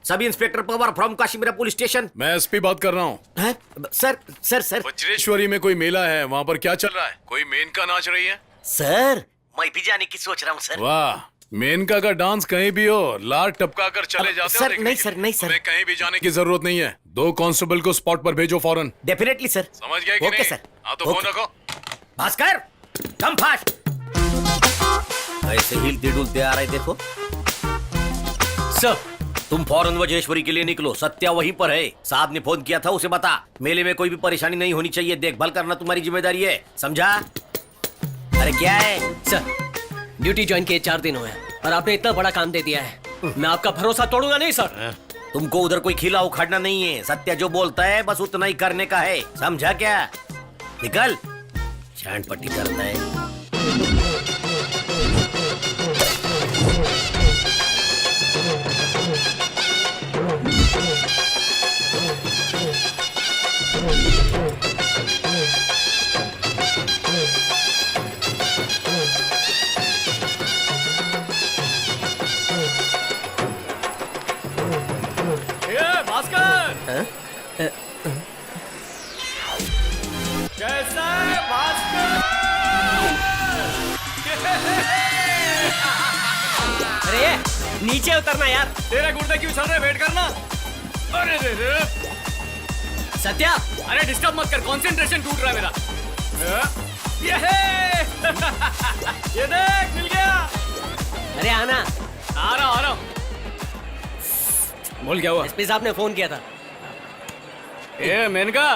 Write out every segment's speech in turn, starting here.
Sub inspector Pawar from Kashimira police station. मैं SP बात कर रहा हूँ। सर सर सर वज्रेश्वरी में कोई मेला है, वहाँ पर क्या चल रहा है? कोई मेनका नाच रही है? सर मैं भी जाने की सोच रहा हूँ सर। वाह, मेनका का डांस कहीं भी हो, लार टपका कर चले जाते हो। सर नहीं सर, नहीं सर, तुम्हें कहीं भी जाने की जरूरत नहीं है। 2 कांस्टेबल को स्पॉट पर भेजो फौरन। Definitely sir. समझ गए कि ओके नहीं? सर। हाँ तो फोन रखो। Bhaskar come fast. ऐसे हिलते डुलते आ रहे देखो सर। तुम फौरन वज्रेश्वरी के लिए निकलो, सत्या वहीं पर है। साहब ने फोन किया था, उसे बता मेले में कोई भी परेशानी नहीं होनी चाहिए। देखभाल करना तुम्हारी जिम्मेदारी है, समझा? अरे क्या है सर? ड्यूटी ज्वाइन किए 4 दिन हुए और आपने इतना बड़ा काम दे दिया है, मैं आपका भरोसा तोड़ूंगा नहीं सर। तुमको उधर कोई खिला उखाड़ना नहीं है। सत्या जो बोलता है बस उतना ही करने का है, समझा क्या? निकल। छांट पट्टी करता है। कैसा है भास्कर? अरे नीचे उतरना यार। तेरे गुर्दे क्यों चल रहे? वेट करना। अरे रे रे। सत्या अरे डिस्टर्ब मत कर, कंसंट्रेशन टूट रहा है मेरा। ये ये देख मिल गया। अरे आना। आ रहा हूँ। बोल क्या हुआ? एसपी साहब ने फोन किया था। ए मेनका।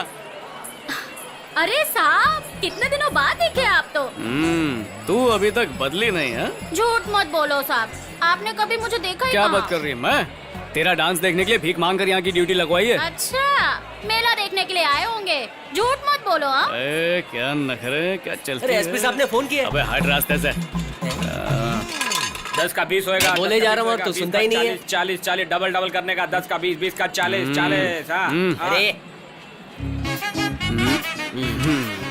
अरे साहब कितने दिनों बाद दिखे आप तो। तू अभी तक बदली नहीं है? झूठ मत बोलो साहब, आपने कभी मुझे देखा ही क्या कहाँ? बात कर रही है? मैं तेरा डांस देखने के लिए भीख मांग कर यहाँ की ड्यूटी लगवाई है। अच्छा मेला देखने के लिए आए होंगे, झूठ मत बोलो। हाँ क्या नखरे, क्या चलती अरे है? एसपी साहब ने फोन किया। अबे हट रास्ते से। 10 का 20 होएगा। बोले जा रहा हूँ और तू सुनता ही नहीं है। 40 डबल करने का। 10 का 20, 20 का 40। अरे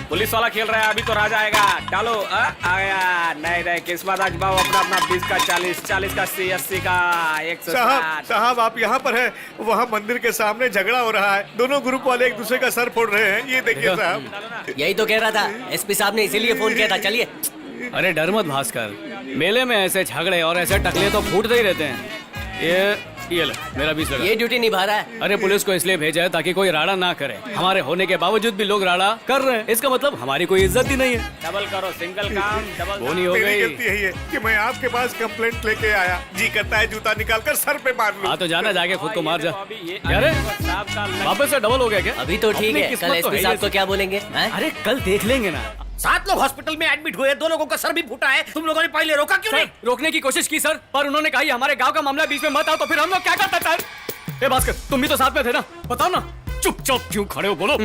पुलिस वाला खेल रहा है, अभी तो राजा आएगा। डालो। आ गया। नहीं किस्मत आजमाओ अपना अपना। 20 का 40 का 80 का 160। साहब आप यहाँ पर हैं, वहाँ मंदिर के सामने झगड़ा हो रहा है। दोनों ग्रुप वाले एक दूसरे का सर फोड़ रहे हैं। ये देखिए साहब। यही तो कह रहा था, एसपी साहब ने इसीलिए फोन किया था। चलिए। अरे डर मत भास्कर, मेले में ऐसे झगड़े और ऐसे टकले तो फूटते ही रहते हैं। ये ले, मेरा 20 लगा। ये ड्यूटी निभा रहा है। अरे पुलिस को इसलिए भेजा है ताकि कोई राड़ा ना करे। हमारे होने के बावजूद भी लोग राड़ा कर रहे हैं, इसका मतलब हमारी कोई इज्जत ही नहीं है। डबल करो, सिंगल काम डबल। बोनी हो मेरी गई। गलती यही है कि मैं आपके पास कंप्लेंट लेके आया। जी करता है जूता निकाल कर सर पे मार लूं। हाँ तो जाना, जाके खुद को मार जा। अरे वापस से डबल हो गया क्या? अभी तो ठीक अपनी है, किस्मत कल तो एसपी है साहब ही को क्या बोलेंगे? अरे कल देख लेंगे ना। 7 लोग हॉस्पिटल में एडमिट हुए, 2 लोगों का सर भी फूटा है। तुम लोगों ने पहले रोका क्यों नहीं? रोकने की कोशिश की सर, पर उन्होंने कहा हमारे गांव का मामला, बीच में मत आओ। तो फिर हम लोग क्या करते सर? ए भास्कर, तुम भी तो साथ में थे ना, बताओ ना। चुपचाप क्यों खड़े हो, बोलो।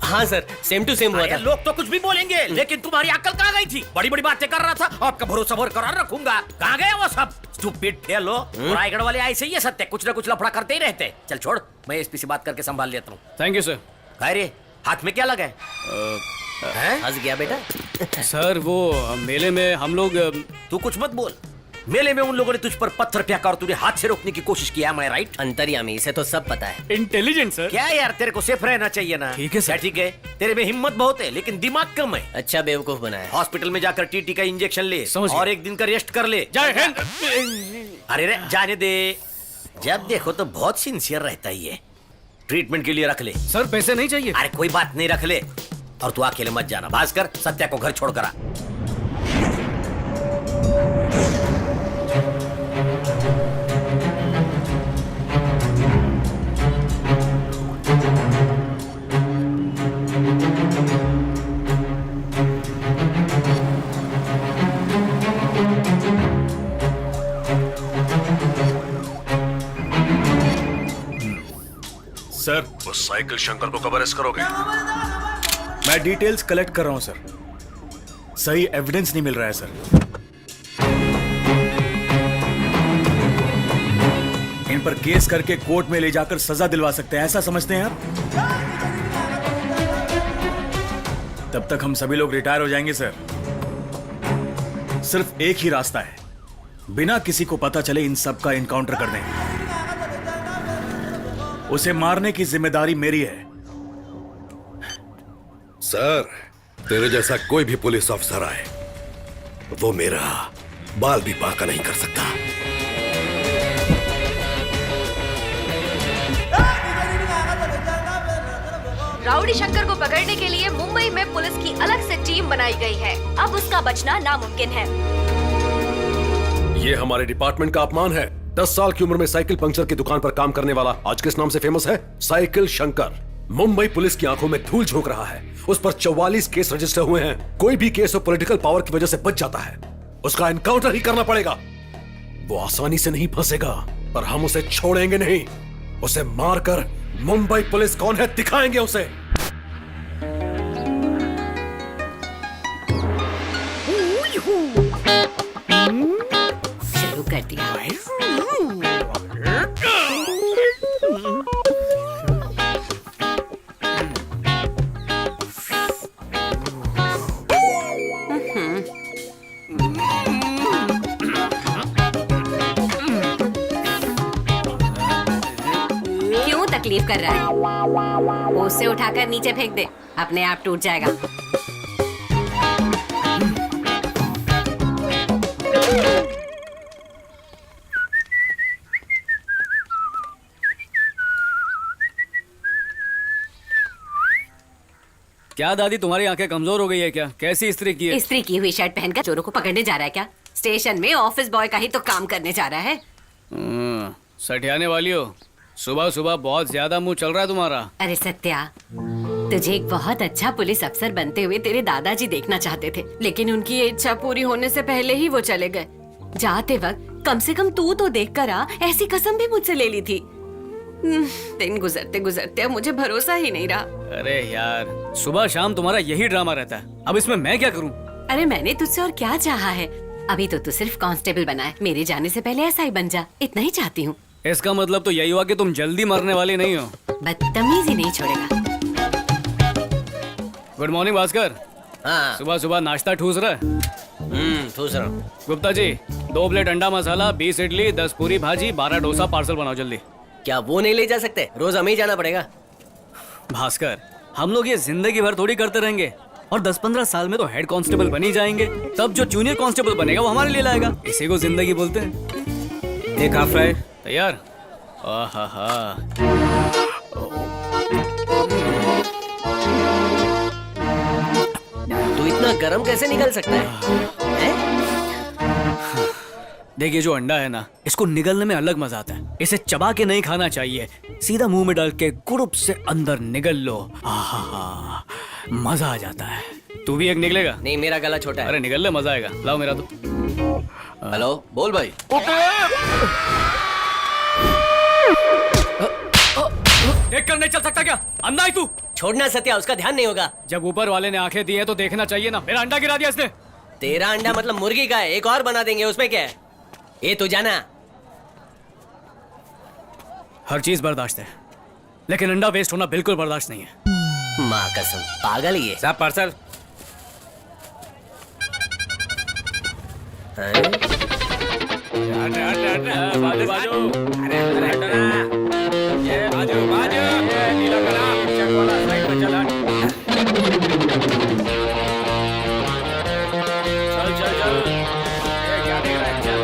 हाँ सर, सेम टू सेम हुआ अरे था। लोग तो कुछ भी बोलेंगे, लेकिन तुम्हारी अक्ल कहाँ गई थी? बड़ी बड़ी बातें कर रहा था, आपका भरोसा बरकरार रखूंगा। कहाँ गए वो सब? Stupid fellow. रायगढ़ वाले ऐसे ही है सत्य, कुछ ना कुछ लफड़ा करते ही रहते। चल छोड़, मैं एसपी से बात करके संभाल लेता हूँ। Thank you sir. अरे हाथ में क्या लगा है? हंस गया बेटा। सर वो मेले में हम लोग तू कुछ मत बोल। मेले में उन लोगों ने तुझ पर पत्थर फेंका और तुझे हाथ से रोकने की कोशिश किया। मैं राइट? अंतर्यामी, इसे तो सब पता है। Intelligent sir. क्या यार, तेरे को सेफ रहना चाहिए ना। ठीक है सर। ठीक है, तेरे में हिम्मत बहुत है लेकिन दिमाग कम है। अच्छा बेवकूफ बनाया। हॉस्पिटल में जाकर टीटी का इंजेक्शन ले समझ गया। और 1 दिन का रेस्ट कर ले। जय हिंद। अरे रे जाने दे, जब देखो तो बहुत सिंसियर रहता ही है। ट्रीटमेंट के लिए रख ले। सर पैसे नहीं चाहिए। अरे कोई बात नहीं, रख ले। और तू अकेले मत जाना। भास्कर, सत्या को घर छोड़ कर आ। सर, उस साइकिल शंकर को कब अरेस्ट करोगे? मैं डिटेल्स कलेक्ट कर रहा हूं सर। सही एविडेंस नहीं मिल रहा है सर। इन पर केस करके कोर्ट में ले जाकर सजा दिलवा सकते हैं, ऐसा समझते हैं आप? तब तक हम सभी लोग रिटायर हो जाएंगे सर। सिर्फ एक ही रास्ता है, बिना किसी को पता चले इन सब का इनकाउंटर कर दें। उसे मारने की जिम्मेदारी मेरी है। सर, तेरे जैसा कोई भी पुलिस ऑफिसर आए, वो मेरा बाल भी बांका नहीं कर सकता। राउडी शंकर को पकड़ने के लिए मुंबई में पुलिस की अलग से टीम बनाई गई है। अब उसका बचना नामुमकिन है। ये हमारे डिपार्टमेंट का अपमान है। 10 साल की उम्र में साइकिल पंक्चर की दुकान पर काम करने वाला आज किस नाम से फेमस है? साइकिल शंकर। मुंबई पुलिस की आंखों में धूल झोंक रहा है। उस पर 44 केस रजिस्टर हुए हैं। कोई भी केस वो पॉलिटिकल पावर की वजह से बच जाता है। उसका एनकाउंटर ही करना पड़ेगा। वो आसानी से नहीं फंसेगा, पर हम उसे छोड़ेंगे नहीं। उसे मारकर मुंबई पुलिस कौन है दिखाएंगे उसे। शुरू कर दिया। क्यों तकलीफ कर रहा है? उसे उठाकर नीचे फेंक दे, अपने आप टूट जाएगा। क्या दादी, तुम्हारी आंखें कमजोर हो गई है क्या? कैसी इस्त्री की है? इस्त्री की हुई शर्ट पहनकर चोरों को पकड़ने जा रहा है क्या? स्टेशन में ऑफिस बॉय का ही तो काम करने जा रहा है। सठियाने वाली हो। सुबह सुबह बहुत ज्यादा मुंह चल रहा है तुम्हारा। अरे सत्या, तुझे एक बहुत अच्छा पुलिस अफसर बनते हुए तेरे दादाजी देखना चाहते थे, लेकिन उनकी ये इच्छा पूरी होने से पहले ही वो चले गए। जाते वक्त कम से कम तू तो देख कर आ, ऐसी कसम भी मुझसे ले ली थी। दिन गुजरते गुजरते अब मुझे भरोसा ही नहीं रहा। अरे यार, सुबह शाम तुम्हारा यही ड्रामा रहता है। अब इसमें मैं क्या करूं? अरे मैंने तुझसे और क्या चाहा है? अभी तो तू सिर्फ कांस्टेबल बना है। मेरे जाने से पहले ऐसा ही बन जा, इतना ही चाहती हूँ। इसका मतलब तो यही हुआ कि तुम जल्दी मरने वाली नहीं हो। बदतमीजी नहीं छोड़ेगा। Good morning Bhaskar. हाँ। सुबह सुबह नाश्ता ठूस रहा है? ठूस रहा हूँ। गुप्ता जी, 2 प्लेट अंडा मसाला, 20 इडली, 10 पूरी भाजी, 12 डोसा पार्सल बनाओ जल्दी। क्या वो नहीं ले जा सकते? रोज हमें ही जाना पड़ेगा। भास्कर, हम लोग ये जिंदगी भर थोड़ी करते रहेंगे, और 10-15 साल में तो हेड कांस्टेबल बन ही जाएंगे। तब जो जूनियर कांस्टेबल बनेगा वो हमारे लिए लाएगा। इसी को जिंदगी बोलते हैं। एक हाफ फ्राई तैयार? आहा, तू इतना गरम कैसे निकल सकता है? देखिए, जो अंडा है ना, इसको निगलने में अलग मजा आता है। इसे चबा के नहीं खाना चाहिए, सीधा मुंह में डाल के गुरुप से अंदर निगल लो। आहा, मजा आ जाता है। तू भी एक निकलेगा? नहीं, मेरा गला छोटा है। अरे निकल ले, मजा आएगा। लाओ मेरा तो। हेलो, बोल भाई। देख कर नहीं चल सकता क्या? अंधा है तू? छोड़ना सत्या, उसका ध्यान नहीं होगा। जब ऊपर वाले ने आंखें दी है तो देखना चाहिए ना। मेरा अंडा गिरा दिया इसने। तेरा अंडा मतलब मुर्गी का है, एक और बना देंगे, उसमें क्या है? ये तू जाना। हर चीज बर्दाश्त है, लेकिन अंडा वेस्ट होना बिल्कुल बर्दाश्त नहीं है। माँ कसम, पागल ही है। साहब पार्सल। बाजू बाजू। अरे अरे हटो ना। ये बाजू बाजू। ये नीला कला चेक वाला साइड में चला। चल चल चल। ये क्या देख रहा है? चल।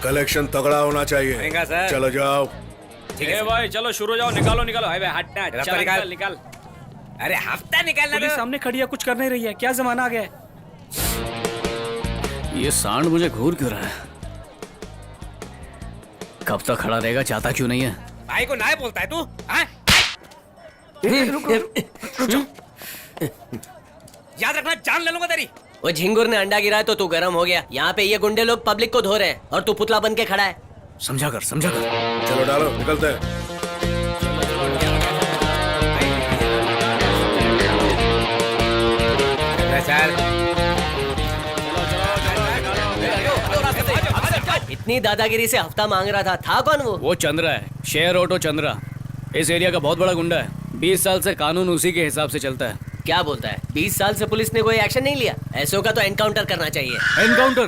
कलेक्शन तगड़ा होना चाहिए। महंगा सर। चलो जाओ। ठीक है भाई, चलो शुरू जाओ। निकालो निकालो। हाईवे हटना। चल निकाल निकाल। अरे हफ्ता निकालना। पुलिस सामने खड़ी है, कुछ कर नहीं रही है। क्या जमाना आ गया है? ये सांड मुझे घूर क्यों रहा है? कब तक खड़ा रहेगा? चाहता क्यों नहीं है? भाई को नाय बोलता है तू? हाँ? याद रखना, जान ले लूंगा तेरी। वो झिंगुर ने अंडा गिराया तो तू गरम हो गया। यहाँ पे ये गुंडे लोग पब्लिक को धो रहे हैं और तू पुतला बन के खड़ा है। समझा कर, समझा कर। चलो डालो, निकलते हैं। इतनी दादागिरी से हफ्ता मांग रहा था कौन वो? वो चंद्रा है, शेयर ऑटो चंद्रा। इस एरिया का बहुत बड़ा गुंडा है। 20 साल से कानून उसी के हिसाब से चलता है। क्या बोलता है? 20 साल से पुलिस ने कोई एक्शन नहीं लिया? ऐसों का तो एनकाउंटर करना चाहिए। एनकाउंटर?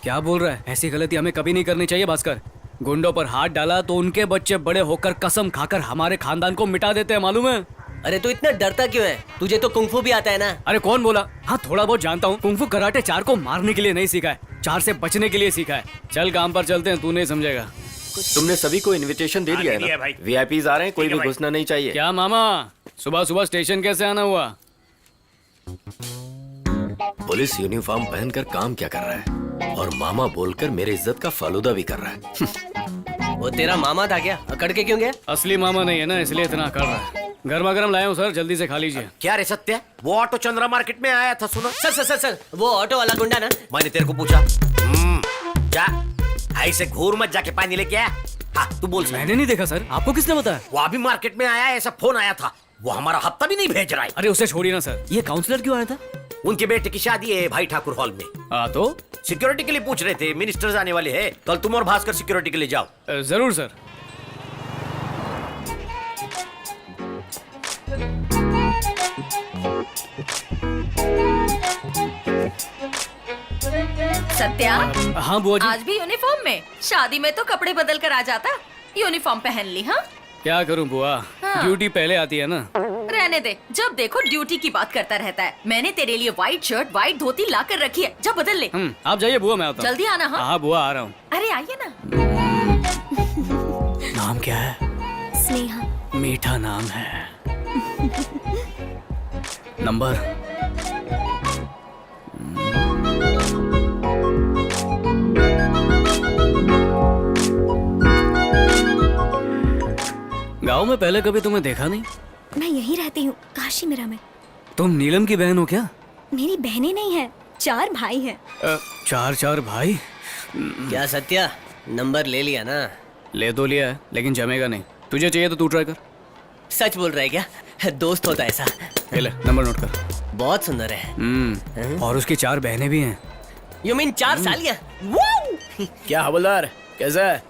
क्या बोल रहा है? ऐसी गलती हमें कभी नहीं करनी चाहिए भास्कर। गुंडों पर हाथ डाला तो उनके बच्चे बड़े होकर कसम खाकर हमारे खानदान को मिटा देते हैं, मालूम है? अरे तू इतना डरता क्यों है? तुझे तो कुंफू भी आता है ना? अरे कौन बोला? हाँ थोड़ा बहुत जानता हूँ। कुंफू कराटे 4 को मारने के लिए नहीं सीखा है, 4 से बचने के लिए सीखा है। चल काम पर चलते हैं, तू नहीं समझेगा। तुमने सभी को इनविटेशन दे दिया है ना? वीआईपीज आ रहे हैं, कोई भी घुसना नहीं चाहिए। क्या मामा, सुबह सुबह स्टेशन कैसे आना हुआ? पुलिस यूनिफॉर्म पहनकर काम क्या कर रहा है, और मामा बोलकर मेरी इज्जत का फालूदा भी कर रहा है। वो तेरा मामा था क्या? अकड़ के क्यों गया? असली मामा नहीं है ना, इसलिए इतना कर रहा है। गर्मा गर्म लाया हूँ सर, जल्दी से खा लीजिए। क्या रे सत्या, वो ऑटो चंद्रा मार्केट में आया था, सुना? सर वो ऑटो वाला गुंडा ना? मैंने तेरे को पूछा। जा ऐसे घूर मत, जाके पानी लेके आया। हाँ तू बोल। मैंने नहीं देखा सर, आपको किसने बताया? वो अभी मार्केट में आया, ऐसा फोन आया था। वो हमारा हफ्ता भी नहीं भेज रहा है। अरे उसे छोड़िए ना सर, ये काउंसलर क्यों आया था? उनके बेटे की शादी है भाई ठाकुर हॉल में। हाँ तो सिक्योरिटी के लिए पूछ रहे थे, मिनिस्टर्स आने वाले हैं। कल तुम और भास्कर सिक्योरिटी के लिए जाओ। जरूर सर। सत्या, हाँ बुआ जी। आज भी यूनिफॉर्म में? शादी में तो कपड़े बदल कर आ जाता। यूनिफॉर्म पहन ली? हाँ क्या करूँ बुआ, ड्यूटी पहले आती है ना। रहने दे, जब देखो ड्यूटी की बात करता रहता है। मैंने तेरे लिए व्हाइट शर्ट व्हाइट धोती ला कर रखी है, जब बदल ले। आप जाइए बुआ, मैं आता हूँ। जल्दी आना। हाँ हाँ बुआ आ रहा हूँ। अरे आइए ना। नाम क्या है? स्नेहा। मीठा नाम है। नंबर? गांव में पहले कभी तुम्हें देखा नहीं। मैं यहीं रहती हूँ, काशी मेरा में। तुम नीलम की बहन हो क्या? मेरी बहनें नहीं है, 4 भाई हैं। 4 भाई? क्या सत्या, नंबर ले लिया ना? ले तो लिया है, लेकिन जमेगा नहीं। तुझे चाहिए तो तू ट्राई कर। सच बोल रहा है क्या? दोस्त होता ऐसा। ले नंबर नोट कर। बहुत सुंदर है। और उसकी 4 बहनें भी हैं। You mean 4 सालियां? क्या हवलदार, कैसा है?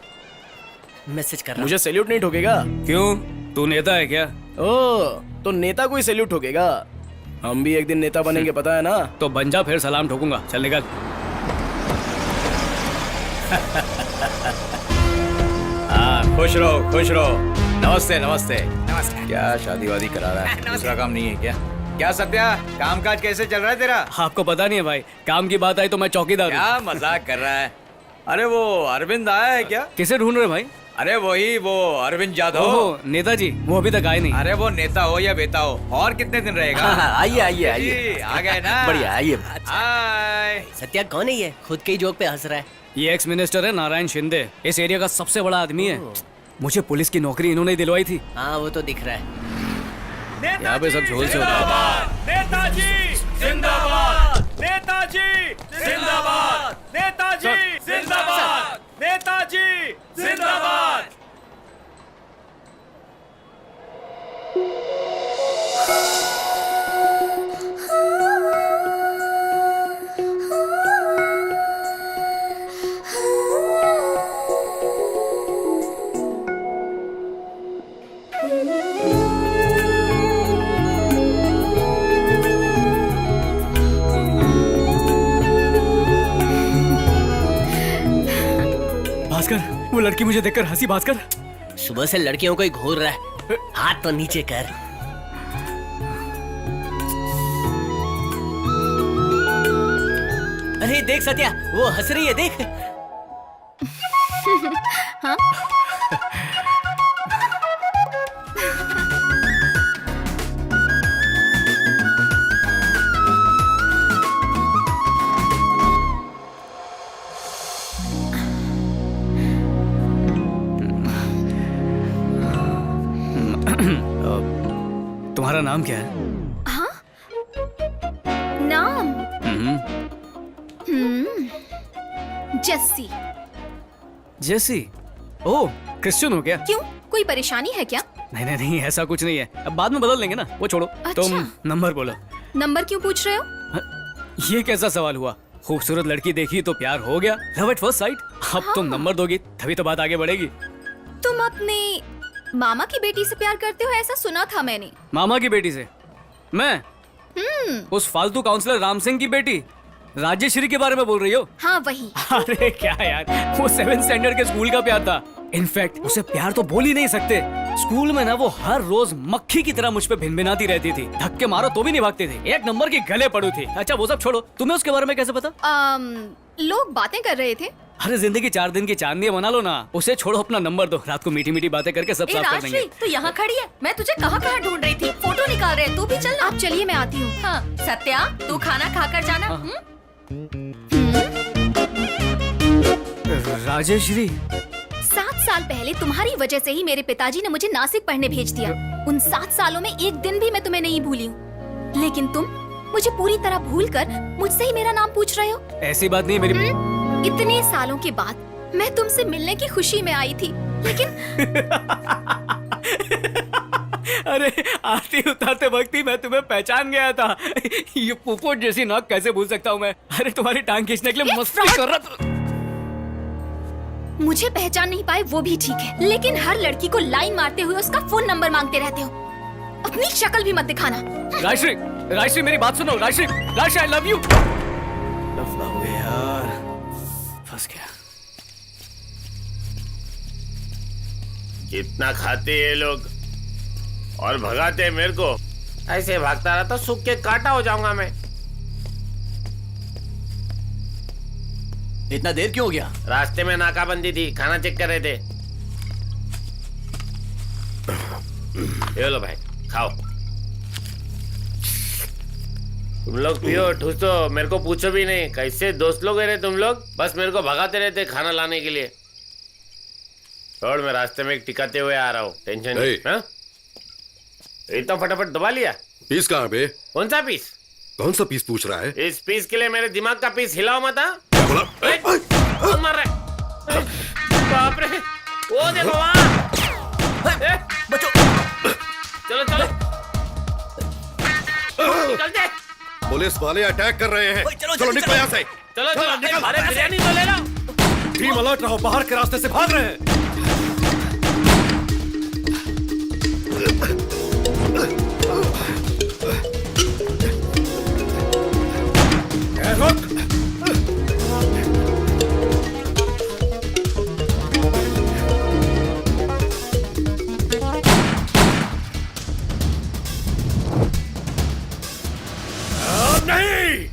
मैसेज कर रहा मुझे सैल्यूट नहीं ठोकेगा? क्यों, तू नेता है क्या? ओ, तो नेता को ही सैल्यूट ठोकेगा? हम भी एक दिन नेता बनेंगे, पता है ना? तो बन जा, फिर सलाम ठोकूंगा। चल निकल। हाँ खुश रहो खुश रहो। नमस्ते नमस्ते नमस्ते। क्या शादी वादी करा रहा है? दूसरा काम नहीं है क्या? क्या सत्या, कामकाज कैसे चल रहा है तेरा? आपको पता नहीं है भाई, काम की बात आई तो मैं चौकीदार हूँ। क्या मजाक कर रहा है? अरे वो अरविंद आया है क्या? किसे ढूंढ रहे भाई? अरे वही वो अरविंद जादव। ओहो नेताजी, वो अभी तक आए नहीं। अरे वो नेता हो या बेटा हो, और कितने दिन रहेगा? आइए आइए जी, आइए। आ गए ना? बढ़िया, आइए। हाय। सत्या कौन है ये? खुद के ही जोक पे हंस रहा है। ये एक्स मिनिस्टर है नारायण शिंदे, इस एरिया का सबसे बड़ा आदमी है। मुझे पुलिस की नौकरी इन्होंने ही दिलवाई थी। हाँ वो तो दिख रहा है। यहाँ पे सब झोल से होता है। नेताजी जिंदाबाद, नेताजी जिंदाबाद, नेताजी जिंदाबाद, नेताजी जिंदाबाद। भास्कर, वो लड़की मुझे देखकर हंसी। भास्कर सुबह से लड़कियों को ही घूर रहा है। हाथ तो नीचे कर। अरे देख सत्या, वो हंस रही है, देख। हाँ? तुम्हारा नाम क्या है? नाम? जस्सी। जेसी। ओह, क्रिश्चियन हो क्या? क्यों, कोई परेशानी है क्या? नहीं नहीं नहीं, ऐसा कुछ नहीं है, अब बाद में बदल लेंगे ना, वो छोड़ो। अच्छा। तुम नंबर बोलो। नंबर क्यों पूछ रहे हो? ये कैसा सवाल हुआ? खूबसूरत लड़की देखी तो प्यार हो गया, लव एट फर्स्ट साइट। अब तुम नंबर दोगी तभी तो बात आगे बढ़ेगी। तुम अपने मामा की बेटी से प्यार करते हो, ऐसा सुना था मैंने। मामा की बेटी से? मैं? उस फालतू काउंसलर राम सिंह की बेटी? राजेश्वरी के बारे में बोल रही हो? हाँ वही। अरे क्या यार, वो 7th स्टैंडर्ड के स्कूल का प्यार था। इनफैक्ट उसे प्यार तो बोल ही नहीं सकते। स्कूल में ना वो हर रोज मक्खी की तरह मुझ पे भिनभिनाती रहती थी। धक्के मारो तो भी नहीं भागती थी। एक नंबर की गले पड़ू थी। अच्छा वो सब छोड़ो, तुम्हें उसके बारे में कैसे पता? लोग बातें कर रहे थे। अरे जिंदगी 4 दिन की चांदनी है, मना लो ना। उसे छोड़ो, अपना नंबर दो, रात को मीठी मीठी बातें करके सब साफ कर देंगे। राजश्री, तू यहाँ खड़ी है, मैं तुझे कहाँ कहाँ ढूंढ रही थी। फोटो निकाल रहे हैं, तू भी चल ना। आप चलिए, मैं आती हूँ। हाँ सत्या, तू खाना खाकर जाना। राजेश्वरी, 7 साल पहले तुम्हारी वजह से ही मेरे पिताजी ने मुझे नासिक पढ़ने भेज दिया। उन 7 सालों में एक दिन भी मैं तुम्हें नहीं भूली हूँ, लेकिन तुम मुझे पूरी तरह भूलकर मुझसे ही मेरा नाम पूछ रहे हो। ऐसी बात नहीं मेरी। इतने सालों के बाद मैं तुमसे मिलने की खुशी में आई थी, लेकिन अरे आरती उतारते वक्त ही मैं तुम्हें पहचान गया था। ये पोपट जैसी नाक कैसे भूल सकता हूँ मैं? अरे तुम्हारी टांग खींचने के लिए मस्ती कर रहा था। मुझे पहचान नहीं पाए वो भी ठीक है, लेकिन हर लड़की को लाइन मारते हुए उसका फोन नंबर मांगते रहते हो। अपनी शक्ल भी मत दिखाना। राजश्री, राजश्री मेरी बात सुनो। Rajshree, Rajshree I love you. यार फंस गया। कितना खाते ये लोग और भगाते मेरे को। ऐसे भागता रहा तो सूख के काटा हो जाऊंगा मैं। इतना देर क्यों हो गया? रास्ते में नाकाबंदी थी, खाना चेक कर रहे थे। ये लो भाई, खाओ। तुम लोग पियो, ठूसो, मेरे को पूछो भी नहीं। कैसे दोस्त लोग रहे तुम लोग, बस मेरे को भगाते रहते खाना लाने के लिए। छोड़, मैं रास्ते में एक टिकाते हुए आ रहा हूँ, टेंशन नहीं। हाँ? ये तो फटाफट दबा लिया। पीस कहाँ बे? कौन सा पीस? कौन सा पीस पूछ रहा है? इस पीस के लिए मेरे दिमाग का पीस हिलाओ मत। क्या बोला? कौन मार रहा है? बाप रे, वो देखो वहाँ। बचो। चलो चलो, निकलते। पुलिस वाले अटैक कर रहे हैं। चलो निकलो यहाँ से। चलो चलो निकल। अरे बिरयानी तो ले लो। टीम अलर्ट रहो, बाहर के रास्ते से भाग रहे हैं। रुक। नहीं।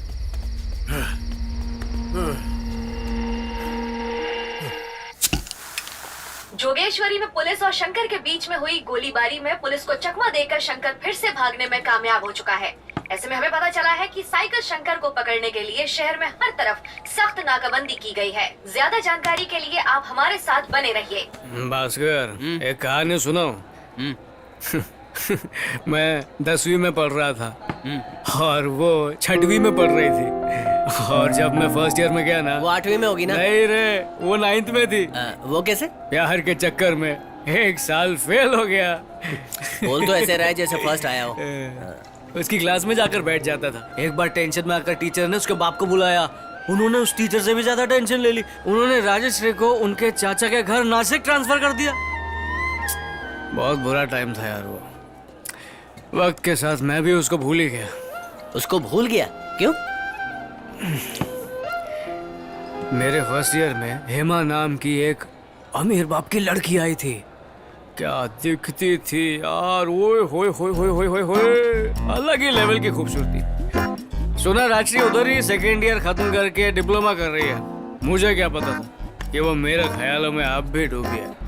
जोगेश्वरी में पुलिस और शंकर के बीच में हुई गोलीबारी में पुलिस को चकमा देकर शंकर फिर से भागने में कामयाब हो चुका है। ऐसे में हमें पता चला है कि साइकिल शंकर को पकड़ने के लिए शहर में हर तरफ सख्त नाकाबंदी की गई है। ज्यादा जानकारी के लिए आप हमारे साथ बने रहिए। भास्कर, एक कहानी सुनो। मैं 10वीं में पढ़ रहा था और वो 6वीं में पढ़ रही थी। और जब मैं फर्स्ट ईयर में गया ना, वो 8वीं में होगी ना? नहीं रे, वो 9th में थी। वो कैसे? प्यार के चक्कर में 1 साल फेल हो गया। बोल तो ऐसे रहा है जैसे फर्स्ट आया हो। उसकी क्लास में जाकर बैठ जाता था। एक बार टेंशन में आकर टीचर ने उसके बाप को बुलाया। उन्होंने उस टीचर से भी ज्यादा टेंशन ले ली। उन्होंने राजेश्वरी को उनके चाचा के घर नासिक ट्रांसफर कर दिया। बहुत बुरा टाइम था यार वो। वक्त के साथ मैं भी उसको भूल ही गया। उसको भूल गया? क्यों? मेरे फर्स्ट ईयर में हेमा नाम की एक अमीर बाप की लड़की आई थी। क्या दिखती थी यार, ओए होए होए होए होए होए होए, अलग ही लेवल की खूबसूरती। सुना राजश्री उधर ही 2nd ईयर खत्म करके डिप्लोमा कर रही है। मुझे क्या पता था कि वो मेरे ख्यालों में अब भी डूबी है।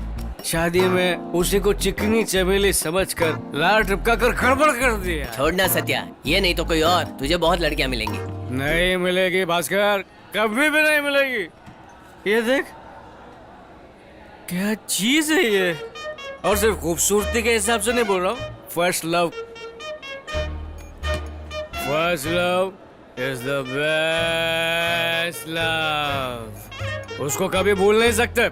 शादी में उसी को चिकनी चमेली समझकर लार टपका कर गड़बड़ कर दिया। छोड़ना सत्या, ये नहीं तो कोई और। तुझे बहुत लड़कियां मिलेंगी। नहीं मिलेगी भास्कर, कभी भी नहीं मिलेगी। ये देख क्या चीज है ये। और सिर्फ खूबसूरती के हिसाब से नहीं बोल रहा हूँ। First love is the best love. उसको कभी भूल नहीं सकते।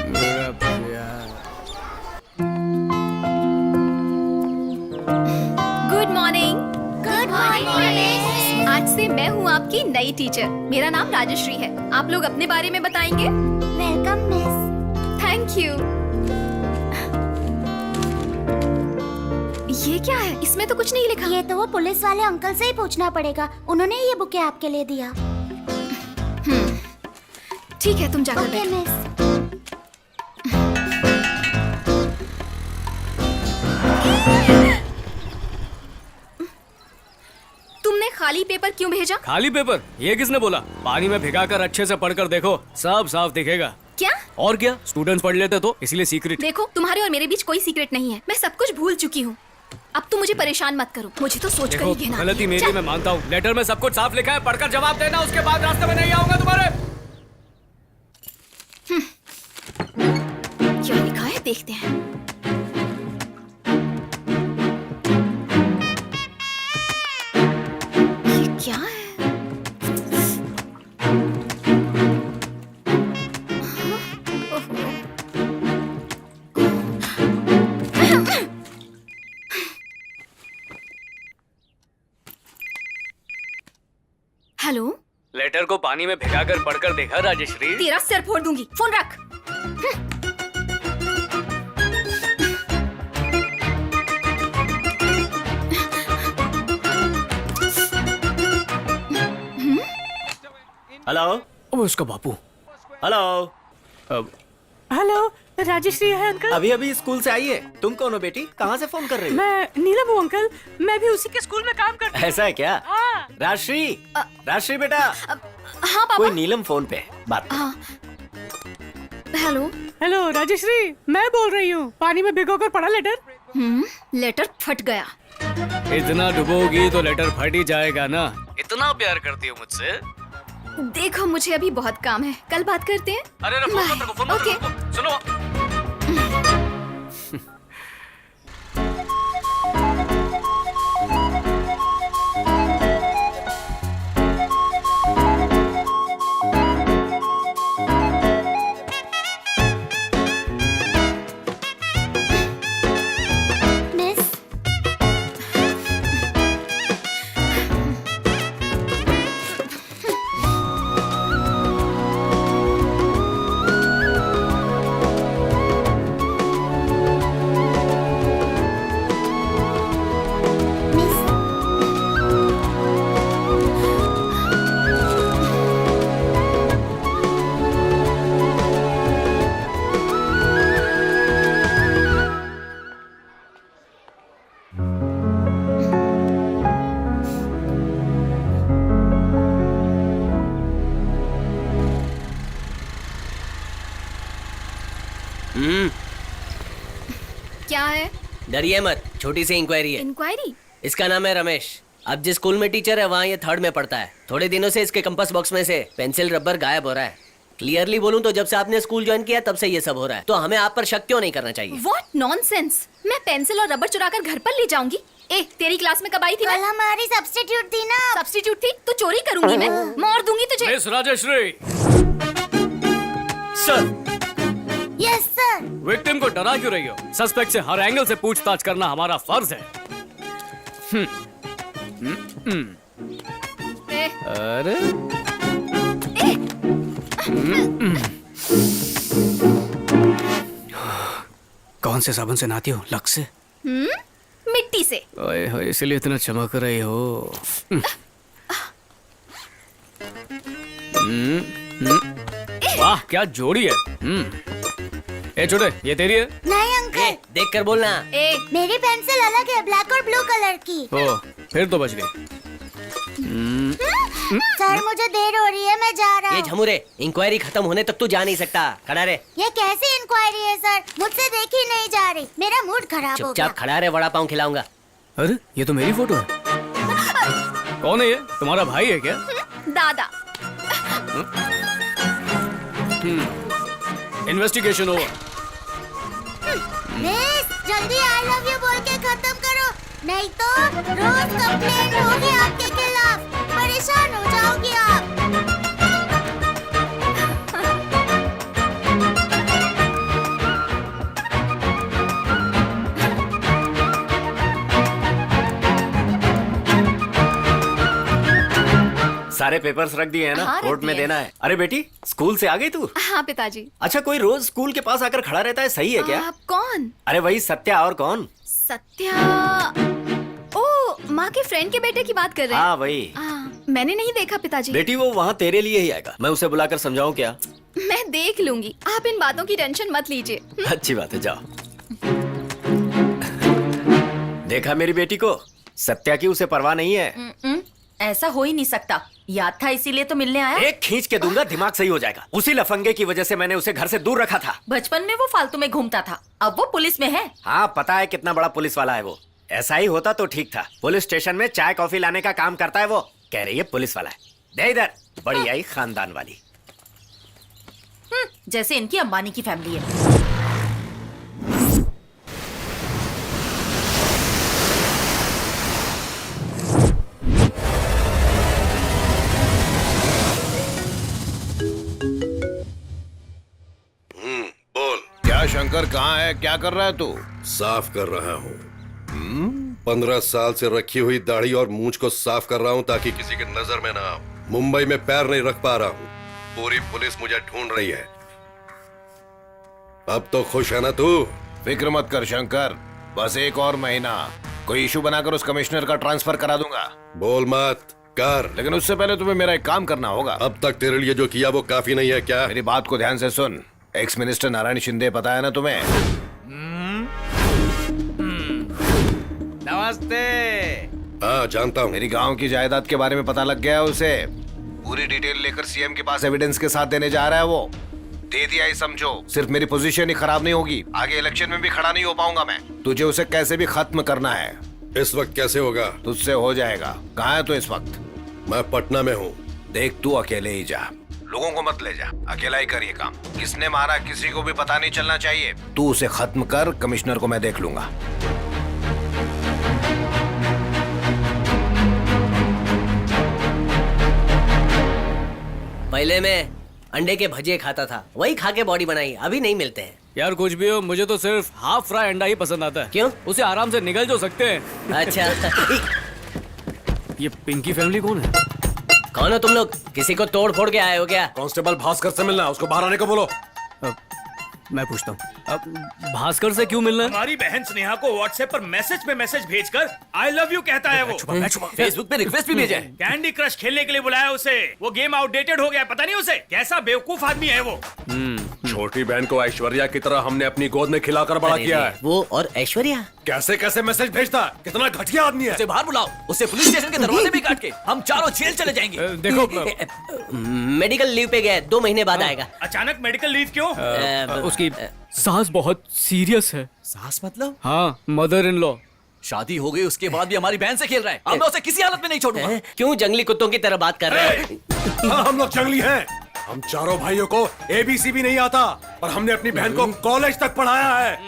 मेरा प्यार। Good morning. Good morning. आज से मैं हूँ आपकी नई टीचर। मेरा नाम राजश्री है। आप लोग अपने बारे में बताएंगे? Welcome miss. Thank you. ये क्या है? इसमें तो कुछ नहीं लिखा। ये तो वो पुलिस वाले अंकल से ही पूछना पड़ेगा, उन्होंने ये बुके आपके लिए दिया। ठीक है, तुम जाकर ओके बैठो। मिस। तुमने खाली पेपर क्यों भेजा? खाली पेपर? ये किसने बोला? पानी में भिगाकर अच्छे से पढ़कर देखो, सब साफ दिखेगा। क्या? और क्या, स्टूडेंट्स पढ़ लेते तो इसलिए सीक्रेट। देखो, तुम्हारे और मेरे बीच कोई सीक्रेट नहीं है। मैं सब कुछ भूल चुकी हूँ। अब तुम मुझे परेशान मत करो, मुझे तो सोच कर देखो, ही घिना। गलती मेरी, मैं मानता हूँ। लेटर में सब कुछ साफ लिखा है, पढ़कर जवाब देना, उसके बाद रास्ते में नहीं आऊंगा तुम्हारे। क्या लिखा है देखते हैं। ये क्या है? ओहो। हेलो, लेटर को पानी में भिगाकर पढ़कर देखा राजेश्री? तेरा सिर फोड़ दूंगी। फोन रख। हेलो। ओ, उसका बापू। हेलो। हेलो, राजेश्री है अंकल। अभी अभी स्कूल से आई है। तुम कौन हो बेटी? कहाँ से फोन कर रही हो? मैं नीलम हूँ अंकल, मैं भी उसी के स्कूल में काम करती हूँ। ऐसा है क्या? हाँ। राजश्री, राजश्री बेटा। हाँ पापा। कोई नीलम फोन पे है, बात। हाँ। हेलो। हेलो राजेश्री, मैं बोल रही हूँ। पानी में भिगोकर पढ़ा लेटर? लेटर फट गया। इतना डुबोगी तो लेटर फट ही जाएगा ना। इतना प्यार करती हो मुझसे? देखो, मुझे अभी बहुत काम है, कल बात करते हैं। अरे फोन मत रखो, फोन मत ओके। रखो। सुनो, मिस, मिस, क्या है? डरिए मत, छोटी सी इंक्वायरी है। इंक्वायरी? इसका नाम है रमेश। अब जिस स्कूल में टीचर है वहाँ ये 3rd में पढ़ता है। थोड़े दिनों से इसके कंपास बॉक्स में से पेंसिल रबर गायब हो रहा है। क्लियरली बोलूं तो जब से आपने स्कूल ज्वाइन किया तब से ये सब हो रहा है। तो हमें आप पर शक क्यों नहीं करना चाहिए? What nonsense! मैं पेंसिल और रबर चुराकर घर पर ले जाऊंगी? ए, तेरी क्लास में कब आई थी कल मैं? हमारी सब्स्टिट्यूट थी ना। सब्स्टिट्यूट थी तो चोरी करूंगी मैं, मार दूंगी तुझे। Miss Rajeshree. Sir, yes sir. Victim को डरा क्यों रही हो? सस्पेक्ट से हर एंगल से पूछताछ करना हमारा फर्ज है। ए, अरे कौन से साबुन से नहाती हो? लक्स से? मिट्टी से। ओए होए, इसलिए इतना चमक रही हो। वाह, क्या जोड़ी है। ए छोटे, ये तेरी है? नहीं अंकल, देख कर बोलना। ए, मेरी पेंसिल अलग है, ब्लैक और ब्लू कलर की। ओ, फिर तो बच गई। सर मुझे देर हो रही है, मैं जा रहा ये हूँ। झमुरे, इंक्वायरी खत्म होने तक तू जा नहीं सकता। खड़ा रहे। ये कैसी इंक्वायरी है सर? मुझसे देखी नहीं जा रही, मेरा मूड खराब हो गया। चुपचाप खड़ा रहे, वड़ा पाव खिलाऊंगा। अरे ये तो मेरी फोटो है। कौन है ये? तुम्हारा भाई है क्या? दादा। Investigation over. मिस, जल्दी आई लव यू बोल के खत्म करो, नहीं तो रोज कंप्लेंट होगी आपके खिलाफ। परेशान हो जाओगी आप। सारे पेपर्स रख दिए हैं ना? हाँ, रख कोर्ट में दिए। देना है। अरे बेटी, स्कूल से आ गई तू? हाँ पिताजी। अच्छा, कोई रोज स्कूल के पास आकर खड़ा रहता है, सही है क्या? कौन? अरे वही सत्या, और कौन? सत्या। ओ, माँ के फ्रेंड के बेटे की बात कर रहे हैं? हाँ वही। मैंने नहीं देखा पिताजी। बेटी वो वहाँ तेरे लिए ही आएगा, मैं उसे बुलाकर समझाऊं क्या? मैं देख लूंगी, आप इन बातों की टेंशन मत लीजिए। अच्छी बात है, जाओ। देखा मेरी बेटी को, सत्या की उसे परवाह नहीं है। ऐसा हो ही नहीं सकता, याद था इसीलिए तो मिलने आया। एक खींच के दूंगा, दिमाग सही हो जाएगा। उसी लफंगे की वजह से मैंने उसे घर से दूर रखा था। बचपन में वो फालतू में घूमता था, अब वो पुलिस में है। हाँ, पता है कितना बड़ा पुलिस वाला है वो। ऐसा ही होता तो ठीक था। पुलिस स्टेशन में चाय कॉफी लाने का काम करता है वो। कह रही है पुलिस वाला है। दे इधर, बड़ी आई खानदान वाली। जैसे इनकी अंबानी की फैमिली है। बोल। क्या शंकर कहाँ है? क्या कर रहा है तू? साफ कर रहा हूँ। 15 साल से रखी हुई दाढ़ी और मूंछ को साफ कर रहा हूँ ताकि किसी की नजर में ना आऊं। मुंबई में पैर नहीं रख पा रहा हूँ, पूरी पुलिस मुझे ढूंढ रही है। अब तो खुश है ना तू? फिक्र मत कर शंकर, बस एक और महीना, कोई इशू बनाकर उस कमिश्नर का ट्रांसफर करा दूंगा। बोल मत कर। लेकिन उससे पहले तुम्हें मेरा एक काम करना होगा। अब तक तेरे लिए जो किया वो काफी नहीं है क्या? मेरी बात को ध्यान से सुन। एक्स मिनिस्टर नारायण शिंदे पता है ना तुम्हें? नमस्ते। हाँ जानता हूँ। मेरी गांव की जायदाद के बारे में पता लग गया है उसे। पूरी डिटेल लेकर सीएम के पास एविडेंस के साथ देने जा रहा है वो। दे दिया ही समझो। सिर्फ मेरी पोजीशन ही खराब नहीं होगी, आगे इलेक्शन में भी खड़ा नहीं हो पाऊंगा मैं। तुझे उसे कैसे भी खत्म करना है। इस वक्त कैसे होगा? तुझसे हो जाएगा। कहाँ है तू इस वक्त? मैं पटना में हूँ। देख तू अकेले ही जा, लोगों को मत ले जा, अकेला ही कर ये काम। किसने मारा किसी को भी पता नहीं चलना चाहिए। तू उसे खत्म कर, कमिश्नर को मैं देख लूंगा। पहले मैं अंडे के भजिए खाता था, वही खा के बॉडी बनाई, अभी नहीं मिलते हैं। यार कुछ भी हो, मुझे तो सिर्फ हाफ फ्राई अंडा ही पसंद आता है। क्यों? उसे आराम से निगल जो सकते हैं। अच्छा। ये पिंकी फैमिली कौन है? कौन हो तुम लोग? किसी को तोड़ फोड़ के आए हो क्या? कांस्टेबल भास्कर से मिलना है, उसको बाहर आने को बोलो। मैं पूछता हूँ, अब भास्कर से क्यों मिलना है? हमारी बहन स्नेहा को व्हाट्सएप पर मैसेज पे मैसेज भेजकर आई लव यू कहता है वो। फेसबुक पे रिक्वेस्ट भी भेजा है। कैंडी क्रश खेलने के लिए बुलाया उसे। वो गेम आउटडेटेड हो गया, पता नहीं उसे। कैसा बेवकूफ आदमी है वो। छोटी बहन को ऐश्वर्या की तरह हमने अपनी गोद में खिलाकर बड़ा किया है। वो और ऐश्वर्या कैसे कैसे मैसेज भेजता है, कितना घटिया आदमी है। उसे बाहर बुलाओ, उसे पुलिस स्टेशन के दरवाजे भी काट के हम चारों जेल चले जाएंगे। देखो मेडिकल लीव पे गए, 2 महीने बाद आएगा। अचानक मेडिकल लीव क्यों? उसकी सास बहुत सीरियस है। सास मतलब? हाँ, मदर इन लॉ। शादी हो गई उसके बाद भी हमारी बहन से खेल रहा है। अब मैं उसे किसी हालत में नहीं छोड़ूंगा। क्यों जंगली कुत्तों की तरह बात कर रहे हैं? हाँ, हम लोग जंगली हैं। हम चारों भाइयों को ABC भी नहीं आता, और हमने अपनी बहन को कॉलेज तक पढ़ाया है।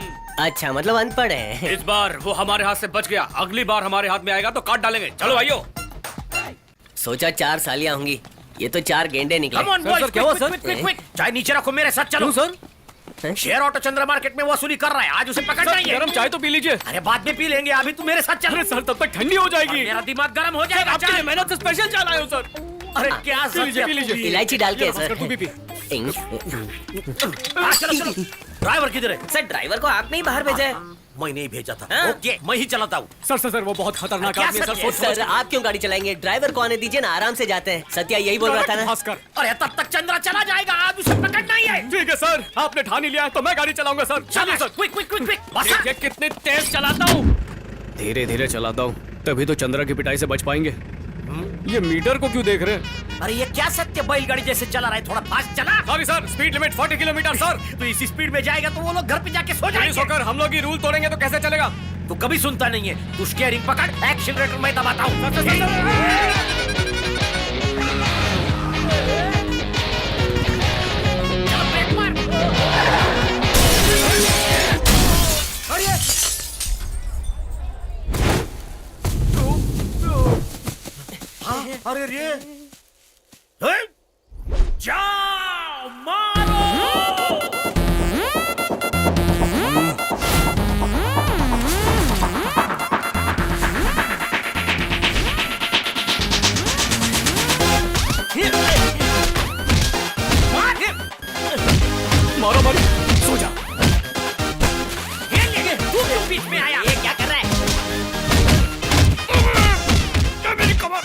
अच्छा, मतलब अनपढ़ है। इस बार वो हमारे हाथ से बच गया, अगली बार हमारे हाथ में आएगा तो काट डालेंगे। चलो भाइयों। सोचा 4 सालियां होंगी, ये तो 4 गेंडे निकले। Come on, boys, क्या हुआ, quick, sir? quick, quick, quick. चाय नीचे रखो, मेरे साथ चलो। क्यों सर? शेयर ऑटो चंद्र मार्केट में वसूली कर रहा है, आज उसे पकड़ना ही है। गरम चाय तो पी लीजिए। अरे बाद में पी लेंगे, अभी तू मेरे साथ चल। अरे सर, तब तक ठंडी हो जाएगी। मेरा दिमाग गर्म हो जाएगा। आपके लिए मेहनत से स्पेशल चाय लाया हूं सर। अरे क्या पी लीजिए, पी लीजिए। इलायची डाल के भास्कर, तू भी पी। चलो चलो। ड्राइवर किधर है? सर, ड्राइवर को आपने ही बाहर भेजा है। मैं नहीं भेजा था। हाँ? ओके, मैं ही चलाता हूँ। सर सर सर, वो बहुत खतरनाक क्या आदमी है सर? सर। सोच समझ सर, आप क्यों गाड़ी चलाएंगे? ड्राइवर को आने दीजिए ना, आराम से जाते हैं। सत्या यही बोल रहा था ना। भास्कर। अरे तब तक चंद्रा चला जाएगा, आज उसे पकड़ना ही है। ठीक है सर, आपने ठान ही लिया है तो मैं गाड़ी चलाऊंगा सर। चलिए sir. Quick quick quick quick. देखिए कितने तेज चलाता हूँ। धीरे धीरे चलाता हूँ, तभी तो चंद्रा की पिटाई से बच पाएंगे। ये मीटर को क्यों देख रहे हैं? अरे ये क्या सत्य बैलगाड़ी जैसे चला रहा है, थोड़ा फास्ट चला। Sorry sir, speed limit 40 kilometre sir. तो इसी स्पीड में जाएगा तो वो लोग घर पे जाके सो नहीं जाएंगे। सोकर हम लोग ही रूल तोड़ेंगे तो कैसे चलेगा? तू कभी सुनता नहीं है। तू स्टीयरिंग पकड़, एक्सीलरेटर मैं दबाता हूँ। अरे रे, जाओ मारो। मारो मत, सो जा। तू क्यों बीच में आया? ये क्या कर रहा है? मेरी कमर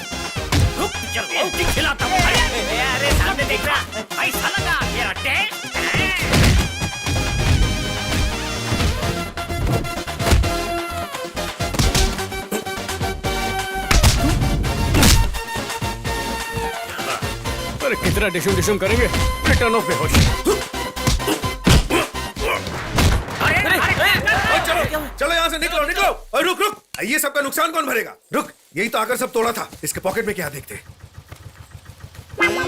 रुक, चल बहुत खिलाता हूँ। अरे सामने देख रहा, ऐसा लगा मेरा टेस्ट। अरे कितना डिशुम डिशुम करेंगे, टर्न ऑफ बेहोश। चलो यहाँ से निकलो निकलो। और रुक रुक, ये सबका नुकसान कौन भरेगा? रुक, यही तो आकर सब तोड़ा था। इसके पॉकेट में क्या देखते?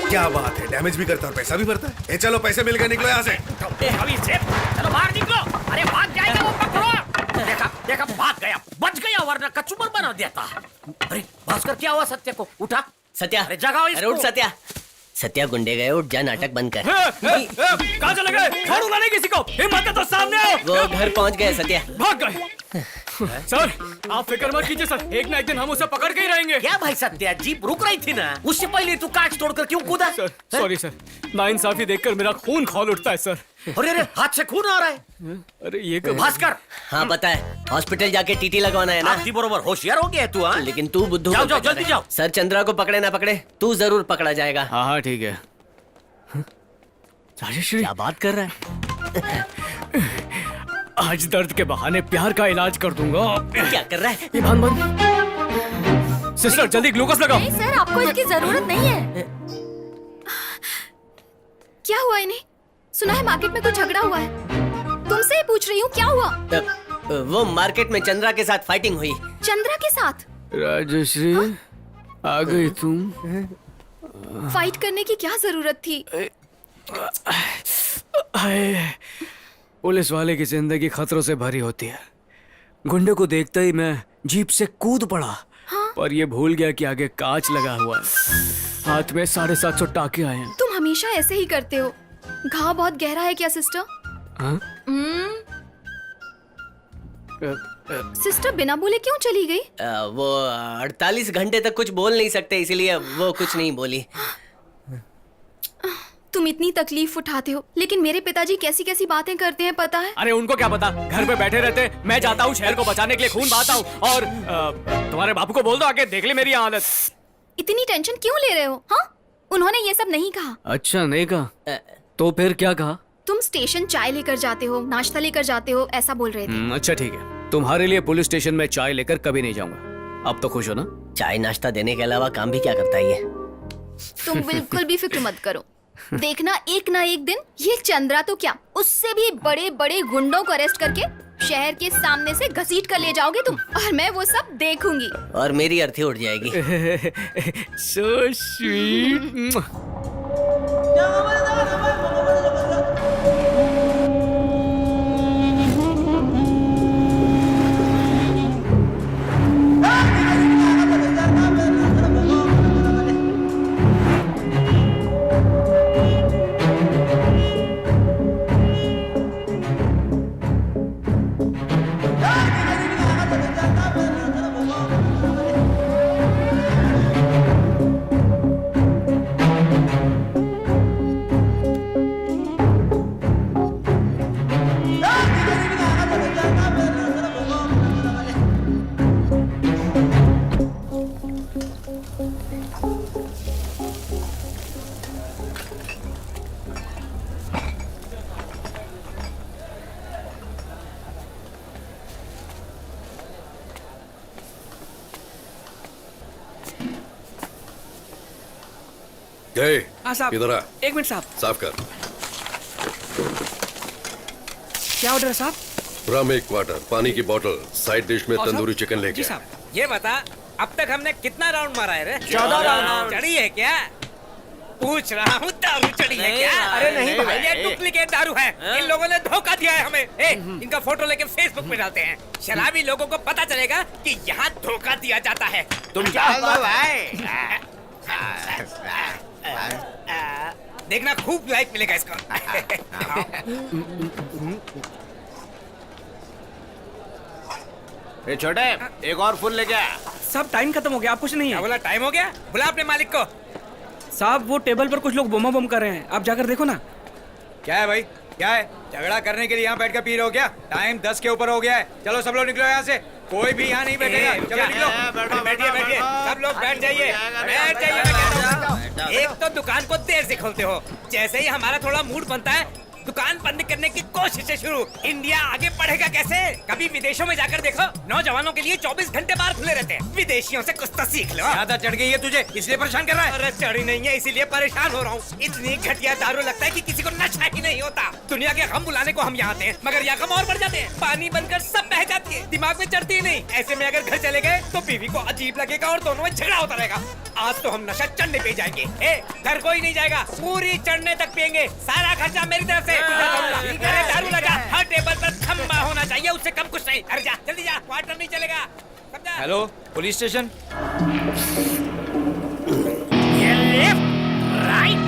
क्या बात है, डैमेज भी करता है और पैसा भी भरता है। ए चलो, पैसे मिल गए, निकलो यहाँ से। अभी से चलो बाहर निकलो। अरे भाग जाएगा वो, पकड़ो। देखा देखा, भाग गया, बच गया, वरना कचूमर बना देता। अरे भास्कर, क्या हुआ सत्या को? उठा सत्या, अरे जगाओ इसको। अरे उठ सत्या। सत्या गुंडे गए, उठ जा, नाटक बंद कर। कहाँ चले गए? छोड़ूंगा नहीं किसी को। हिम्मत है तो सामने आओ। वो घर पहुंच गए सत्या। भाग गए। सर आप फिक्र मत कीजिए सर, एक ना एक दिन हम उसे पकड़ के ही रहेंगे। क्या भाई सत्या, जीप रुक रही थी ना, उससे पहले तू कांच तोड़कर क्यों कूदा? सर सॉरी सर, नाइंसाफी देखकर मेरा खून खौल उठता है सर। अरे अरे, हाथ से खून आ रहा है। अरे ये कब? भास्कर, हाँ पता है, हॉस्पिटल जाके टीटी लगवाना है ना। आपकी बरोबर होशियार हो गया है तू। हाँ, लेकिन तू बुद्धू जाओ बनता जाओ, जा जल्दी रहा है। जाओ। सर चंद्रा को पकड़े ना पकड़े, तू जरूर पकड़ा जाएगा। हाँ हाँ ठीक है। राजेश्री क्या बात कर रहा है? आज दर्द के बहाने प्यार का इलाज कर दूंगा। क्या कर रहा है? ये भान बंद। सिस्टर जल्दी ग्लूकोज लगाओ। नहीं सर, आपको इसकी जरूरत नहीं है। क्या हुआ इन्हें? सुना है मार्केट में कुछ झगड़ा हुआ है। तुमसे ही पूछ रही हूँ, क्या हुआ? वो मार्केट में चंद्रा के साथ फाइटिंग हुई। चंद्रा के साथ? राजेश्री आ गई तुम। फाइट करने की क्या जरूरत थी? पुलिस वाले की जिंदगी खतरों से भरी होती है। गुंडे को देखते ही मैं जीप से कूद पड़ा। हाँ? पर ये भूल गया कि आगे कांच लगा हुआ है। हाथ में 750 टाके आए हैं। तुम हमेशा ऐसे ही करते हो। घाव बहुत गहरा है क्या सिस्टर? हाँ? सिस्टर बिना बोले क्यों चली गई? वो 48 घंटे तक कुछ बोल नहीं सकते, इसलिए वो कुछ नहीं बोली। तुम इतनी तकलीफ उठाते हो, लेकिन मेरे पिताजी कैसी कैसी बातें करते हैं पता है? अरे उनको क्या पता, घर पे बैठे रहते। मैं जाता हूँ शहर को बचाने के लिए, खून बहाता हूँ। और तुम्हारे बापू को बोल दो आके देख ले मेरी हालत। इतनी टेंशन क्यों ले रहे हो? हाँ, उन्होंने ये सब नहीं कहा। अच्छा नहीं कहा? तो फिर क्या कहा? तुम स्टेशन चाय लेकर जाते हो, नाश्ता लेकर जाते हो, ऐसा बोल रहे थे। अच्छा ठीक है, तुम्हारे लिए पुलिस स्टेशन में चाय लेकर कभी नहीं जाऊंगा। अब तो खुश हो ना? चाय नाश्ता देने के अलावा काम भी क्या करता है ये? तुम बिल्कुल भी फिक्र मत करो। देखना एक ना एक दिन ये चंद्रा तो क्या, उससे भी बड़े बड़े गुंडों को अरेस्ट करके शहर के सामने से घसीट कर ले जाओगे तुम, और मैं वो सब देखूंगी। और मेरी अर्थी उठ जाएगी। So sweet. इधर आ। एक मिनट साहब। साफ कर। क्या ऑर्डर है साहब? रम 1 क्वार्टर, पानी की बोतल, साइड डिश में तंदूरी चिकन लेके। ये बता, अब तक हमने कितना राउंड मारा है रे? 14 राउंड। चढ़ी है क्या? पूछ रहा हूँ, दारू चढ़ी है क्या? अरे नहीं भाई, ये डुप्लीकेट दारू है। इन लोगों ने धोखा दिया है हमें। इनका फोटो लेके फेसबुक पे डालते हैं। शराबी लोगों को पता चलेगा कि यहाँ धोखा दिया जाता है। तुम क्या देखना, खूब लाइक मिलेगा इसको। छोटे, एक और फुल लेके आ। साहब टाइम खत्म हो गया, आप कुछ नहीं क्या बोला? टाइम हो गया? बुला अपने मालिक को। साहब वो टेबल पर कुछ लोग बोमा बोम कर रहे हैं, आप जाकर देखो ना। क्या है भाई? क्या है, झगड़ा करने के लिए यहाँ बैठकर पी रहे हो क्या? टाइम 10 के ऊपर हो गया है। चलो सब लोग निकलो यहाँ से, कोई भी यहाँ नहीं बैठेगा। चलो निकलो, बैठिए बैठिए, सब लोग बैठ जाइए, बैठ जाइए। मैं कहता हूँ, एक तो दुकान को देर से खोलते हो, जैसे ही हमारा थोड़ा मूड बनता है दुकान बंद करने की कोशिशें शुरू। इंडिया आगे बढ़ेगा कैसे? कभी विदेशों में जाकर देखो, नौजवानों के लिए 24 घंटे बाहर खुले रहते हैं। विदेशियों से कुछ तो सीख लो। ज्यादा चढ़ गई है तुझे, इसलिए परेशान कर रहा है? अरे चढ़ी नहीं है, इसीलिए परेशान हो रहा हूँ। इतनी घटिया दारू लगता है कि किसी को नशा ही नहीं होता। दुनिया के गम बुलाने को हम यहाँ आते हैं, मगर यहाँ गम और बढ़ जाते हैं। पानी बनकर सब बह जाती है, दिमाग में चढ़ती ही नहीं। ऐसे में अगर घर चले गए तो बीवी को अजीब लगेगा और दोनों में झगड़ा होता रहेगा। आज तो हम नशा चढ़ने पे जाएंगे। घर कोई नहीं जाएगा, पूरी चढ़ने तक पियेंगे। सारा खर्चा मेरी तरफ से। अरे दारू लगा, हर टेबल पर खंबा होना चाहिए, उससे कम कुछ नहीं। अरे जा जल्दी जा, क्वार्टर नहीं चलेगा, समझा? Hello, police station. ये लेफ्ट राइट।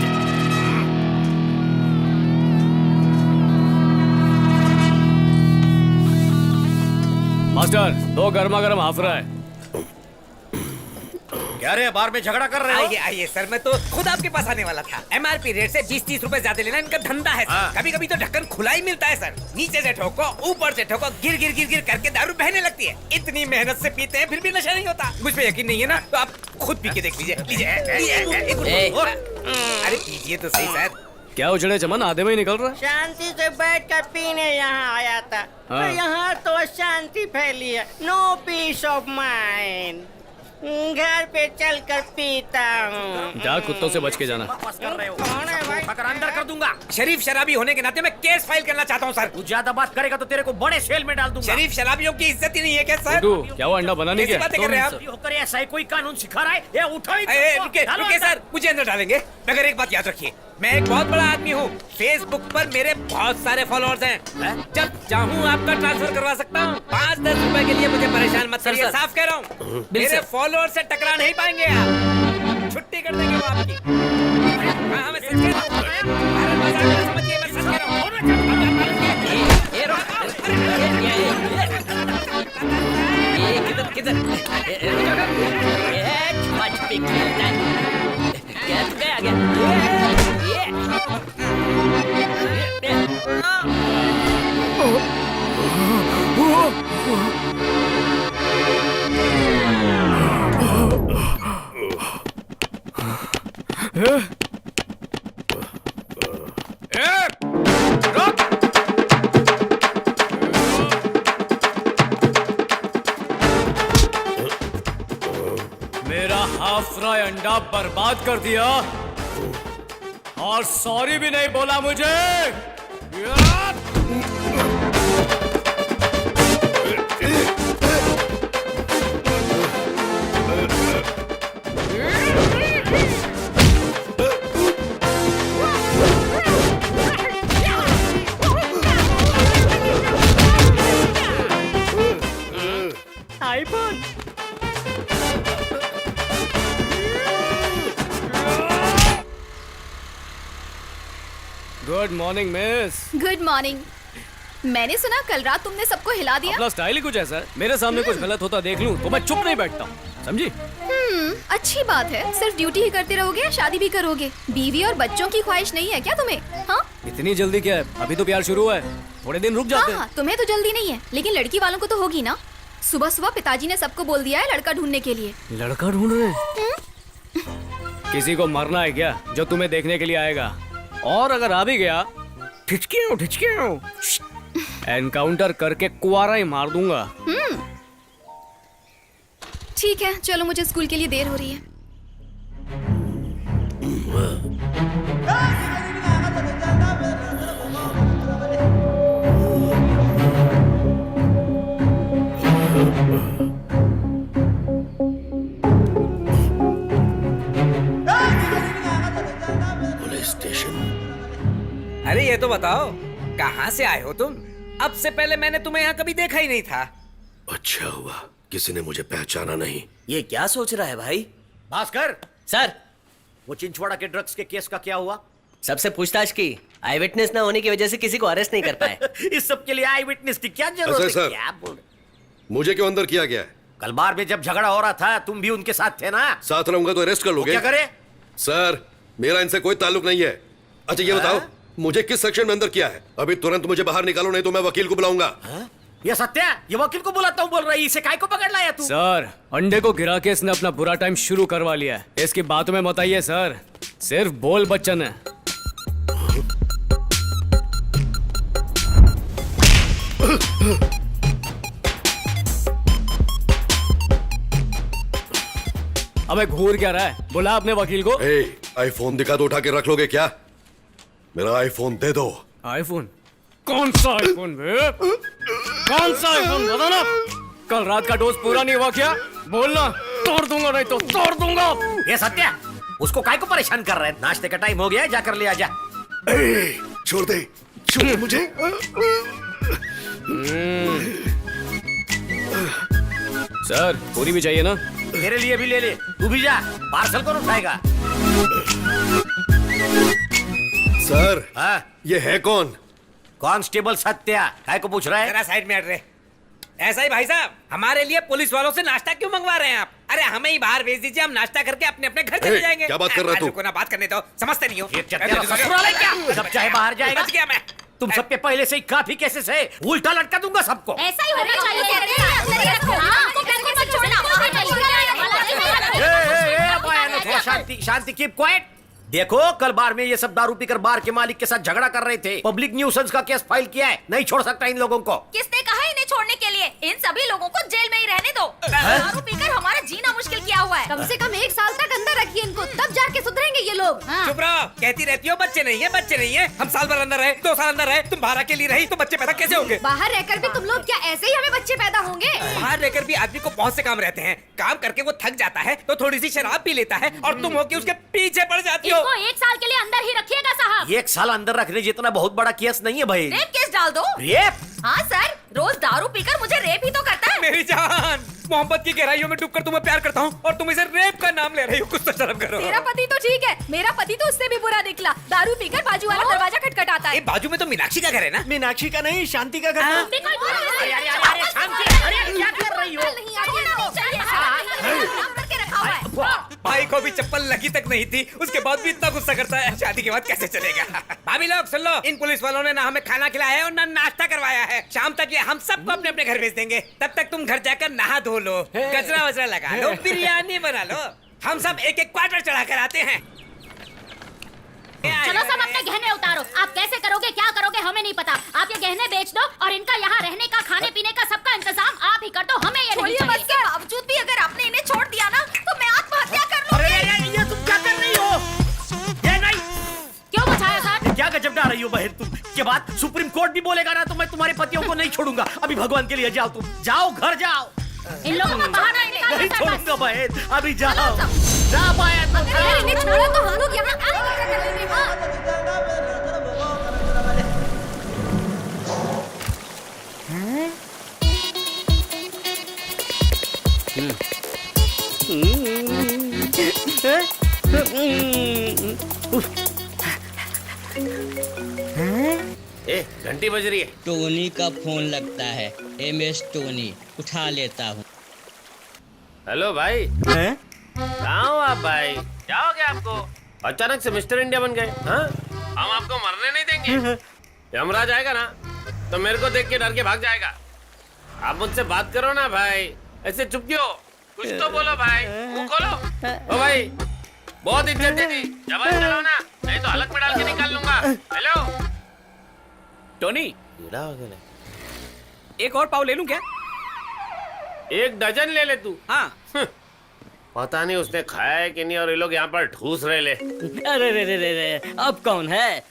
मास्टर, 2 गर्मा गर्म हाफ रहा है। क्या रे, बार में झगड़ा कर रहे हो? आइए आइए सर, मैं तो खुद आपके पास आने वाला था। MRP रेट से 20-30 रुपए ज्यादा लेना इनका धंधा है सर। कभी कभी तो ढक्कन खुला ही मिलता है सर। नीचे से ठोको, ऊपर से ठोको, गिर गिर गिर गिर करके दारू बहने लगती है। इतनी मेहनत से पीते हैं फिर भी नशा नहीं होता। मुझ पे यकीन नहीं है ना, तो आप खुद पी के देख लीजिए। अरे पीजिए तो सही सर। क्या उछड़े चमन, आधे में ही निकल रहा है। शांति से बैठकर पीने यहाँ आया था, हाँ। तो यहाँ तो शांति फैली है। No peace of mind. घर पे चलकर पीता हूँ। जा, कुत्तों से बच के जाना। कौन है भाई? अंदर कर दूंगा। शरीफ शराबी होने के नाते मैं केस फाइल करना चाहता हूँ सर। तू ज्यादा बात करेगा तो तेरे को बड़े सेल में डाल दूंगा। शरीफ शराबियों की इज्जत ही नहीं है क्या सर? तू क्या वो अंडा बनाने कैसी के? बातें कर रहे हैं आप? होकर ऐसा ही कोई कानून सिखा रहा है? ये उठो ही रुके रुके सर, मुझे अंदर डालेंगे, मगर एक बात याद रखिए, मैं एक बहुत बड़ा आदमी हूँ। फेसबुक पर मेरे बहुत सारे फॉलोअर्स हैं। जब चाहूँ आपका ट्रांसफर करवा सकता हूँ। 5-10 रुपए के लिए मुझे परेशान मत करिए, साफ कह रहा हूँ। मेरे फॉलोअर्स से टकरा नहीं पाएंगे आप, छुट्टी कर देंगे वो आपकी। हाँ, मैं सच कह रहा हूँ। अरे मजाक मत समझिए, मैं सच कह रहा हूँ। किधर मेरा हाफ फ्राई अंडा बर्बाद कर दिया और सॉरी भी नहीं बोला मुझे। IPhone. Good morning miss. Good morning. मैंने सुना कल रात तुमने सबको हिला दिया। अपना स्टाइल ही कुछ ऐसा है, मेरे सामने कुछ गलत होता देख लूं तो मैं चुप नहीं बैठता हूँ, समझी? अच्छी बात है। सिर्फ ड्यूटी ही करते रहोगे या शादी भी करोगे? बीवी और बच्चों की ख्वाहिश नहीं है क्या तुम्हें? हाँ, इतनी जल्दी क्या है, अभी तो प्यार शुरू हुआ है, थोड़े दिन रुक जाते हैं। हाँ, तुम्हें तो जल्दी नहीं है, लेकिन लड़की वालों को तो होगी ना। सुबह सुबह पिताजी ने सबको बोल दिया है लड़का ढूंढने के लिए। लड़का ढूंढ रहे हैं? किसी को मरना है क्या जो तुम्हें देखने के लिए आएगा? और अगर आ भी गया, ठिचके एनकाउंटर करके कुआरा ही मार दूंगा। ठीक है, चलो, मुझे स्कूल के लिए देर हो रही है। Police station. अरे ये तो बताओ, कहाँ से आए हो तुम? अब से पहले मैंने तुम्हें यहाँ कभी देखा ही नहीं था। अच्छा हुआ किसी ने मुझे पहचाना नहीं। ये क्या सोच रहा है भाई? भास्कर सर, वो चिंचवाड़ा के ड्रग्स के केस का क्या हुआ? सबसे पूछताछ की, आई विटनेस ना होने की वजह से किसी को अरेस्ट नहीं कर पाए। इस सब के लिए आई विटनेस की क्या जरूरत है? सर, क्या बोल? मुझे क्यों अंदर किया गया है? कल बार में जब झगड़ा हो रहा था तुम भी उनके साथ थे ना? साथ रहूंगा तो अरेस्ट कर लोगे? क्या करे? सर, मेरा इनसे कोई ताल्लुक नहीं है। अच्छा ये बताओ, मुझे किस सेक्शन में अंदर किया है? अभी तुरंत मुझे बाहर निकालो, नहीं तो मैं वकील को बुलाऊंगा। ये सत्या, ये वकील को बुलाता हूँ बोल रही, इसे काय को पकड़ लाया तू? सर, अंडे को गिरा के इसने अपना बुरा टाइम शुरू करवा लिया है। इसकी बातों में मत आइए सर, सिर्फ बोल बच्चन है। अबे घूर क्या रहा है? बुला अपने वकील को। आईफोन दिखा दो, उठा के रख लोगे क्या? मेरा आईफोन दे दो। आईफोन? कौन सा आईफोन बे? कौन सा आईफोन बताना? कल रात का डोज पूरा नहीं हुआ क्या? बोलना, तोड़ दूंगा, नहीं तो तोड़ दूंगा। ये सत्या, उसको काय को परेशान कर रहे हैं? नाश्ते का टाइम हो गया है, जाकर ले आजा। छोड़ दे, छोड़ दे मुझे। सर, पूरी भी चाहिए ना? तेरे लिए भी ले ले, तू भी जा। पार्सल कौन उठाएगा? सर, हाँ? ये है कौन? कांस्टेबल सत्या। काय को पूछ रहा है? जरा साइड में हट रहे। ऐसा ही भाई साहब, हमारे लिए पुलिस वालों से नाश्ता क्यों मंगवा रहे हैं आप? अरे हमें ही बाहर भेज दीजिए, हम नाश्ता करके अपने अपने घर चले जाएंगे। क्या बात कर रहा है तू? रुको ना, बात करने दो, समझते नहीं हो। ये चत्या ससुराल है क्या? सब चाहे बाहर जाएगा। बच गया मैं। तुम सब पे पहले से ही काफी केसेस है, उल्टा लटका दूंगा सबको। ऐसा ही होना चाहिए। शांति शांति, कीप क्वाइट। देखो, कल बार में ये सब दारू पीकर बार के मालिक के साथ झगड़ा कर रहे थे। पब्लिक न्यूसेंस का केस फाइल किया है, नहीं छोड़ सकता इन लोगों को। किसने कहा इन्हें छोड़ने के लिए? इन सभी लोगों को जेल में ही रहने दो। दारू पीकर हमारा जीना मुश्किल किया हुआ है। कम से कम 1 साल तक अंदर रखिए इनको, तब जाके सुधरेंगे ये लोग। चुप रहो, कहती रहती हो बच्चे नहीं है, बच्चे नहीं है। हम साल भर अंदर रहे, 2 साल अंदर रहे, तुम बाहर अकेली रही तो बच्चे पैदा कैसे होंगे? बाहर रहकर भी तुम लोग क्या ऐसे ही हमें बच्चे पैदा होंगे? बाहर रहकर भी आदमी को बहुत से काम रहते हैं। काम करके वो थक जाता है तो थोड़ी सी शराब पी लेता है और तुम होके उसके पीछे पड़ जाती हो। इनको 1 साल के लिए अंदर ही रखिएगा साहब। 1 साल अंदर रखने जितना बहुत बड़ा केस नहीं है भाई। रेप केस डाल दो। रेप? हाँ सर, रोज दारू पीकर मुझे रेप ही तो करता है। मेरी जान, मोहब्बत की गहराइयों में डूबकर तुम्हें प्यार करता हूँ और तुम इसे रेप का नाम ले रही हो। कुछ तो शर्म करो। मेरा पति तो ठीक है, मेरा पति तो उससे भी बुरा निकला। दारू पीकर बाजू वाला दरवाजा खटखटाता है। बाजू में तो मीनाक्षी का घर है ना? मीनाक्षी का नहीं, शांति का घर। अरे क्या कर रही हो? भाई को भी चप्पल लगी तक नहीं थी, उसके बाद भी इतना गुस्सा करता है। शादी के बाद कैसे चलेगा? भाभी लोग सुन लो, इन पुलिस वालों ने ना हमें खाना खिलाया है और ना नाश्ता करवाया है। शाम तक ये हम सबको अपने अपने घर भेज देंगे। तब तक तुम घर जाकर नहा धो लो, गजरा वजरा लगा लो, बिरयानी बना लो। हम सब एक एक क्वार्टर चढ़ा कर आते हैं। चलो सब अपने गहने उतारो। आप कैसे करोगे, क्या करोगे हमें नहीं पता। आप ये गहने बेच दो और इनका यहाँ रहने का, खाने पीने का सबका इंतजाम आप ही कर दो। हमें ये नहीं चाहिए। इसके बावजूद भी अगर आपने इन्हें छोड़ दिया ना तो मैं आत्महत्या कर लूंगी। ये तुम क्या कर रही हो? ये नहीं। क्यों बचाया सर? क्या गजब डाल रही हो बहन तुम? के बाद सुप्रीम कोर्ट भी बोलेगा ना तो मैं तुम्हारे पतियों को नहीं छोड़ूंगा। अभी भगवान के लिए जाओ, तुम जाओ, घर जाओ। इन लोगों को बाहर नहीं छोड़ूंगा बहन, अभी जाओ। जा पाया तो अगर इन्हें छोड़ा तो हम लोग यहाँ आत्महत्या कर लेंगे। ए, घंटी बज रही है। टोनी का फोन लगता है। MS टोनी, उठा लेता हूँ। हेलो भाई। कहाँ हो आप भाई? क्या हो गया आपको? अचानक से मिस्टर इंडिया बन गए। हाँ? हम आपको मरने नहीं देंगे। यमराज आएगा ना तो मेरे को देख के डर के भाग जाएगा। आप मुझसे बात करो ना भाई, ऐसे चुप क्यों? कुछ तो बोलो भाई, मुंह खोलो। ओ भाई, बहुत इज्जत दे दी, जबान चलाओ ना, नहीं तो हलक में डाल के निकाल लूंगा। हेलो टोनी, एक और पाव ले लूं क्या? 1 डजन ले ले तू। हाँ। पता नहीं उसने खाया है कि नहीं और ये लोग यहाँ पर ठूस रहे ले। अरे रे रे रे रे, अब कौन है?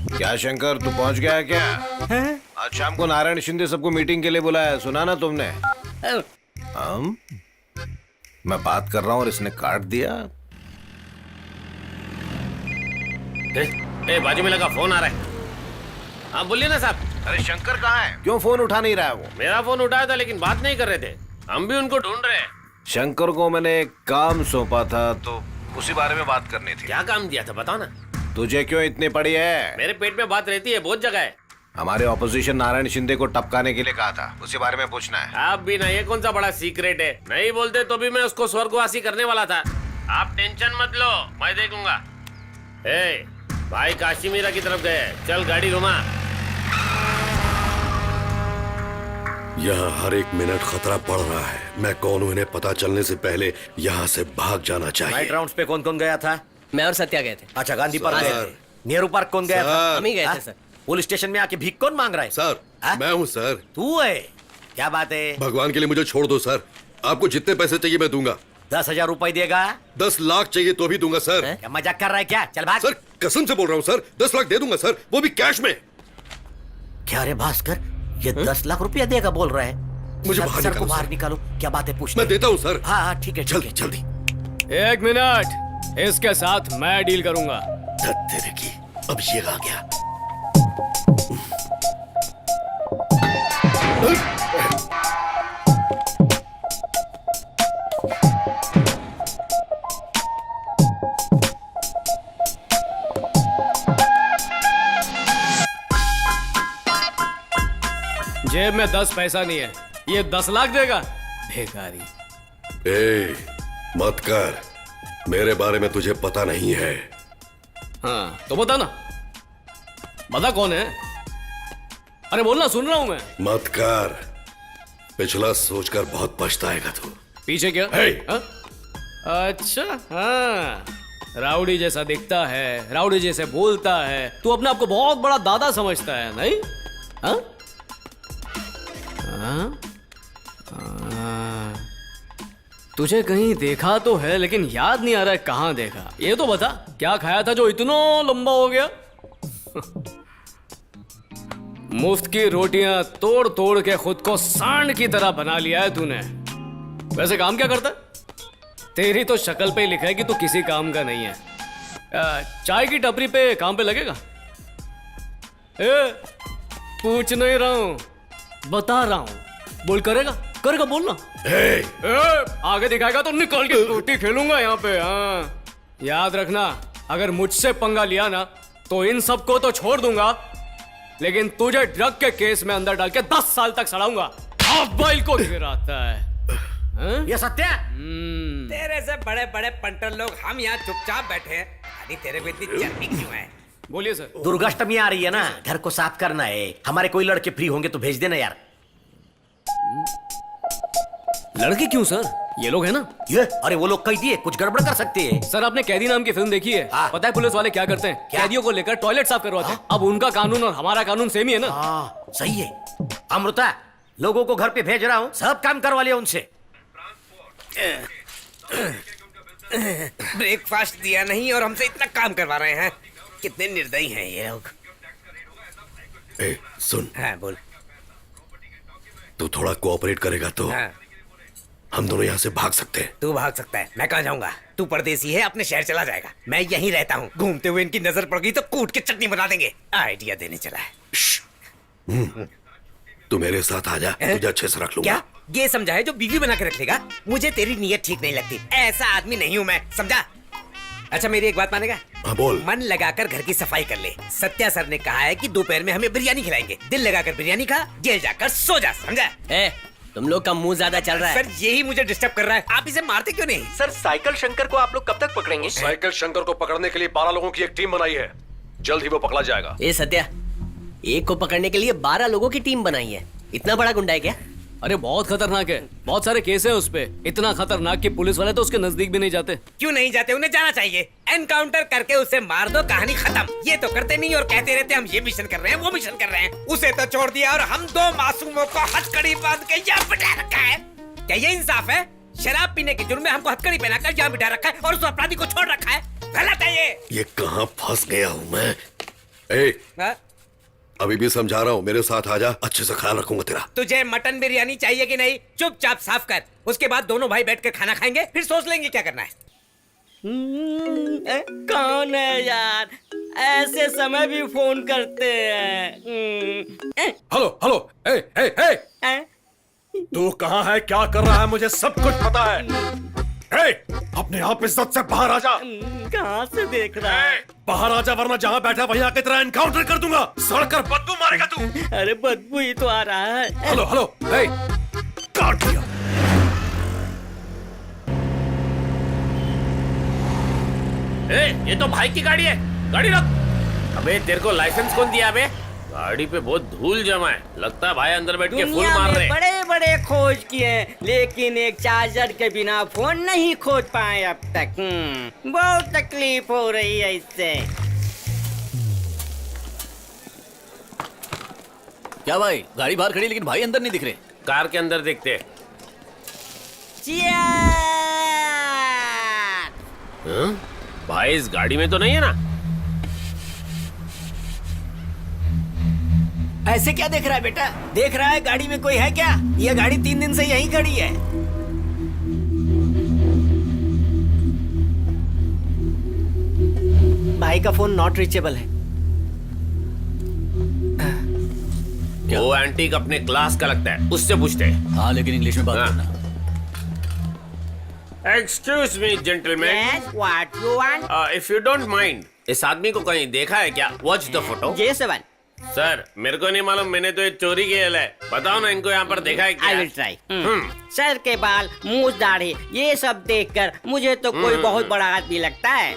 क्या शंकर, तू पहुंच गया क्या? आज शाम को नारायण शिंदे सबको मीटिंग के लिए बुलाया है, सुना ना तुमने? हम? मैं बात कर रहा हूँ और इसने काट दिया। बाजू में लगा फोन आ रहा है। हाँ बोलिए ना साहब। अरे शंकर कहाँ है? क्यों फोन उठा नहीं रहा है वो? मेरा फोन उठाया था लेकिन बात नहीं कर रहे थे। हम भी उनको ढूंढ रहे हैं। शंकर को मैंने एक काम सौंपा था तो उसी बारे में बात करनी थी। क्या काम दिया था बताओ ना। तुझे क्यों इतनी पड़ी है? मेरे पेट में बात रहती है, बहुत जगह है। हमारे ऑपोजिशन नारायण शिंदे को टपकाने के लिए कहा था, उसी बारे में पूछना है। आप भी ना, ये कौन सा बड़ा सीक्रेट है? नहीं बोलते तो भी मैं उसको स्वर्गवासी करने वाला था। आप टेंशन मत लो, मैं देखूंगा। भाई काशीमीरा की तरफ गए। चल गाड़ी घुमा। यहाँ हर एक मिनट खतरा बढ़ रहा है। मैं कौन हूँ इन्हें पता चलने से पहले यहाँ से भाग जाना नाइट चाहिए। राउंड्स पे कौन कौन गया था? मैं और सत्या गए थे। अच्छा, गांधी पार्क गए थे। नेहरू पार्क कौन गया था? हम ही गए थे हाँ? सर। पुलिस स्टेशन में आके भीख कौन मांग रहा है? सर, हाँ? मैं हूँ सर। तू है? क्या बात है? भगवान के लिए मुझे छोड़ दो सर। आपको जितने पैसे चाहिए मैं दूंगा। 10,000 रुपए देगा? 10 लाख चाहिए तो भी दूंगा सर। क्या मजाक कर रहा है क्या? चल भाग। सर कसम से बोल रहा हूँ सर, 10 लाख दे दूंगा सर, वो भी कैश में। क्या रे भास्कर, ये 10 लाख रुपया देगा बोल रहा है? मुझे सर, बाहर सर को निकालो, बाहर सर। निकालो। क्या बात है? पूछ मैं देता हूँ सर। हाँ हाँ ठीक है, जल्दी जल्दी। 1 मिनट, इसके साथ मैं डील करूंगा। तेरे की, अब ये आ गया। जेब में 10 पैसा नहीं है, ये 10 लाख देगा? बेकारी। ए, मत कर। मेरे बारे में तुझे पता नहीं है। हाँ तो बता ना, बता कौन है? अरे बोलना, सुन रहा हूं मैं। मत कर। पिछला सोचकर बहुत पछताएगा तू। पीछे क्या? हे! हाँ? अच्छा, हाँ, राउडी जैसा दिखता है, राउडी जैसे बोलता है, तू अपने आप को बहुत बड़ा दादा समझता है, नहीं? हाँ? हाँ? हाँ। तुझे कहीं देखा तो है, लेकिन याद नहीं आ रहा है कहाँ देखा। ये तो बता, क्या खाया था जो इतना लंबा हो गया? मुफ्त की रोटियां तोड़ तोड़ के खुद को सांड की तरह बना लिया है तूने। वैसे काम क्या करता है? तेरी तो शक्ल पे ही लिखा है कि तू किसी काम का नहीं है। चाय की टपरी पे काम पे लगेगा? पूछ नहीं रहा हूं, बता रहा हूं। बोल, करेगा? करेगा, बोलना। आगे दिखाएगा तो निकाल के रोटी खेलूंगा यहाँ पे। हाँ, याद रखना, अगर मुझसे पंगा लिया ना तो इन सबको तो छोड़ दूंगा, लेकिन तुझे ड्रग के केस में अंदर डाल के 10 साल तक सड़ाऊंगा। हाफ बॉइल को गिराता है। ये सत्य? तेरे से बड़े बड़े पंटर लोग हम यहाँ चुपचाप बैठे हैं। अरे तेरे को इतनी चर्बी क्यों है? बोलिए सर। दुर्गाष्टमी आ रही है ना, घर को साफ करना है। हमारे कोई लड़के फ्री होंगे तो भेज देना यार। लड़के क्यों सर? ये लोग है ना। ये अरे वो लोग कैदी है, कुछ गड़बड़ कर सकते हैं। सर आपने कैदी नाम की फिल्म देखी है? हाँ। पता है पुलिस वाले क्या करते हैं? क्या? कैदियों को लेकर टॉयलेट साफ करवाते हैं। अब उनका कानून और हमारा कानून सेम ही है ना। हाँ सही है। अमृता, लोगों को घर पे भेज रहा हूँ, सब काम करवा लिया उनसे। ब्रेकफास्ट दिया नहीं और हमसे इतना काम करवा रहे हैं। कितने निर्दयी हैं ये लोग। ए, सुन। हाँ बोल। तू थोड़ा कोऑपरेट करेगा तो हाँ। हम दोनों यहाँ से भाग सकते हैं। तू भाग सकता है, मैं कहाँ जाऊंगा? तू परदेसी है, अपने शहर चला जाएगा। मैं यहीं रहता हूँ। घूमते हुए इनकी नजर पड़ गई तो कूट के चटनी बना देंगे। आइडिया देने चला है। तू मेरे साथ आ जा, तुझे अच्छे से रख लूंगा। क्या ये समझा है जो बीवी बना के रखेगा? मुझे तेरी नीयत ठीक नहीं लगती। ऐसा आदमी नहीं हूँ मैं, समझा? अच्छा मेरी एक बात मानेगा? हाँ बोल। मन लगाकर घर की सफाई कर ले। सत्या सर ने कहा है कि दोपहर में हमें बिरयानी खिलाएंगे। दिल लगाकर बिरयानी खा, जेल जाकर सो जा, समझा? तुम लोग का मुंह ज्यादा चल रहा है। सर यही मुझे डिस्टर्ब कर रहा है। आप इसे मारते क्यों नहीं? सर साइकिल शंकर को आप लोग कब तक पकड़ेंगे? साइकिल शंकर को पकड़ने के लिए 12 लोगों की एक टीम बनाई है। जल्द ही वो पकड़ा जाएगा। ए सत्या, एक को पकड़ने के लिए 12 लोगों की टीम बनाई है। इतना बड़ा गुंडा है क्या? अरे बहुत खतरनाक है, बहुत सारे केस है उस पे। इतना खतरनाक कि पुलिस वाले तो उसके नजदीक भी नहीं जाते। क्यों नहीं जाते? उन्हें जाना चाहिए। एनकाउंटर करके उसे मार दो, कहानी खत्म। ये तो करते नहीं और कहते रहते हम ये मिशन कर रहे हैं, वो मिशन कर रहे हैं। उसे तो छोड़ दिया और हम 2 मासूमों को हथकड़ी बांध के यहाँ बिठा रखा है। क्या ये इंसाफ है? शराब पीने के जुर्म में हमको हथकड़ी पहनाकर यहाँ बिठा रखा है और उस अपराधी को छोड़ रखा है। गलत है ये कहाँ फंस गया हूँ मैं? ए, अभी भी समझा रहा हूँ, मेरे साथ आ जा, अच्छे से ख्याल रखूंगा तेरा। तुझे मटन बिरयानी चाहिए कि नहीं? चुपचाप साफ कर, उसके बाद दोनों भाई बैठकर खाना खाएंगे, फिर सोच लेंगे क्या करना है। कौन है यार? ऐसे समय भी फोन करते हैं। हेलो हेलो, ए ए ए, तू कहाँ है, क्या कर रहा है? मुझे सब कुछ पता है। ए, अपने आप इज्जत से बाहर आ जा। कहाँ से देख रहा है? बाहर आ जा, वरना जहाँ बैठा वहीं आके तेरा एनकाउंटर कर दूंगा। सड़कर बदबू मारेगा तू। अरे बदबू ही तो आ रहा है। हेलो हेलो, ए, काट दिया। ये तो भाई की गाड़ी है, गाड़ी रख। अबे तेरे को लाइसेंस कौन दिया बे? गाड़ी पे बहुत धूल जमा है, लगता है भाई अंदर बैठ के फुल दुनिया मार में रहे। बड़े बड़े खोज किए लेकिन एक चार्जर के बिना फोन नहीं खोज पाए अब तक। बहुत तकलीफ हो रही है इससे। क्या भाई, गाड़ी बाहर खड़ी लेकिन भाई अंदर नहीं दिख रहे। कार के अंदर देखते। हाँ? भाई इस गाड़ी में तो नहीं है ना? ऐसे क्या देख रहा है बेटा? देख रहा है गाड़ी में कोई है क्या? ये गाड़ी 3 दिन से यहीं खड़ी है। भाई का फोन नॉट रीचेबल है। वो एंटीक अपने क्लास का लगता है, उससे पूछते हैं। हाँ लेकिन इंग्लिश में बात करना। Excuse me gentleman, Yes, what you want? If you don't mind, इस आदमी को कहीं देखा है क्या? Watch the photo. Yes, one. Sir मेरे को नहीं मालूम, मैंने तो ये चोरी किया है। बताओ ना इनको यहाँ पर देखा है क्या? I will try. सर के बाल, मूछ, दाढ़ी, ये सब देखकर मुझे तो कोई बहुत बड़ा आदमी लगता है।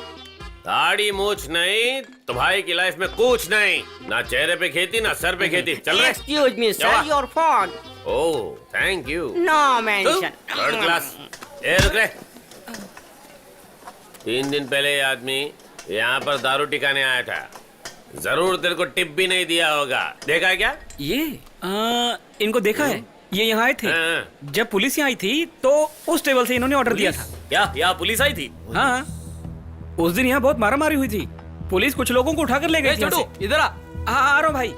दाढ़ी मूछ नहीं तो भाई की लाइफ में कुछ नहीं, ना चेहरे पे खेती ना सर पे खेती। चल रहे? Excuse me, sir, क्या? your phone. Oh thank you. No mention. Third class. ए रुक रे। 3 दिन पहले ये आदमी यहाँ पर दारू टिकाने आया था, जरूर तेरे को टिप भी नहीं दिया होगा। देखा है क्या? ये इनको देखा है, ये यहाँ आए थे। हाँ। जब पुलिस यहाँ आई थी तो उस टेबल से इन्होंने ऑर्डर दिया था। क्या यहाँ पुलिस आई थी? हाँ, उस दिन यहाँ बहुत मारामारी हुई थी। पुलिस कुछ लोगों को उठाकर ले गई थी। छोटू इधर आ। आ रहा हूँ भाई।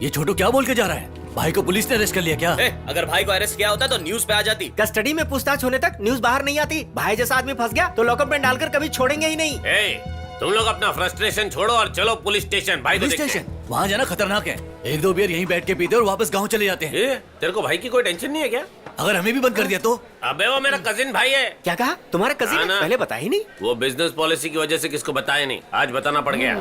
ये छोटू क्या बोल के जा रहा है? भाई को पुलिस ने अरेस्ट कर लिया क्या? अगर भाई को अरेस्ट किया होता तो न्यूज पे आ जाती। कस्टडी में पूछताछ होने तक न्यूज बाहर नहीं आती। भाई जैसा आदमी फंस गया तो लॉकअप में डालकर कभी छोड़ेंगे ही नहीं। तुम लोग अपना फ्रस्ट्रेशन छोड़ो और चलो पुलिस स्टेशन। भाई को पुलिस देखते स्टेशन वहाँ जाना खतरनाक है। 1-2 बियर यहीं बैठ के पीते और वापस गाँव चले जाते हैं। हैं। तेरे को भाई की कोई टेंशन नहीं है क्या? अगर हमें भी बंद कर दिया तो? अबे वो मेरा कजिन भाई है। क्या कहा? तुम्हारा हाँ कजिन? ना। पहले बता ही नहीं। वो बिजनेस पॉलिसी की वजह से किसको बताया नहीं, आज बताना पड़ गया।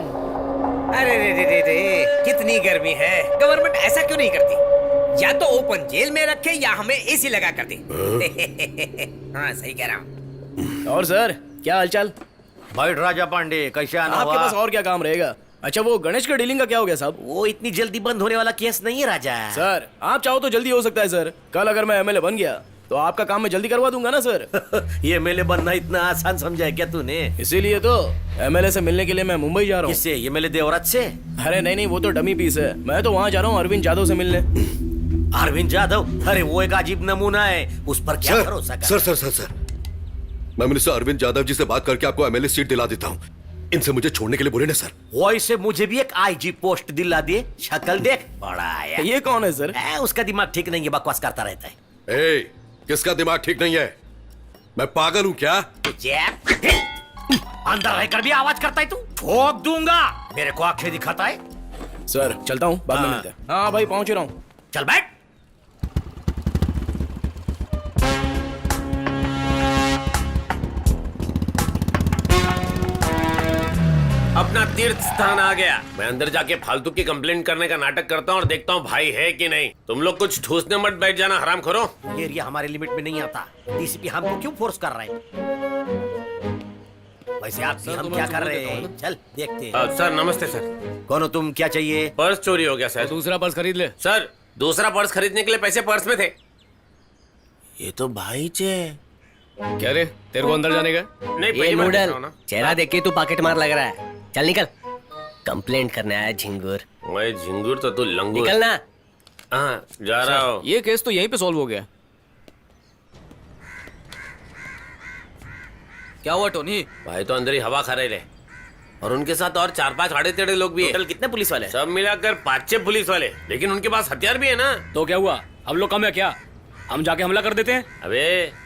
अरे रे रे रे रे, कितनी गर्मी है। गवर्नमेंट ऐसा क्यों नहीं करती? या तो ओपन जेल में रखे या हमें एसी लगा कर दे। हाँ सही कह रहा हूँ। और सर क्या हालचाल? भाई राजा पांडे कैसे आना आपके हुआ? पास और क्या काम रहेगा? अच्छा वो गणेश का डीलिंग का क्या हो गया साहब? वो इतनी जल्दी बंद होने वाला केस नहीं है राजा। सर आप चाहो तो जल्दी हो सकता है सर। कल अगर मैं एमएलए बन गया तो आपका काम मैं जल्दी करवा दूंगा ना सर। ये मेले बनना इतना आसान समझा है क्या तूने? इसीलिए तो एमएलए से मिलने के लिए मैं मुंबई जा रहा हूँ। किससे? ये मेले देवराज से? अरे नहीं नहीं, वो तो डमी पीस है। मैं तो वहाँ जा रहा हूँ अरविंद यादव से मिलने। अरविंद यादव? अरे वो एक अजीब नमूना है, उस पर क्या भरोसा कर? सर सर सर सर मैं मिनिस्टर अरविंद यादव जी से बात करके आपको एमएलए सीट दिला देता हूँ। इनसे मुझे छोड़ने के लिए बोले ना सर। वैसे मुझे भी एक आईजी पोस्ट दिला दिए। शक्ल देख, बड़ा आया। ये कौन है सर? उसका दिमाग ठीक नहीं है, बकवास करता रहता है। ए, किसका दिमाग ठीक नहीं है? मैं पागल हूँ क्या? अंदर रहकर भी आवाज करता है तू? ठोक दूंगा। मेरे को आंखें दिखाता है। सर चलता हूँ, बाद में मिलते हैं। हाँ भाई पहुंच रहा हूँ। चल बैठ। अपना तीर्थ स्थान आ गया। मैं अंदर जाके फालतू की कंप्लेंट करने का नाटक करता हूँ और देखता हूँ भाई है कि नहीं। तुम लोग कुछ ठूसने मत बैठ जाना, हराम खोरो। ये एरिया हमारे लिमिट में नहीं आता। डीसीपी हमको क्यों फोर्स कर रहा है? वैसे आप हम क्या कर रहे हैं? चल देखते हैं। सर नमस्ते सर। कौन हो तुम? क्या चाहिए? पर्स चोरी हो गया सर। दूसरा पर्स खरीद ले। सर दूसरा पर्स खरीदने के लिए पैसे पर्स में थे। ये तो भाई चे। क्या रे, तेरे को अंदर जाने का? नहीं ये पहली बार देख नूडल रहा हूँ ना। चेहरा देख के तू पॉकेट मार लग रहा है। चल निकल, कंप्लेंट करने आया झिंगुर। मैं झिंगुर तो तू लंगूर। निकलना। हाँ जा रहा हूँ। ये केस तो यहीं पे सॉल्व हो गया। क्या हुआ टोनी? भाई तो अंदर ही हवा खा रहे और उनके साथ और 4-5 आड़े टेढ़े लोग भी है। कितने पुलिस वाले? सब मिलाकर 5-6 पुलिस वाले, लेकिन उनके पास हथियार भी है ना। तो क्या हुआ, हम लोग कम है क्या? हम जाके हमला कर देते हैं। अबे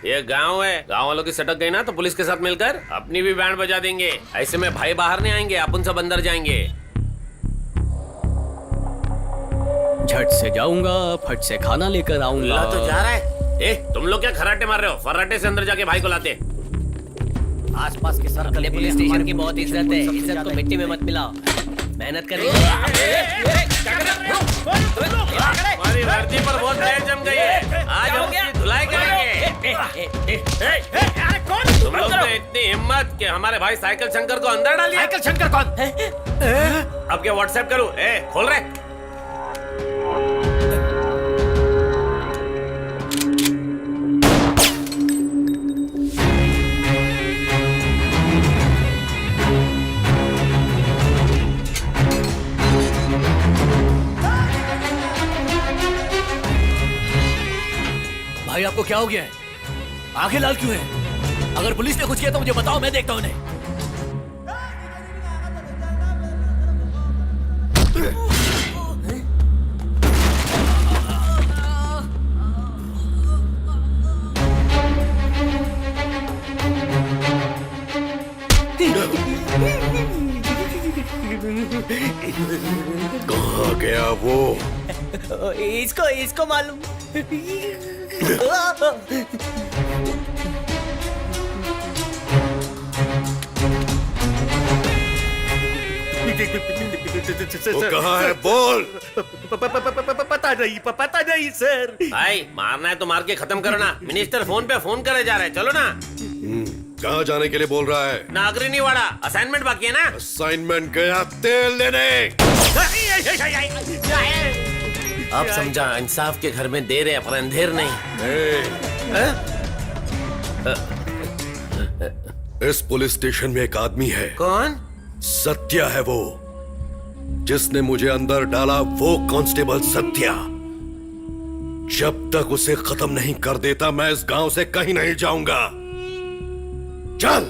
ये गांव है, गांव वालों की सटक गई ना तो पुलिस के साथ मिलकर अपनी भी बैंड बजा देंगे। ऐसे में भाई बाहर नहीं आएंगे, अपन सब अंदर जाएंगे। झट से जाऊंगा, फट से खाना लेकर आऊंगा। ला तो जा रहा है। ए तुम लोग क्या खराटे मार रहे हो? फर्राटे से अंदर जाके भाई को लाते। आसपास के सर्कल पुलिस स्टेशन की बहुत इज्जत है, इज्जत को मिट्टी में मत मिलाओ। मेहनत करेंगे। हमारी वर्दी पर बहुत देर जम गई है, आज हम उसकी धुलाई करेंगे। तुम लोग में इतनी हिम्मत कि हमारे भाई साइकिल शंकर को अंदर डालिए। साइकिल शंकर कौन? अब क्या व्हाट्सएप करूं? खोल रहे। भाई आपको क्या हो गया है? आंखें लाल क्यों है? अगर पुलिस ने कुछ किया तो मुझे बताओ, मैं देखता हूं उन्हें। कहाँ गया वो? इसको मालूम। वो कहाँ है? बोल। पता नहीं सर। भाई मारना है तो मार के खत्म करो ना। मिनिस्टर फोन पे फोन करे जा रहे हैं, चलो ना। कहाँ जाने के लिए बोल रहा है? नागरिनी वाड़ा, असाइनमेंट बाकी है ना। असाइनमेंट गया तेल लेने। अब समझा, इंसाफ के घर में देर है पर अंधेर नहीं। इस पुलिस स्टेशन में एक आदमी है। कौन? सत्या है वो, जिसने मुझे अंदर डाला। वो कांस्टेबल सत्या। जब तक उसे खत्म नहीं कर देता मैं इस गांव से कहीं नहीं जाऊंगा। चल।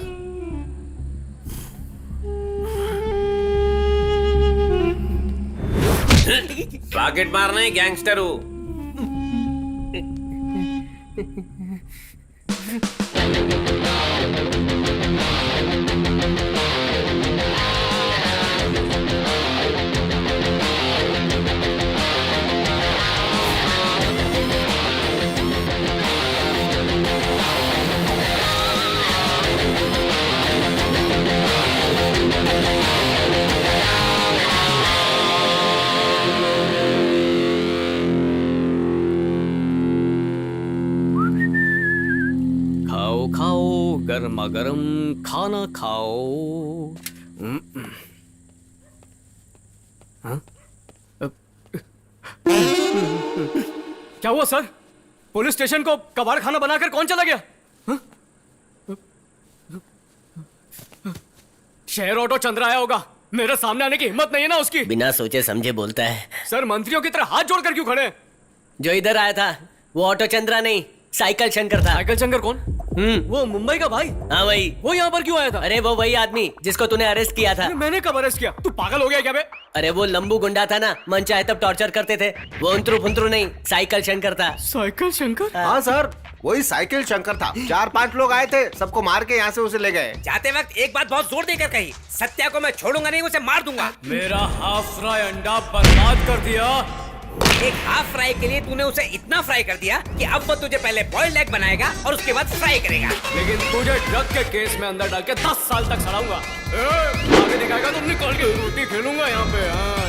रॉकेट मारना है, गैंगस्टर हूँ। खाओ खाओ गर्मा गर्म खाना खाओ। हाँ? क्या हुआ सर? पुलिस स्टेशन को कबाड़ खाना बनाकर कौन चला गया? हाँ? शहर ऑटो चंद्रा आया होगा। मेरे सामने आने की हिम्मत नहीं है ना उसकी। बिना सोचे समझे बोलता है। सर मंत्रियों की तरह हाथ जोड़कर क्यों खड़े हैं? जो इधर आया था वो ऑटो चंद्रा नहीं, साइकिल शंकर था। साइकिल शंकर कौन? वो मुंबई का भाई। हाँ वही। वो यहाँ पर क्यों आया था? अरे वो वही आदमी जिसको तूने अरेस्ट किया था। मैंने कब अरेस्ट किया? तू पागल हो गया क्या बे? अरे वो लंबू गुंडा था ना, मन चाहे तब टॉर्चर करते थे। वो अंतरू फुंतरू नहीं, साइकिल शंकर था। साइकिल शंकर? हाँ सर, वही साइकिल शंकर था। 4-5 लोग आए थे, सबको मार के यहाँ से उसे ले गए। जाते वक्त एक बात बहुत जोर देकर कही, सत्या को मैं छोड़ूंगा नहीं, उसे मार दूंगा। मेरा हाफ फ्राई अंडा बर्बाद कर दिया। एक हाफ फ्राई के लिए तूने उसे इतना फ्राई कर दिया कि अब वो तुझे पहले बॉइल्ड एग बनाएगा और उसके बाद फ्राई करेगा। लेकिन तुझे ड्रग के केस में अंदर डाल के 10 साल तक सड़ाऊंगा। आगे दिखाएगा तो निकाल के रोटी खेलूंगा यहाँ पे। हाँ।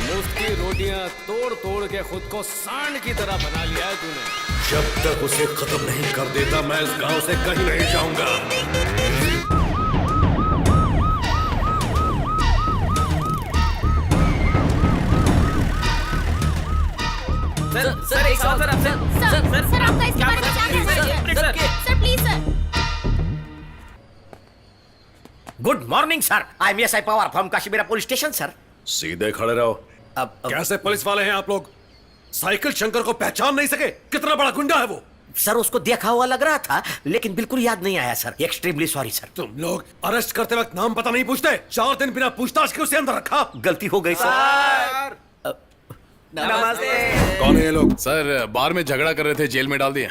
मुफ्त की रोटियां तोड़ तोड़ के खुद को सांड की तरह बना लिया है तूने। जब तक उसे खत्म नहीं कर देता मैं इस गांव से कहीं नहीं जाऊंगा। सर एक सवाल सर आपका इसके बारे में क्या कहना है? Sir please sir. Good morning sir, I am SI Pawar from Kashimira police station sir. सीधे खड़े रहो। अब कैसे पुलिस वाले हैं आप लोग? साइकिल शंकर को पहचान नहीं सके? कितना बड़ा गुंडा है वो। सर उसको देखा हुआ लग रहा था लेकिन बिल्कुल याद नहीं आया सर। Extremely sorry sir. तुम लोग अरेस्ट करते वक्त नाम पता नहीं पूछते? 4 दिन बिना पूछताछ के उसे अंदर रखा। गलती हो गई सर। नमस्ते। कौन है ये लोग? सर बार में झगड़ा कर रहे थे, जेल में डाल दिया।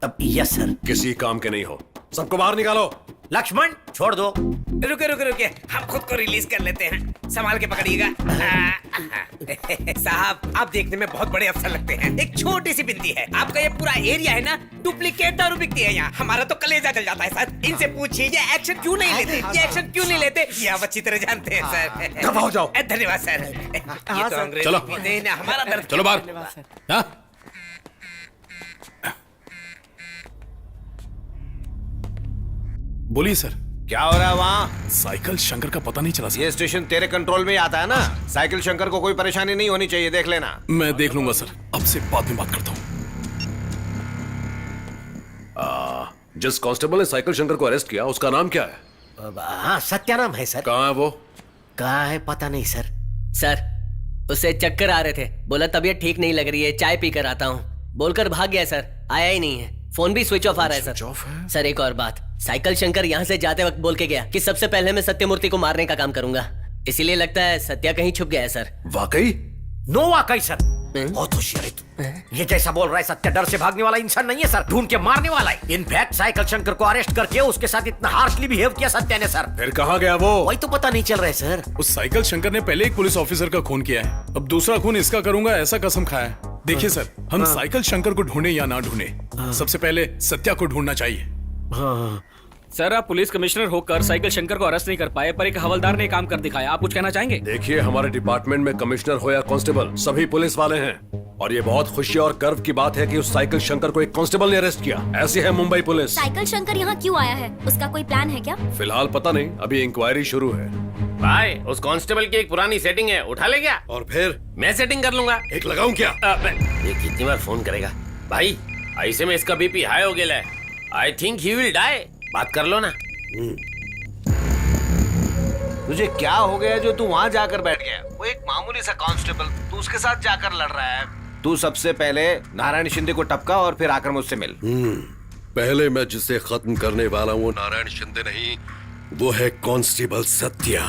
अब यस सर। किसी काम के नहीं हो, सबको बाहर निकालो। लक्ष्मण छोड़ दो। रुके रुके रुके, हम खुद को रिलीज कर लेते हैं, संभाल के पकड़िएगा। साहब आप देखने में बहुत बड़े अफसर लगते हैं, एक छोटी सी बिंदी है, आपका ये पूरा एरिया है ना, डुप्लीकेट दारू बिकती है यहाँ, हमारा तो कलेजा जल जाता है सर। इनसे पूछिए ये एक्शन क्यों नहीं लेते, ये एक्शन क्यों नहीं लेते, ये आप अच्छी तरह जानते हैं सर। दफा हो जाओ। धन्यवाद सर। ये तो अंग्रेजी चलो। पीते हैं ना, हमारा दर्द। चलो बाहर। हाँ? बोलिए सर। क्या हो रहा है वहाँ? साइकिल शंकर का पता नहीं चला सर। ये स्टेशन तेरे कंट्रोल में ही आता है ना, साइकिल शंकर को कोई परेशानी नहीं होनी चाहिए, देख लेना। मैं देख लूंगा सर, अब से बाद में बात करता हूँ। जिस कांस्टेबल ने साइकिल शंकर को अरेस्ट किया उसका नाम क्या है? हाँ सत्या नाम है सर। कहाँ है वो? कहाँ है पता नहीं सर। सर उसे चक्कर आ रहे थे, बोला तबीयत ठीक नहीं लग रही है, चाय पी कर आता हूँ, बोलकर भाग गया सर, आया ही नहीं है, फोन भी स्विच ऑफ आ रहा है सर। सर एक और बात, साइकिल शंकर यहाँ से जाते वक्त बोल के गया कि सबसे पहले मैं सत्यमूर्ति को मारने का काम करूंगा, इसीलिए लगता है सत्या कहीं छुप गया है सर। वाकई? नो वाकई सर, बहुत होशियार है तू। ये जैसा बोल रहा है सत्या डर से भागने वाला इंसान नहीं है सर, ढूंढ के मारने वाला है। इनफैक्ट साइकिल शंकर को अरेस्ट करके उसके साथ इतना हार्शली बिहेव किया सत्या ने सर। फिर कहाँ गया वो? वही तो पता नहीं चल रहा है सर। उस साइकिल शंकर ने पहले एक पुलिस ऑफिसर का खून किया है, अब दूसरा खून इसका करूंगा ऐसा कसम खाया है। देखिए सर, हम साइकिल शंकर को ढूंढे या ना ढूंढे, सबसे पहले सत्या को ढूंढना चाहिए। सर आप पुलिस कमिश्नर होकर साइकिल शंकर को अरेस्ट नहीं कर पाए, पर एक हवलदार ने काम कर दिखाया, आप कुछ कहना चाहेंगे? देखिए, हमारे डिपार्टमेंट में कमिश्नर हो या कांस्टेबल, सभी पुलिस वाले हैं, और ये बहुत खुशी और गर्व की बात है कि उस साइकिल शंकर को एक कांस्टेबल ने अरेस्ट किया। ऐसी है मुंबई पुलिस। साइकिल शंकर यहाँ क्यों आया है, उसका कोई प्लान है क्या? फिलहाल पता नहीं, अभी इंक्वायरी शुरू है। भाई उस कांस्टेबल की एक पुरानी सेटिंग है, उठा ले क्या? और फिर मैं सेटिंग कर लूंगा। एक लगाऊं क्या? ये कितनी बार फोन करेगा भाई, ऐसे में इसका बीपी हाई हो गया है, I think he will die, बात कर लो ना। तुझे क्या हो गया जो तू वहाँ जाकर बैठ गया? वो एक मामूली सा कांस्टेबल, तू उसके साथ जाकर लड़ रहा है। तू सबसे पहले नारायण शिंदे को टपका और फिर आकर मुझसे मिल। पहले मैं जिसे खत्म करने वाला हूँ नारायण शिंदे नहीं, वो है कांस्टेबल सत्या।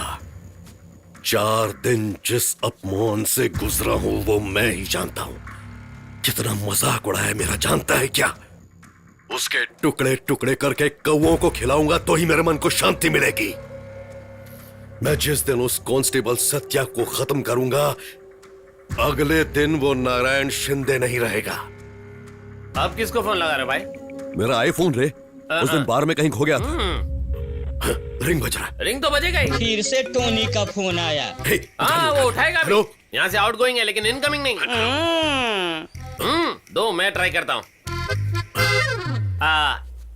4 दिन जिस अपमान से गुजरा हूँ वो मैं ही जानता हूँ। कितना मजाक उड़ाया मेरा जानता है क्या? उसके टुकड़े टुकड़े करके कौओं को खिलाऊंगा तो ही मेरे मन को शांति मिलेगी। मैं जिस दिन उस कांस्टेबल सत्या को खत्म करूंगा, अगले दिन वो नारायण शिंदे नहीं रहेगा। आप किसको फोन लगा रहे हो भाई? मेरा आईफोन रे, उस दिन बार में कहीं खो गया था। रिंग बज रहा है। रिंग तो बजेगा ही। फिर से टोनी का फोन आया। हाँ वो उठाएगा भी। हेलो? यहाँ से आउटगोइंग है लेकिन इनकमिंग नहीं। दो मैं ट्राई करता हूँ।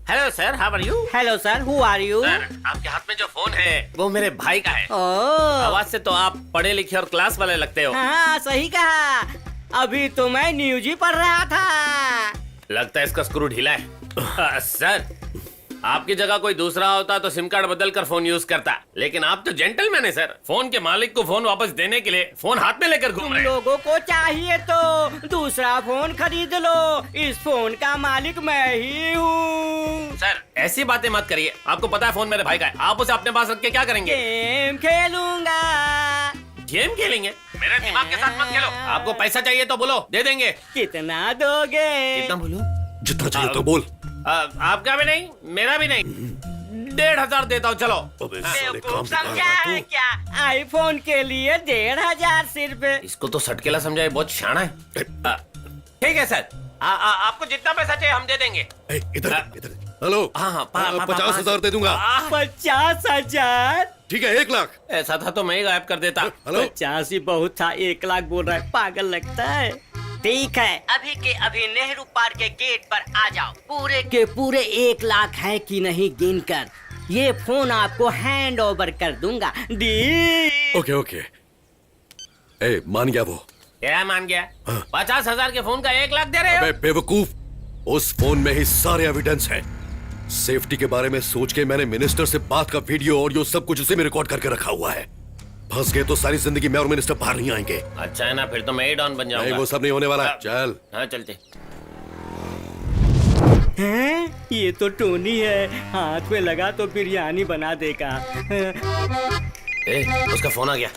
Hello sir, how are you? Hello sir, who are you? Sir आपके हाथ में जो फोन है वो मेरे भाई का है। आवाज से तो आप पढ़े लिखे और क्लास वाले लगते हो। हाँ सही कहा, अभी तो मैं न्यूज ही पढ़ रहा था। लगता है इसका स्क्रू ढीला है। सर आपकी जगह कोई दूसरा होता तो सिम कार्ड बदल कर फोन यूज करता, लेकिन आप तो जेंटलमैन है सर, फोन के मालिक को फोन वापस देने के लिए फोन हाथ में लेकर घूम तुम रहे हैं। लोगों को चाहिए तो दूसरा फोन खरीद लो, इस फोन का मालिक मैं ही हूँ। सर ऐसी बातें मत करिए, आपको पता है फोन मेरे भाई का है, आप उसे अपने पास रख के क्या करेंगे? गेम खेलूंगा। गेम खेलेंगे? मेरे दिमाग के साथ मत खेलो, आपको पैसा चाहिए तो बोलो, दे देंगे। कितना दोगे? कितना बोलूं? जितना चाहिए तो बोल। आपका भी नहीं मेरा भी नहीं, 1,500 देता हूँ, चलो। बेवकूफ समझा है क्या? आईफोन के लिए 1,500 सिर्फ। इसको तो सटकेला समझाए, बहुत शाना है। ठीक है सर, आपको जितना पैसा चाहिए हम दे देंगे। इधर इधर। हेलो, हाँ 50,000 दे दूंगा। 50,000? ठीक है, 1 लाख। ऐसा था तो मैं ही गायब कर देता। हेलो, 50 ही बहुत था, 1 लाख बोल रहा है, पागल लगता है। ठीक है, अभी के अभी नेहरू पार्क के गेट पर आ जाओ, पूरे के पूरे 1 लाख है कि नहीं गिन कर ये फोन आपको हैंड ओवर कर दूंगा। Okay okay. ए, मान गया वो? क्या मान गया? 50,000 के फोन का 1 लाख दे रहे हो? अबे बेवकूफ, उस फोन में ही सारे एविडेंस हैं। सेफ्टी के बारे में सोच के मैंने मिनिस्टर से बात का वीडियो ऑडियो सब कुछ उसे में रिकॉर्ड करके रखा हुआ है। फंस गए तो सारी जिंदगी मैं और मिनिस्टर बाहर नहीं आएंगे। अच्छा है ना, फिर तो मैं ही डॉन बन जाऊंगा। नहीं, वो सब नहीं होने वाला। चल। हाँ चलते। हैं? ये तो टोनी है, हाथ में लगा तो बिरयानी बना देगा। उसका फोन आ गया।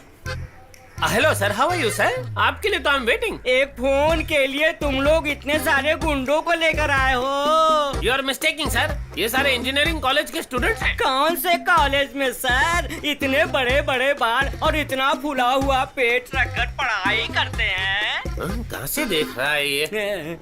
Hello sir, how are you sir? आपके लिए तो आई एम वेटिंग। एक फोन के लिए तुम लोग इतने सारे गुंडों को लेकर आए हो? यू आर मिस्टेकिंग सर, ये सारे इंजीनियरिंग कॉलेज के स्टूडेंट्स हैं। कौन से कॉलेज में सर? इतने बड़े बड़े बाल और इतना फूला हुआ पेट रखकर पढ़ाई करते हैं। कहाँ से देख रहा है ये?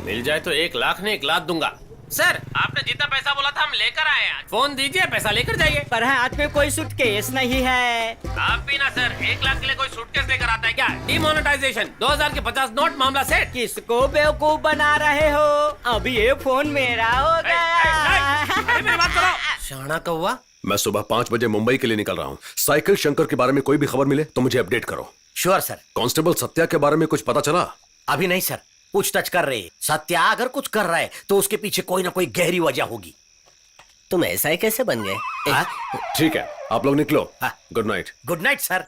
मिल जाए तो 1 लाख ने 1 लाख दूंगा। सर, आपने जितना पैसा बोला था हम लेकर आए हैं। फोन दीजिए, पैसा लेकर जाइए। पर हाथ में कोई सूटकेस नहीं है। आप भी ना सर, 1 लाख के लिए कोई सूटकेस लेकर आता है क्या? डिमोनेटाइजेशन, 2000 के 50 नोट, मामला सेट। किसको बेवकूफ बना रहे हो? अब ये फोन मेरा हो गया। मेरी बात करो। शाना कौवा। मैं सुबह 5 बजे मुंबई के लिए निकल रहा हूँ। साइकिल शंकर के बारे में कोई भी खबर मिले तो मुझे अपडेट करो। Sure sir. कांस्टेबल सत्या के बारे में कुछ पता चला? अभी नहीं सर, पूछताछ कर रहे हैं। सत्या अगर कुछ कर रहा है तो उसके पीछे कोई ना कोई गहरी वजह होगी। तुम ऐसा ही कैसे बन गए? ठीक है, आप लोग निकलो। Good night. Good night sir.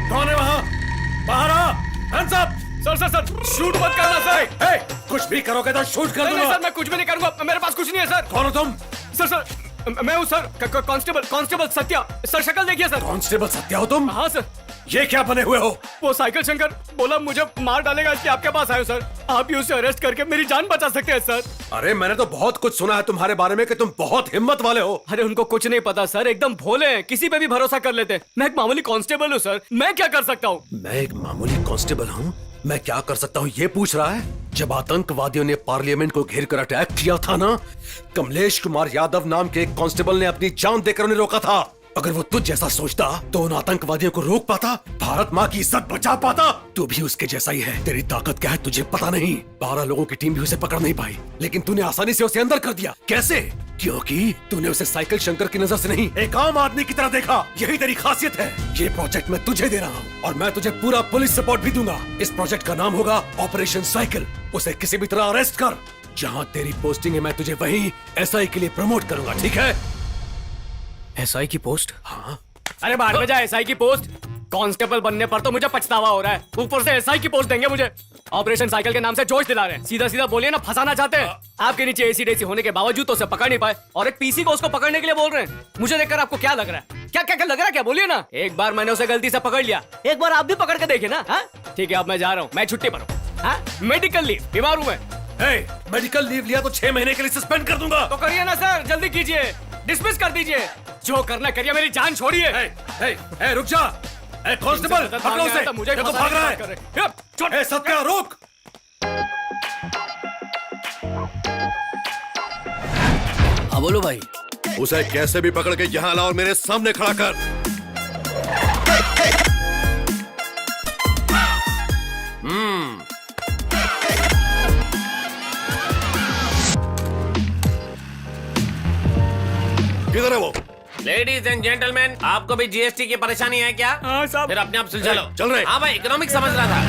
कौन है वहाँ? बाहर आ! Hands up! सर शूट मत करना सर। Hey, कुछ भी करोगे तो शूट कर दूंगा। सर मैं कुछ भी नहीं करूंगा, मेरे पास कुछ नहीं है सर। कौन हो तुम? सर मैं हूँ सर, कांस्टेबल सत्या। सर शक्ल देखिए सर। कांस्टेबल सत्या हो तुम? हाँ सर। ये क्या बने हुए हो? वो साइकिल शंकर बोला मुझे मार डालेगा, इसलिए आपके पास आए हो सर। आप ही उसे अरेस्ट करके मेरी जान बचा सकते हैं सर। अरे मैंने तो बहुत कुछ सुना है तुम्हारे बारे में कि तुम बहुत हिम्मत वाले हो। अरे उनको कुछ नहीं पता सर, एकदम भोले हैं, किसी पे भी भरोसा कर लेते हैं। मैं एक मामूली कांस्टेबल हूँ सर, मैं क्या कर सकता हूँ? मैं एक मामूली कांस्टेबल हूँ, मैं क्या कर सकता हूँ ये पूछ रहा है? जब आतंकवादियों ने पार्लियामेंट को घेर कर अटैक किया था ना, कमलेश कुमार यादव नाम के एक कांस्टेबल ने अपनी जान देकर उन्हें रोका था। अगर वो तुझ जैसा सोचता तो उन आतंकवादियों को रोक पाता, भारत माँ की इज्जत बचा पाता। तू भी उसके जैसा ही है। तेरी ताकत क्या है तुझे पता नहीं। 12 लोगों की टीम भी उसे पकड़ नहीं पाई, लेकिन तूने आसानी से उसे अंदर कर दिया। कैसे? क्योंकि तूने उसे साइकिल शंकर की नजर से नहीं, एक आम आदमी की तरह देखा। यही तेरी खासियत है। ये प्रोजेक्ट मैं तुझे दे रहा हूँ और मैं तुझे पूरा पुलिस सपोर्ट भी दूंगा। इस प्रोजेक्ट का नाम होगा ऑपरेशन साइकिल। उसे किसी भी तरह अरेस्ट कर। जहाँ तेरी पोस्टिंग है मैं तुझे वहीं SI के लिए प्रमोट करूंगा, ठीक है? SI की पोस्ट? हाँ। अरे बाहर में जा, SI की पोस्ट। कांस्टेबल बनने पर तो मुझे पछतावा हो रहा है, ऊपर से SI की पोस्ट देंगे मुझे। ऑपरेशन साइकिल के नाम से जोश दिला रहे हैं। सीधा सीधा बोलिए ना, फंसाना चाहते हैं। आपके नीचे AC होने के बावजूद तो उसे पकड़ नहीं पाए और एक PC को उसको पकड़ने के लिए बोल रहे हैं। मुझे देखकर आपको क्या लग रहा है? क्या क्या क्या लग रहा है? क्या बोलिए ना। एक बार मैंने उसे गलती से पकड़ लिया, एक बार आप भी पकड़ के देखिए ना। ठीक है, अब मैं जा रहा हूँ, मैं छुट्टी पर हूँ। मेडिकल लीव, बीमार हूँ मैं। मेडिकल लीव लिया तो 6 महीने के लिए सस्पेंड कर दूंगा। तो करिए ना सर, जल्दी कीजिए, डिसमिस कर दीजिए। जो करना करिए, मेरी जान छोड़िए। रुक जा। कांस्टेबल पकड़ो उसे, मुझे तो भाग रहा है। सत्या रोक। हाँ बोलो भाई। उसे कैसे भी पकड़ के यहाँ ला और मेरे सामने खड़ा कर। किधर है वो? लेडीज एंड जेंटलमैन, आपको भी GST की परेशानी है क्या? हाँ साहब। फिर अपने आप सुलझा लो। चल रहे। हाँ भाई, इकोनॉमिक समझ रहा था।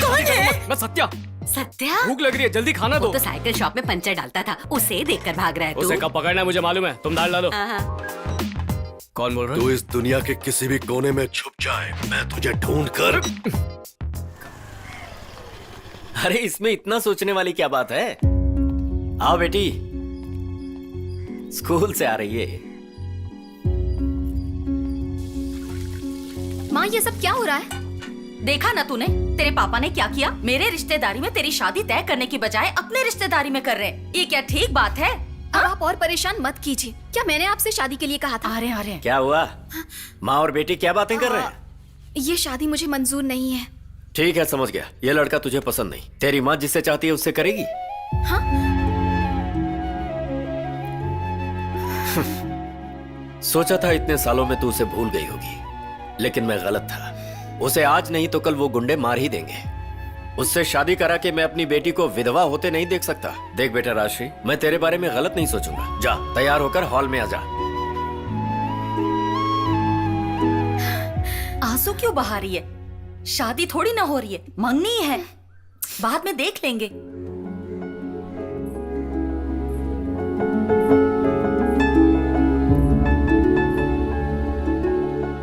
कौन है? मैं सत्या। सत्या? भूख लग रही है, जल्दी खाना दो। वो तो साइकिल शॉप में पंचर डालता था, उसे देखकर भाग रहा है तू। उसे कब पकड़ना है मुझे मालूम है, तुम डाल डालो। कौन बोल रहा है? तू इस दुनिया के किसी भी कोने में छुप जाए, मैं तुझे ढूंढ कर। अरे इसमें इतना सोचने वाली क्या बात है? आओ बेटी, स्कूल से आ रही है। माँ, ये सब क्या हो रहा है? देखा ना तूने, तेरे पापा ने क्या किया? मेरे रिश्तेदारी में तेरी शादी तय करने की बजाय अपने रिश्तेदारी में कर रहे हैं। ये क्या ठीक बात है? अब आप और परेशान मत कीजिए। क्या मैंने आपसे शादी के लिए कहा था? अरे क्या हुआ? माँ और बेटी क्या बातें कर रहे हैं? ये शादी मुझे मंजूर नहीं है। ठीक है, समझ गया। ये लड़का तुझे पसंद नहीं। तेरी माँ जिससे चाहती है उससे करेगी? हाँ? सोचा था इतने सालों में तू उसे भूल गई होगी, लेकिन मैं गलत था। उसे आज नहीं तो कल वो गुंडे मार ही देंगे। उससे शादी करा के मैं अपनी बेटी को विधवा होते नहीं देख सकता। देख बेटा राशि, मैं तेरे बारे में गलत नहीं सोचूंगा। जा, तैयार होकर हॉल में आ जा। आंसू क्यों बहा रही है? शादी थोड़ी ना हो रही है, मंगनी है, बाद में देख लेंगे।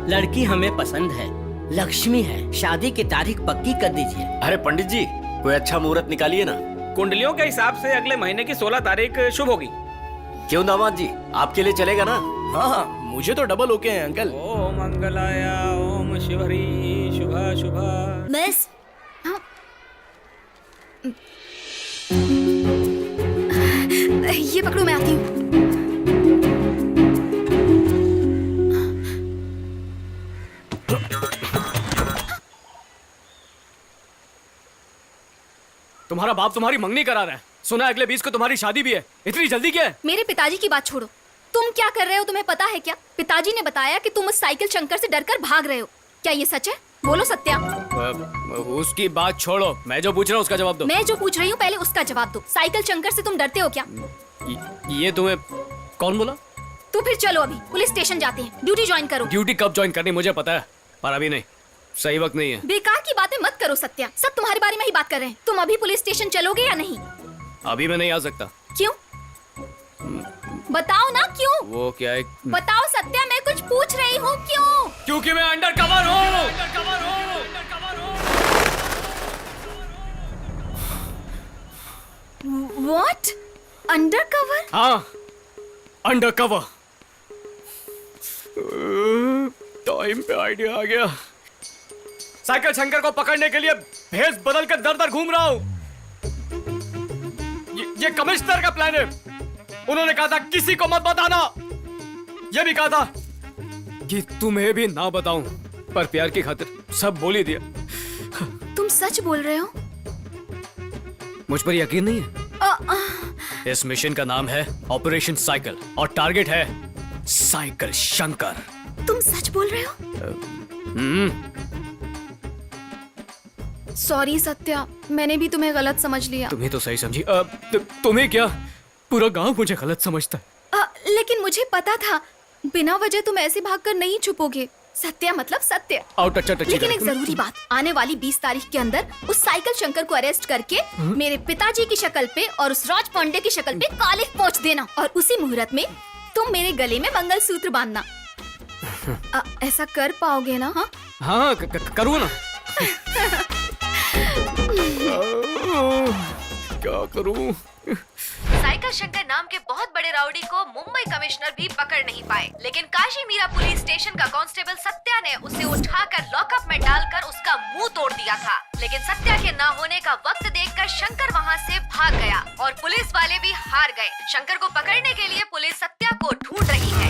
लड़की हमें पसंद है, लक्ष्मी है, शादी की तारीख पक्की कर दीजिए। अरे पंडित जी, कोई अच्छा मुहूर्त निकालिए ना। कुंडलियों के हिसाब से अगले महीने की 16 तारीख शुभ होगी। क्यों दामाद जी, आपके लिए चलेगा ना? हाँ, मुझे तो डबल ओके है अंकल। ओम मंगलाय ओम शिवहरी शुभा शुभा। मिस, ये पकड़ो, मैं आती हूँ। तुम्हारा बाप तुम्हारी मंगनी करा रहा है। सुना है अगले 20 को तुम्हारी शादी भी है। इतनी जल्दी क्या है? मेरे पिताजी की बात छोड़ो, तुम क्या कर रहे हो तुम्हें पता है क्या? पिताजी ने बताया कि तुम उस साइकिल शंकर से डरकर भाग रहे हो। क्या ये सच है? बोलो सत्या। उसकी बात छोड़ो, मैं जो पूछ रहा हूँ उसका जवाब दो। मैं जो पूछ रही हूँ पहले उसका जवाब दो। साइकिल शंकर से तुम डरते हो क्या? ये तुम्हें कौन बोला? तो फिर चलो अभी पुलिस स्टेशन जाते हैं, ड्यूटी ज्वाइन करो। ड्यूटी कब ज्वाइन करनी मुझे पता है, पर अभी नहीं, सही वक्त नहीं है। बेकार की बातें मत करो सत्या, सब तुम्हारे बारे में ही बात कर रहे हैं। तुम अभी पुलिस स्टेशन चलोगे या नहीं? अभी मैं नहीं आ सकता। क्यों? बताओ ना क्यों? वो क्या है? बताओ सत्या, मैं कुछ पूछ रही हूँ, क्यों? क्योंकि मैं अंडर कवर हूँ। What? Under cover? हाँ, अंडर कवर। टाइम पे आइडिया आ गया। साइकिल शंकर को पकड़ने के लिए भेष बदल कर दर दर घूम रहा हूँ। ये कमिश्नर का प्लान है। उन्होंने कहा था किसी को मत बताना। ये भी कहा था कि तुम्हें भी ना बताऊं, पर प्यार की खातिर सब बोल ही दिया। तुम सच बोल रहे हो? मुझ पर यकीन नहीं है? इस मिशन का नाम है ऑपरेशन साइकिल और टारगेट है साइकिल शंकर। तुम सच बोल रहे हो? सॉरी सत्या, मैंने भी तुम्हें गलत समझ लिया। तुम्हें तो सही समझी। तुम्हें क्या, पूरा गांव मुझे गलत समझता है। लेकिन मुझे पता था बिना वजह तुम ऐसे भागकर नहीं छुपोगे। सत्या मतलब सत्य। लेकिन एक जरूरी बात, आने वाली 20 तारीख के अंदर उस साइकिल शंकर को अरेस्ट करके मेरे पिताजी की शक्ल पे और उस राज पांडे की शक्ल पे कालिख पोंछ देना, और उसी मुहूर्त में तुम मेरे गले में मंगलसूत्र बांधना। ऐसा कर पाओगे ना? हाँ, करूँ ना। क्या करूँ? साइकिल शंकर नाम के बहुत बड़े राउडी को मुंबई कमिश्नर भी पकड़ नहीं पाए, लेकिन काशी मीरा पुलिस स्टेशन का कांस्टेबल सत्या ने उसे उठाकर लॉकअप में डालकर उसका मुंह तोड़ दिया था। लेकिन सत्या के ना होने का वक्त देखकर शंकर वहां से भाग गया और पुलिस वाले भी हार गए। शंकर को पकड़ने के लिए पुलिस सत्या को ढूंढ रही है।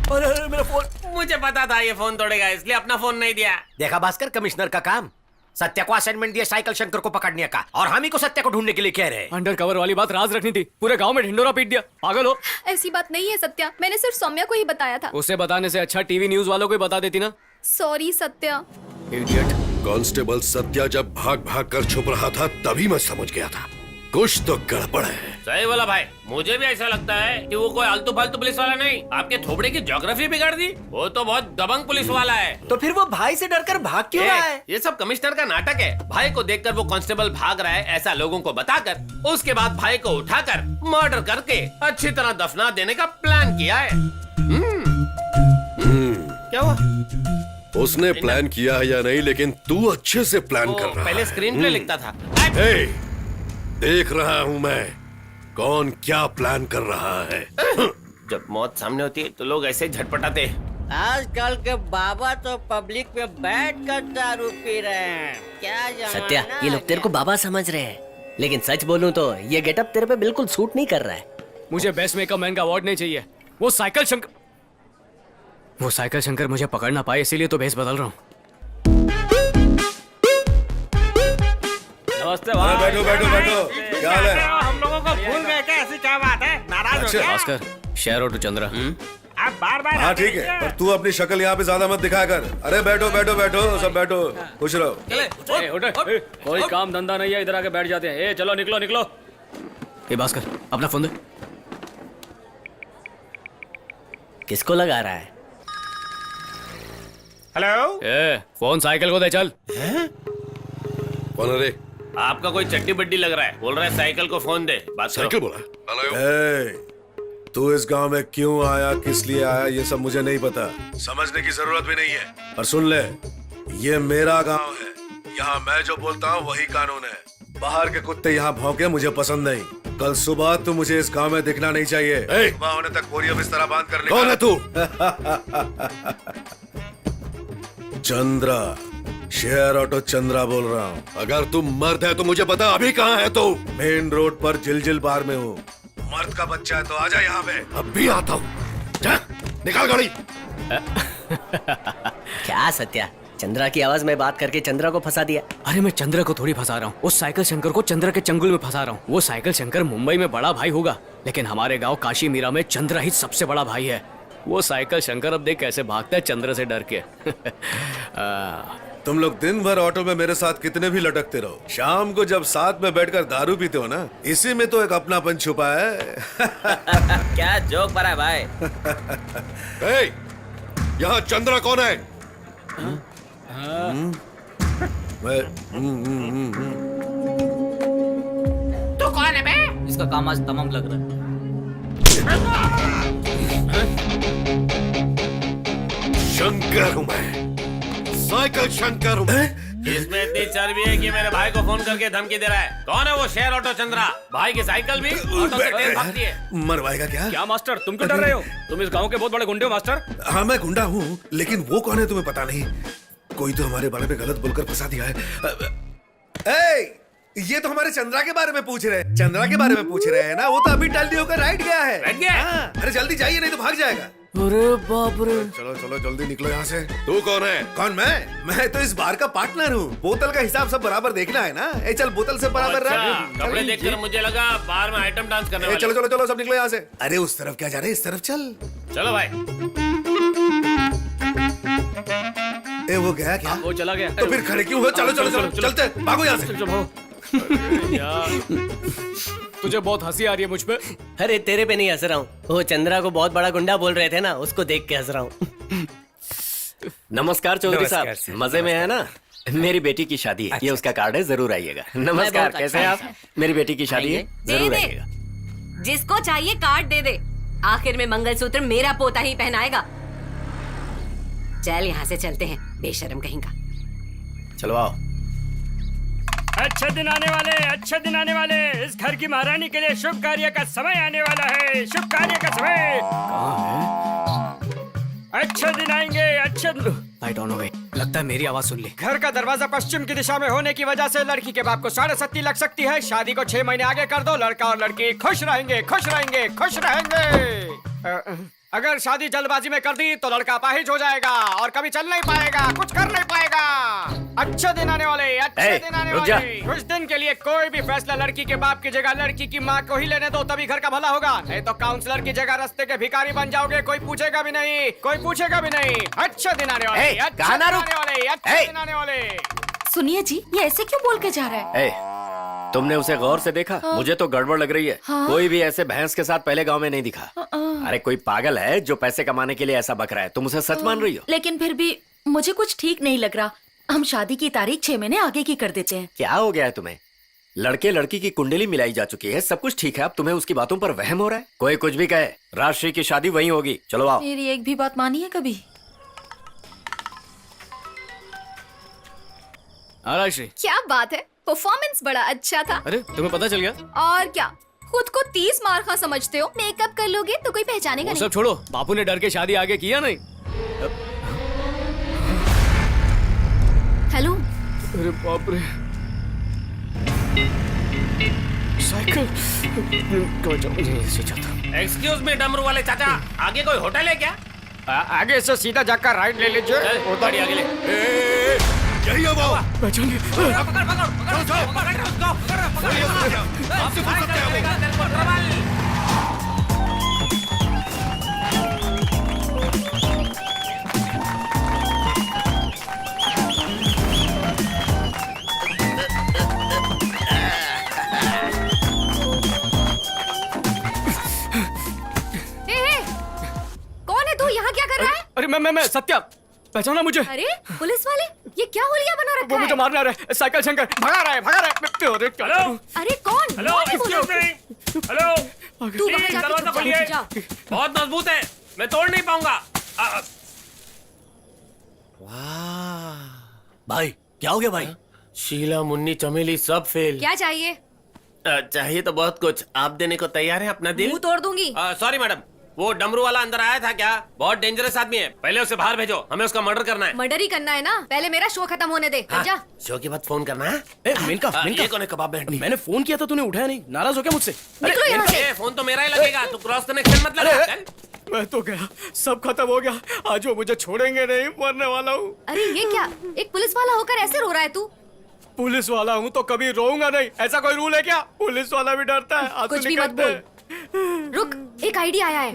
अरे मेरा फोन। मुझे पता था ये फोन तोड़ेगा, इसलिए अपना फोन नहीं दिया। देखा भास्कर, कमिश्नर का काम। सत्या को असाइनमेंट दिया साइकिल शंकर को पकड़ने का, और हम ही को सत्या को ढूंढने के लिए कह रहे हैं। अंडर कवर वाली बात राज रखनी थी, पूरे गांव में ढिंडोरा पीट दिया। पागल हो? ऐसी बात नहीं है सत्या, मैंने सिर्फ सौम्या को ही बताया था। उसे बताने से अच्छा टीवी न्यूज वालों को ही बता देती ना। Sorry Satya. Idiot. Constable Satya जब भाग भाग कर छुप रहा था तभी मैं समझ गया था कुछ तो गड़बड़ है। सही बोला भाई, मुझे भी ऐसा लगता है कि वो कोई आलतू फालतू पुलिस वाला नहीं, आपके थोबड़े की ज्योग्राफी बिगाड़ दी। वो तो बहुत दबंग पुलिस वाला है। तो फिर वो भाई से डरकर भाग क्यों रहा है? ये सब कमिश्नर का नाटक है। भाई को देखकर वो कांस्टेबल भाग रहा है ऐसा लोगों को बताकर, उसके बाद भाई को उठाकर मर्डर करके अच्छी तरह दफना देने का प्लान किया है। क्या हुआ? उसने प्लान किया है या नहीं, लेकिन तू अच्छे से प्लान कर रहा है। पहले स्क्रीन प्ले लिखता था। देख रहा हूँ मैं कौन क्या प्लान कर रहा है। जब मौत सामने होती है तो लोग ऐसे झटपटाते हैं। आजकल के बाबा तो पब्लिक में बैठ कर दारू पी रहे हैं। क्या जमाना सत्या, ये लोग तेरे को बाबा समझ रहे हैं, लेकिन सच बोलूं तो ये गेटअप तेरे पे बिल्कुल सूट नहीं कर रहा है। मुझे बेस्ट मेकअप मैन का अवार्ड नहीं चाहिए। वो साइकिल शंकर मुझे पकड़ ना पाए, इसीलिए तो भेस बदल रहा हूँ। नमस्ते भाई। बैठो बैठो बैठो, क्या हाल है? हम लोगों को भूल गए क्या? ऐसी क्या बात है? नाराज हो क्या? Bhaskar, share to Chandra. आप बार-बार हाँ ठीक है, पर तू अपनी शक्ल यहाँ पे ज्यादा मत दिखाया कर। अरे बैठो बैठो बैठो, सब बैठो, खुश रहो। कोई काम धंधा नहीं है, इधर आके बैठ जाते हैं। चलो निकलो निकलो। भास्कर, अपना फोन दे। किसको लगा रहा है? हेलो, ए, फोन साइकिल को दे चल। कौन है रे? आपका कोई चट्टी बड्डी लग रहा है। बोल रहा है साइकिल को फोन दे, बात करो। साइकिल बोला? तू इस गांव में क्यों आया, किस लिए आया, ये सब मुझे नहीं पता, समझने की जरूरत भी नहीं है। और सुन ले, ये मेरा गांव है, यहाँ मैं जो बोलता हूँ वही कानून है। बाहर के कुत्ते यहाँ भौंके मुझे पसंद नहीं। कल सुबह तू मुझे इस गांव में दिखना नहीं चाहिए। सुबह होने तक बोरिया बिस्तर बांध कर निकल। कौन है तू? चंद्रा, शेयर ऑटो चंद्रा बोल रहा हूँ। अगर तू मर्द है तो मुझे बता, अभी कहाँ है तू? मेन रोड पर जिलजिल बार में हूँ। मर्द का बच्चा है तो आजा यहाँ पे। अभी आता हूँ। निकाल गाड़ी। क्या सत्या, चंद्रा की आवाज में बात करके चंद्रा को फंसा दिया? अरे मैं चंद्रा को थोड़ी फंसा रहा हूँ, उस साइकिल शंकर को चंद्रा के चंगुल में फंसा रहा हूँ। वो साइकिल शंकर मुंबई में बड़ा भाई होगा, लेकिन हमारे गांव काशी मीरा में चंद्रा ही सबसे बड़ा भाई है। वो साइकिल शंकर अब देख कैसे भागता है चंद्रा से डर के। तुम लोग दिन भर ऑटो में मेरे साथ कितने भी लटकते रहो, शाम को जब साथ में बैठकर दारू पीते हो ना, इसी में तो एक अपनापन छुपा है। क्या जोक पड़ा भाई? यहाँ चंद्रा कौन है? तो कौन है बे? इसका काम आज तमाम लग रहा है। शंकर हूँ मैं, साइकिल शंकर हूँ। इसमें इतनी चर्बी है कि मेरे भाई को फोन करके धमकी दे रहा है। कौन है वो शेयर ऑटो चंद्रा? भाई की साइकिल भी ऑटो से तेज भागती है। मरवाएगा क्या? क्या मास्टर, तुम क्यों डर रहे हो? तुम इस गांव के बहुत बड़े गुंडे हो मास्टर। हाँ मैं गुंडा हूँ, लेकिन वो कौन है तुम्हें पता नहीं। कोई तो हमारे बारे में गलत बोलकर फंसा दिया है। ये तो हमारे चंद्रा के बारे में पूछ रहे हैं। चंद्रा के बारे में पूछ रहे हैं ना? वो तो अभी टल्ली होकर राइट गया है। राइट गया? हाँ, अरे जल्दी जाइए नहीं तो भाग जाएगा। अरे बाप रे। चलो चलो जल्दी निकलो यहाँ से। तू कौन है? कौन? मैं तो इस बार का पार्टनर हूँ। बोतल का हिसाब सब बराबर देखना है ना। ए चल बोतल से बराबर रख। कपड़े देखकर मुझे लगा बाहर में आइटम डांस करने वाले। चलो चलो चलो सब निकलो यहाँ से। अरे उस तरफ क्या जा रहे, इस तरफ चल। चलो भाई। ए वो गया क्या? वो चला गया। तो फिर खड़े क्यों हो? चलो चलो चलो चलते, भागो यहाँ से। तुझे बहुत हंसी आ रही है मुझ पे? अरे तेरे पे नहीं हंस रहा हूँ, वो चंद्रा को बहुत बड़ा गुंडा बोल रहे थे ना, उसको देख के हंस रहा हूँ। नमस्कार चौधरी साहब, मजे में है ना? मेरी बेटी की शादी है, ये उसका कार्ड है, जरूर आइएगा। नमस्कार, कैसे हैं आप? मेरी बेटी की शादी है, जरूर आइएगा। जिसको चाहिए कार्ड दे दे, आखिर में मंगलसूत्र मेरा पोता ही पहनाएगा। चल यहाँ से चलते हैं, बेशरम कहीं का। चलो आओ। अच्छे दिन आने वाले, अच्छे दिन आने वाले। इस घर की महारानी के लिए शुभ कार्य का समय आने वाला है। शुभ कार्य का समय। अच्छे दिन आएंगे, अच्छे दिन। लाइट ऑन हो गई, लगता है मेरी आवाज सुन ली। घर का दरवाजा पश्चिम की दिशा में होने की वजह से लड़की के बाप को 70.5 लग सकती है। शादी को 6 महीने आगे कर दो, लड़का और लड़की खुश रहेंगे, खुश रहेंगे, खुश रहेंगे। अगर शादी जल्दबाजी में कर दी तो लड़का अपाहिज हो जाएगा और कभी चल नहीं पाएगा, कुछ कर नहीं पाएगा। अच्छे दिन आने वाले, अच्छे दिन आने वाले। कुछ दिन के लिए कोई भी फैसला लड़की के बाप की जगह लड़की की माँ को ही लेने दो, तभी घर का भला होगा। नहीं तो काउंसलर की जगह रास्ते के भिखारी बन जाओगे, कोई पूछेगा भी नहीं, कोई पूछेगा भी नहीं। अच्छे दिन आने वाले, अच्छे दिन आने वाले, अच्छे दिन आने वाले। सुनिए जी, ये ऐसे क्यों बोल के जा रहा है? तुमने उसे गौर से देखा? मुझे तो गड़बड़ लग रही है। कोई भी ऐसे भैंस के साथ पहले गांव में नहीं दिखा। अरे कोई पागल है जो पैसे कमाने के लिए ऐसा बक रहा है। तुम उसे सच मान रही हो? लेकिन फिर भी मुझे कुछ ठीक नहीं लग रहा। हम शादी की तारीख 6 महीने आगे की कर देते हैं। क्या हो गया है तुम्हें? लड़के लड़की की कुंडली मिलाई जा चुकी है, सब कुछ ठीक है। अब तुम्हें उसकी बातों पर वहम हो रहा है? कोई कुछ भी कहे, राजश्री की शादी वहीं होगी। चलो आओ। मेरी एक भी बात मानी है कभी? राजश्री, क्या बात है, परफॉर्मेंस बड़ा अच्छा था। अरे तुम्हें पता चल गया? और क्या, खुद को 30 मार खा समझते हो? मेकअप कर लोगे तो कोई पहचानेगा वो नहीं। सब छोड़ो, बापू ने डर के शादी आगे किया नहीं। हेलो। अरे बाप रे, साइकिल। एक्सक्यूज मी डमरू वाले चाचा, आगे कोई होटल है क्या? आगे से सीधा जाकर राइट ले लीजिए। गाड़ी आगे ले। यही है वो। पहचानिए। कौन है तू? मैं सत्या, पहचाना मुझे? अरे पुलिस वाले, ये क्या होलिया बना रखा वो मुझे है? मारने आ रहा है। साइकिल शंकर भगा रहा है। अरे क्या करूं? अरे कौन? हेलो, कौन है वो लोग? हेलो, तू वहाँ जाके दरवाजा चुप खोलिए। जा। बहुत मजबूत है, मैं तोड़ नहीं पाऊंगा। भाई क्या हो गया भाई? शीला, मुन्नी, चमेली सब फेल। क्या चाहिए? चाहिए तो बहुत कुछ। आप देने को तैयार हैं अपना दिल? मुंह तोड़ दूंगी। सॉरी मैडम, वो डमरू वाला अंदर आया था क्या? बहुत डेंजरस आदमी है, पहले उसे बाहर भेजो, हमें उसका मर्डर करना है। मर्डर ही करना है ना? पहले मेरा शो खत्म होने दे। हाँ, जा। शो के बाद फोन करना है। मिनका, ये कौन है कबाब में हड्डी? मैंने फोन किया था, तूने उठाया नहीं। नाराज हो क्या मुझसे? निकलो यहाँ से। ए, फोन तो मेरा ही लगेगा, तू क्रॉस कनेक्शन मत लगा। चल। मैं तो गया, सब खत्म हो गया। आज वो मुझे छोड़ेंगे नहीं, मरने वाला हूँ। अरे ये क्या? एक पुलिस वाला होकर ऐसे रो रहा है तू? पुलिस वाला हूँ तो कभी रोऊंगा नहीं, ऐसा कोई रूल है क्या? पुलिस वाला भी डरता है, आंसू कुछ भी मत निकलते बोल। रुक, एक आइडिया आया है।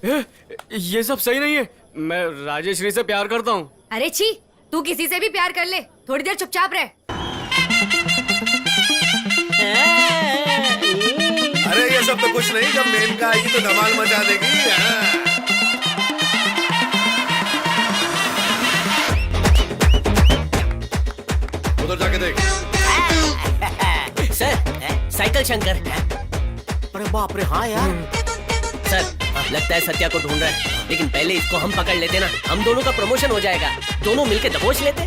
हैं। ये सब सही नहीं है। मैं राजेश्वरी से प्यार करता हूँ। अरे छी, तू किसी से भी प्यार कर ले, थोड़ी देर चुपचाप रह। अरे ये सब तो कुछ नहीं, जब मेनका आएगी तो धमाल मचा देगी। हाँ। उधर जाके देख। Sir, cycle Shankar. अरे बाप रे, हाँ यार। सर, लगता है सत्या को ढूंढ रहा है, लेकिन पहले इसको हम पकड़ लेते ना, हम दोनों का प्रमोशन हो जाएगा। दोनों मिलके दबोच लेते।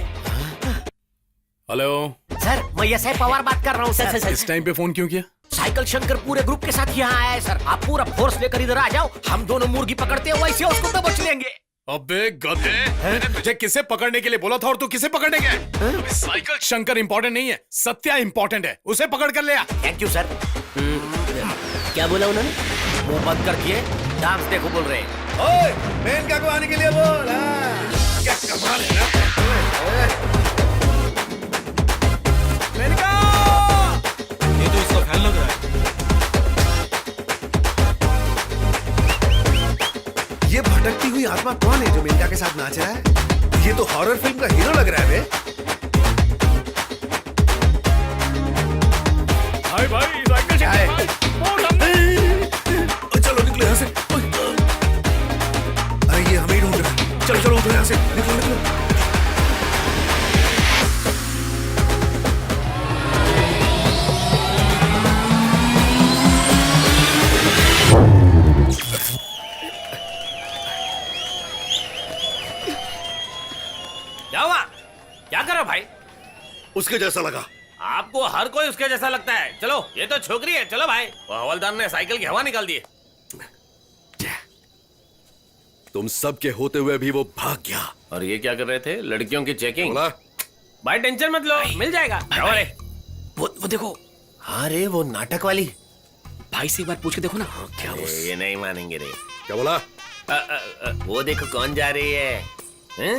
हेलो सर, मैं यशय पवार बात कर रहा हूँ सर। इस टाइम पे फोन क्यों किया? साइकिल शंकर पूरे ग्रुप के साथ यहाँ आया है सर। आप पूरा फोर्स लेकर इधर आ जाओ, हम दोनों मुर्गी पकड़ते हैं, वैसे उसको दबोच लेंगे। अबे गधे, मैंने तुझे किसे पकड़ने के लिए बोला था और तू किसे पकड़ने गया? अबे साइकिल शंकर इंपॉर्टेंट नहीं है, सत्या इंपॉर्टेंट है, उसे पकड़ कर ले आ। Thank you sir. क्या बोला उन्होंने? मुंह बंद करके डांस देखो बोल रहे हैं। ओए, मेनका को आने के लिए बोल। हाँ। क्या कमाल है ना? मेनका! ये तो इसका फैन लग रहा है। ये भटकती हुई आत्मा कौन है जो मेनका के साथ नाच रहा है? ये तो हॉरर फिल्म का हीरो लग रहा है बे। भाई भाई, साइकिल शंकर भाई। चलो निकलो यहाँ से। अरे ये हमें ढूंढ रहा है। चलो चलो उठो यहाँ से, निकलो निकलो। क्या हुआ? क्या करो भाई? उसके जैसा लगा। आपको हर कोई उसके जैसा लगता है। चलो, ये तो छोकरी है। चलो भाई। वो हवलदार ने साइकिल की हवा निकाल दी है। तुम सब के होते हुए भी वो भाग गया। और ये क्या कर रहे थे? लड़कियों की चेकिंग। बोला? भाई टेंशन मत लो, मिल जाएगा। जाओ रे। वो देखो। हाँ रे, वो नाटक वाली। भाई से एक बार पूछ के देखो ना। क्या ये नहीं मानेंगे रे। क्या बोला? वो देखो कौन जा रही है। हैं?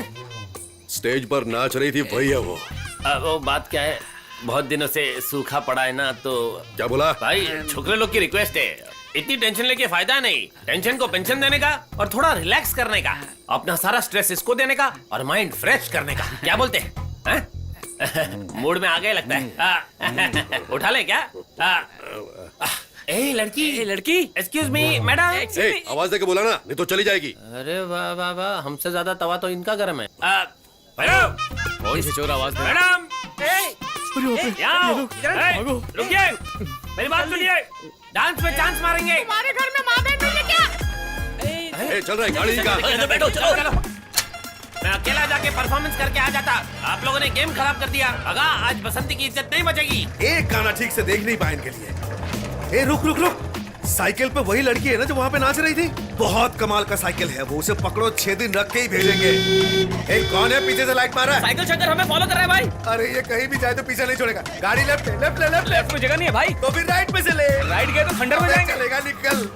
स्टेज पर नाच रही थी, वही है वो। वो बात क्या है, बहुत दिनों से सूखा पड़ा है ना, तो क्या बोला? भाई छोकरे लोग की रिक्वेस्ट है, इतनी टेंशन लेके फायदा नहीं। टेंशन को पेंशन देने का और थोड़ा रिलैक्स करने का, अपना सारा स्ट्रेस इसको देने का और माइंड फ्रेश करने का। क्या बोलते हैं? मूड में आ गए लगता है। उठा ले क्या? ए लड़की, एक्सक्यूज मी मैडम। आवाज देके बोला ना, नहीं तो चली जाएगी। अरे वाह वाह वाह, हमसे ज्यादा तवा तो इनका गर्म है। मैडम, कौन सी चोर आवाज दे? मैडम, रुकिए, मेरी बात सुनिए। डांस में चांस मारेंगे। तुम्हारे घर में माँ बहन मिले क्या? चल रहा है गाड़ी का। बैठो, चलो। मैं अकेला जाके परफॉर्मेंस करके आ जाता। आप लोगों ने गेम खराब कर दिया। अगा, आज बसंती की इज्जत नहीं बचेगी। एक गाना ठीक से देख नहीं पाए इनके लिए। ए रुक रुक रुक, साइकिल पे वही लड़की है ना जो वहाँ पे नाच रही थी? बहुत कमाल का साइकिल है वो, उसे पकड़ो, 6 दिन रख के ही भेजेंगे। ए कौन है पीछे से लाइट मारा है? साइकिल शंकर हमें फॉलो कर रहा है भाई। अरे ये कहीं भी जाए तो पीछे नहीं छोड़ेगा। गाड़ी लेफ्ट लेफ्ट में जगह नहीं है भाई। तो फिर राइट में से ले। राइट गए तो खंडर में जाएंगे। चलेगा, निकल।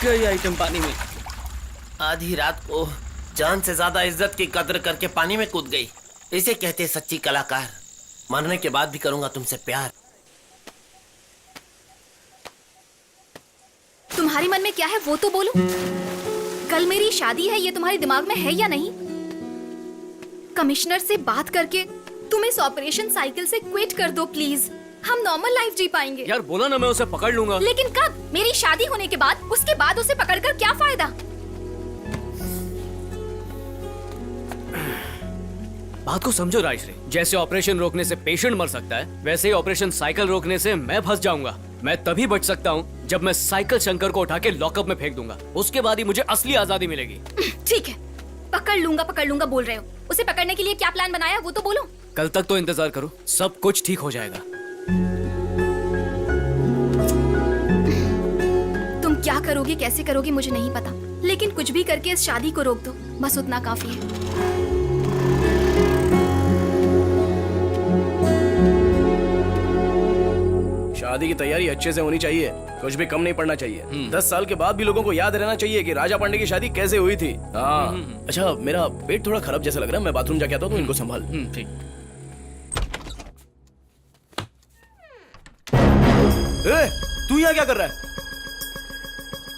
कई आइटम पानी में। आधी रात को जान से ज्यादा इज्जत की कदर करके पानी में कूद गई। इसे कहते सच्ची कलाकार। मरने के बाद भी करूंगा तुमसे प्यार। तुम्हारे मन में क्या है वो तो बोलो। कल मेरी शादी है, ये तुम्हारे दिमाग में है या नहीं? कमिश्नर से बात करके तुम इस ऑपरेशन साइकिल से क्विट कर दो प्लीज। हम नॉर्मल लाइफ जी पाएंगे। यार बोला ना मैं उसे पकड़ लूंगा। लेकिन कब? मेरी शादी होने के बाद? उसके बाद उसे पकड़कर क्या फायदा? बात को समझो राजश्री, जैसे ऑपरेशन रोकने से पेशेंट मर सकता है, वैसे ही ऑपरेशन साइकिल रोकने से मैं फंस जाऊंगा। मैं तभी बच सकता हूँ जब मैं साइकिल शंकर को उठा के लॉकअप में फेंक दूंगा। उसके बाद ही मुझे असली आजादी मिलेगी। ठीक है, पकड़ लूंगा बोल रहे हो। उसे पकड़ने के लिए क्या प्लान बनाया वो तो बोलो। कल तक तो इंतजार करो, सब कुछ ठीक हो जाएगा। तुम क्या करोगे, कैसे करोगे मुझे नहीं पता, लेकिन कुछ भी करके इस शादी को रोक दो, बस उतना काफी है। शादी की तैयारी अच्छे से होनी चाहिए, कुछ भी कम नहीं पड़ना चाहिए। 10 साल के बाद भी लोगों को याद रहना चाहिए कि राजा पांडे की शादी कैसे हुई थी। हाँ। अच्छा, मेरा पेट थोड़ा खराब जैसा लग रहा है, मैं बाथरूम जाके आता हूँ, इनको संभाल। ठीक। तू यहाँ क्या कर रहा है?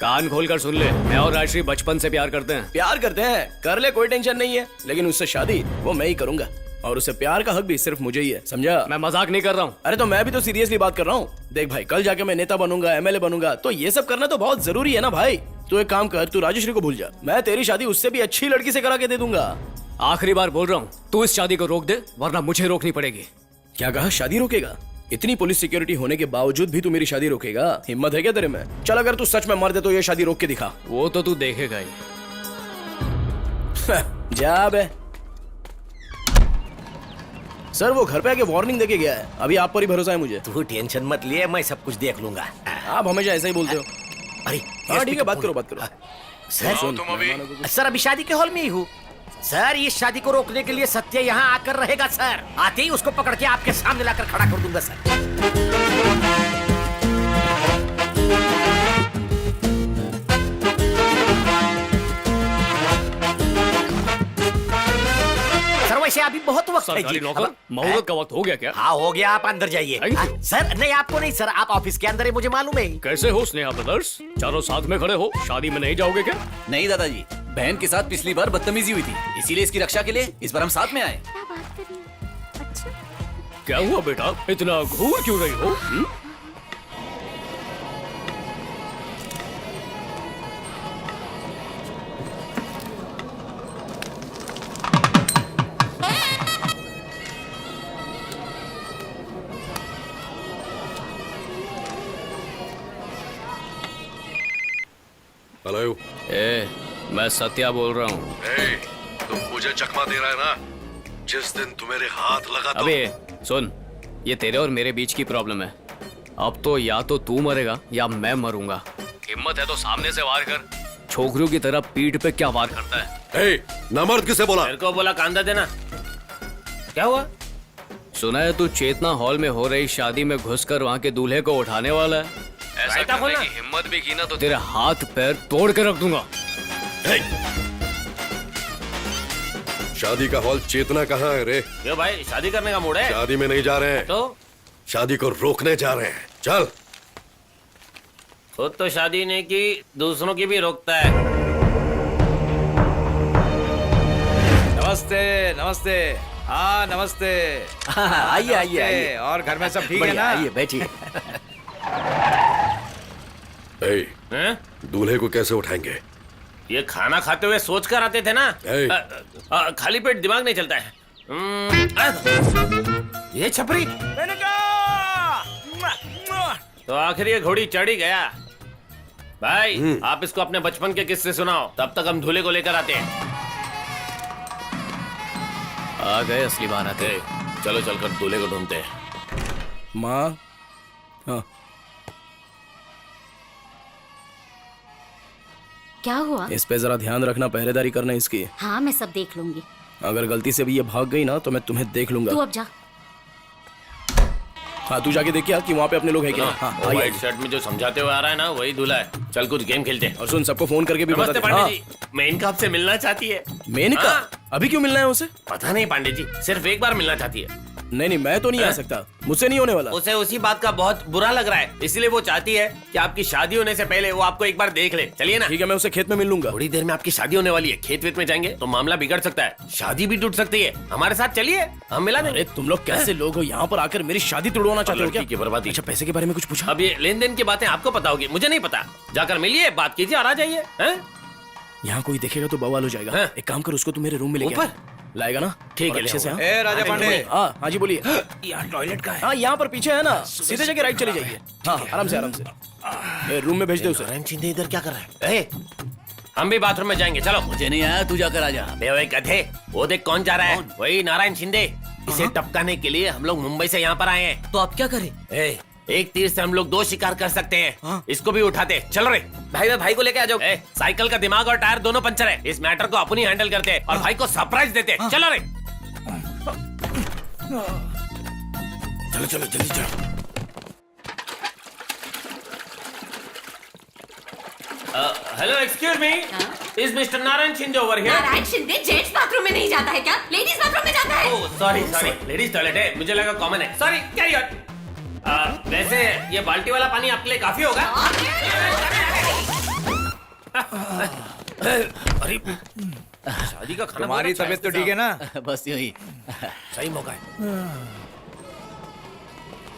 कान खोलकर सुन ले, मैं और राजश्री बचपन से प्यार करते हैं। प्यार करते हैं, कर ले, कोई टेंशन नहीं है, लेकिन उससे शादी वो मैं ही करूंगा, और उसे प्यार का हक भी सिर्फ मुझे ही है, समझा? मैं मजाक नहीं कर रहा हूँ। अरे तो मैं भी तो सीरियसली बात कर रहा हूँ। देख भाई, कल जाके मैं नेता बनूंगा, एमएलए बनूंगा, तो ये सब करना तो बहुत जरूरी है ना भाई। तू एक काम कर, तू राजश्री को भूल जा, मैं तेरी शादी उससे भी अच्छी लड़की से करा के दे दूंगा। आखिरी बार बोल रहा हूँ, तू इस शादी को रोक दे, वरना मुझे रोकनी पड़ेगी। क्या कहा? शादी रोकेगा? इतनी पुलिस सिक्योरिटी होने के बावजूद भी तू मेरी शादी रोकेगा? हिम्मत है क्या तेरे में? चल, अगर तू सच में मर दे तो ये शादी रोक के दिखा। वो तो तू देखेगा ही। जा बे। सर, वो घर पे आके वार्निंग देके गया है, अभी आप पर ही भरोसा है मुझे। तू टेंशन मत लिए, मैं सब कुछ देख लूंगा। आप हमेशा ऐसा ही बोलते हो। अरे हाँ ठीक है, बात करो। सर, सर अभी शादी के हॉल में ही हूँ। सर, इस शादी को रोकने के लिए सत्य यहाँ आकर रहेगा सर। आते ही उसको पकड़ के आपके सामने लाकर खड़ा कर दूंगा सर। सर वैसे अभी बहुत वक्त है जी। मुहूर्त का वक्त हो गया क्या? हाँ हो गया, आप अंदर जाइए। सर नहीं, आपको नहीं सर, आप ऑफिस के अंदर है, मुझे मालूम है। कैसे हो स्नेहा ब्रदर्स, चारों साथ में खड़े हो, शादी में नहीं जाओगे क्या? नहीं दादाजी, बहन के साथ पिछली बार बदतमीजी हुई थी, इसीलिए इसकी रक्षा के लिए इस बार हम साथ में आए। क्या हुआ बेटा, इतना घूर क्यों रही हो? हेलो। मैं सत्या बोल रहा हूँ। तुम मुझे चकमा दे रहा है ना? जिस दिन तू मेरे हाथ लगा तो... अबे सुन, ये तेरे और मेरे बीच की प्रॉब्लम है। अब तो या तो तू मरेगा या मैं मरूंगा। हिम्मत है तो सामने से वार कर। छोकरियों की तरह पीठ पे क्या वार करता है? नामर्द किसे बोला? मेरे को बोला कांदा देना। क्या हुआ? सुना है तू चेतना हॉल में हो रही शादी में घुसकर वहाँ के दूल्हे को उठाने वाला है। ऐसा करने की हिम्मत भी की ना तो तेरे हाथ पैर तोड़ के रख दूंगा। शादी का हॉल चेतना कहाँ है रे? क्यों भाई, शादी करने का मूड है? शादी में नहीं जा रहे हैं, तो शादी को रोकने जा रहे हैं। चल। खुद तो शादी नहीं की, दूसरों की भी रोकता है। नमस्ते नमस्ते। हाँ नमस्ते। आइए आइए आइए। और घर में सब ठीक है ना? आइए बैठिए। दूल्हे को कैसे उठाएंगे? ये खाना खाते हुए सोच कर आते थे ना। खाली पेट दिमाग नहीं चलता है। ये छपरी तो आखिर ये घोड़ी चढ़ ही गया। भाई आप इसको अपने बचपन के किस्से सुनाओ, तब तक हम दूल्हे को लेकर आते हैं। आ गए असली बारात है। चलो चलकर दूल्हे को ढूंढते हैं। माँ, हाँ क्या हुआ? इस पे जरा ध्यान रखना, पहरेदारी करना इसकी। हाँ मैं सब देख लूंगी। अगर गलती से भी ये भाग गई ना तो मैं तुम्हें देख लूंगा। तू अब जा। हाँ तू जाके देखिए कि वहाँ पे अपने लोग हैं क्या। हाँ व्हाइट शर्ट में जो समझाते हुए आ रहा है ना, वही दूल्हा है। चल कुछ गेम खेलते हैं। और सुन, सबको फोन करके भी बता नमस्ते दे। पांडे जी, मेनका आपसे मिलना चाहती है। मेनका? अभी क्यों मिलना है उसे? पता नहीं पांडे जी, सिर्फ एक बार मिलना चाहती है। नहीं मैं तो नहीं आ सकता, मुझसे नहीं होने वाला। उसे उसी बात का बहुत बुरा लग रहा है, इसलिए वो चाहती है कि आपकी शादी होने से पहले वो आपको एक बार देख ले। चलिए ना। ठीक है, मैं उसे खेत में मिल लूंगा। थोड़ी देर में आपकी शादी होने वाली है, खेत वेत में जाएंगे तो मामला बिगड़ सकता है, शादी भी टूट सकती है। हमारे साथ चलिए, हम मिला देंगे। अरे तुम लोग कैसे लोग हो, यहाँ पर आकर मेरी शादी तोड़वाना चाहते हो क्या? लड़की की बर्बादी। अच्छा, पैसे के बारे में कुछ पूछा? अब ये लेन देन की बातें आपको पता होगी, मुझे नहीं पता। जाकर मिलिए, बात कीजिए और आ जाइए। यहाँ कोई देखेगा तो बवाल हो जाएगा। हाँ। एक काम कर, उसको तू मेरे रूम में लेके ऊपर? लाएगा ना? ठीक और है, अच्छे से। हाँ? ए राजा पांडे, हाँ जी बोलिए। यार टॉयलेट का है। हाँ, यहाँ पर पीछे है ना, सीधे जगह राइट चली जाइए। हाँ, आराम से आराम से। ए, रूम में भेज दे उसे। नारायण शिंदे इधर क्या कर रहा है? हम भी बाथरूम में जाएंगे, चलो। मुझे नहीं आया, तू जाकर आ जा। बे गधे, वो देख कौन जा रहा है? वही नारायण शिंदे। इसे टपकाने के लिए हम लोग मुंबई से यहाँ पर आए हैं। तो आप क्या करें? एक तीर से हम लोग 2 शिकार कर सकते हैं। इसको भी उठाते, चल रहे। भाई को लेके आ जाओ। साइकिल का दिमाग और टायर दोनों पंचर है, इस मैटर को अपनी हैंडल करते हैं और भाई को सरप्राइज देते हैं। चलो रे, चलो चलो जल्दी चलो। Hello, excuse me, is mister Narayan Shinde over here? Narayan Shinde gents bathroom में नहीं जाता है क्या? लेडीज बाथरूम में जाता है। ओह सॉरी, लेडीज टॉयलेट है, मुझे लगा कॉमन है। Sorry, carry on. वैसे ये बाल्टी वाला पानी आपके लिए काफी होगा। अरे शादी का खाना। तुम्हारी तबीयत तो ठीक है ना? बस यही। सही मौका है।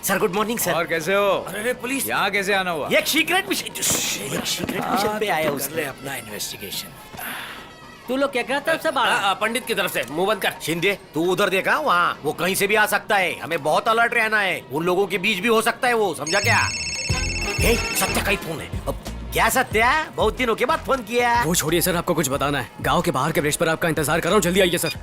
Sir good morning sir. और कैसे हो? अरे पुलिस, यहाँ कैसे आना हुआ? ये एक सीक्रेट मिशन पे आया उसने। अपना इन्वेस्टिगेशन। तू लोग क्या कहता है? सब पंडित की तरफ से मुंह बंद कर। शिंदे तू उधर देखा, वहाँ वो कहीं से भी आ सकता है, हमें बहुत अलर्ट रहना है। उन लोगों के बीच भी हो सकता है वो, समझा क्या? सत्या का ही फोन है। अब क्या सत्या, बहुत दिनों के बाद फोन किया। वो छोड़िए सर, आपको कुछ बताना है। गांव के बाहर के ब्रिज पर आपका इंतजार कर रहा हूँ, जल्दी आइए सर।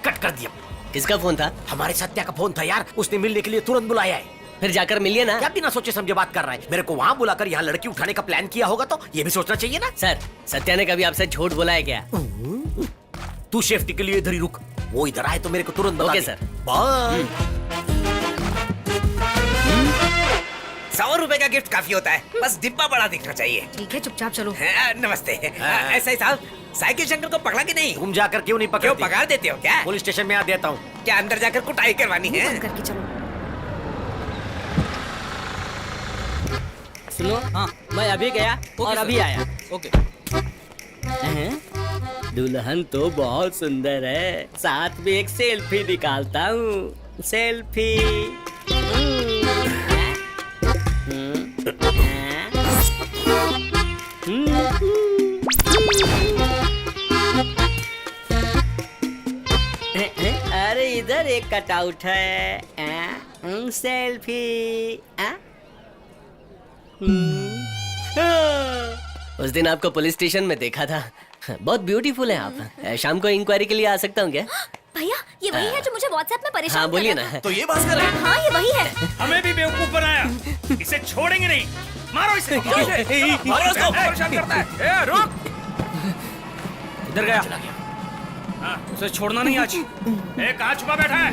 कट कर दिया। किसका फोन था? हमारे सत्या का फोन था यार, उसने मिलने के लिए तुरंत बुलाया है। फिर जाकर मिलिए ना। क्या बिना सोचे समझे बात कर रहा है? मेरे को वहाँ बुलाकर यहाँ लड़की उठाने का प्लान किया होगा तो ये भी सोचना चाहिए ना। सर, सत्या ने कभी आपसे झूठ बोला है क्या? तू सेफ्टी के लिए इधर ही रुक, वो इधर आए तो मेरे को तुरंत बता ओके दे। सर। बाय। 100 रुपए का गिफ्ट काफी होता है, बस डिब्बा बड़ा दिखना चाहिए। ठीक है, चुपचाप चलो। नमस्ते। ऐसा ही साहब, साइकिल शंकर को पकड़ा कि नहीं? तुम जाकर क्यों नहीं पकड़ते? क्यों पकड़ देते हो क्या? पुलिस स्टेशन में आ देता हूँ। क्या अंदर जाकर कुटाई करवानी है? बंद करके चलो। सुनो, हाँ, मैं अभी गया और अभी आया। ओके। दुल्हन तो बहुत सुंदर है, साथ में एक सेल्फी निकालता हूँ। सेल्फी। अरे इधर एक कटआउट है। सेल्फी। उस दिन आपको पुलिस स्टेशन में देखा था, बहुत ब्यूटीफुल है आप। शाम को इंक्वायरी के लिए आ सकता हूँ क्या? भैया, ये वही है जो मुझे व्हाट्सएप में परेशान हाँ बोलिए कर रहा ना। तो ये बात कर रहे हैं। था। हाँ, ये वही है। हमें भी बेवकूफ बनाया, इसे छोड़ेंगे नहीं। मारो इसे। मारो इसको। परेशान करता है। रुक। इधर गया। उसे छोड़ना नहीं आज। कहाँ छुपा बैठा है?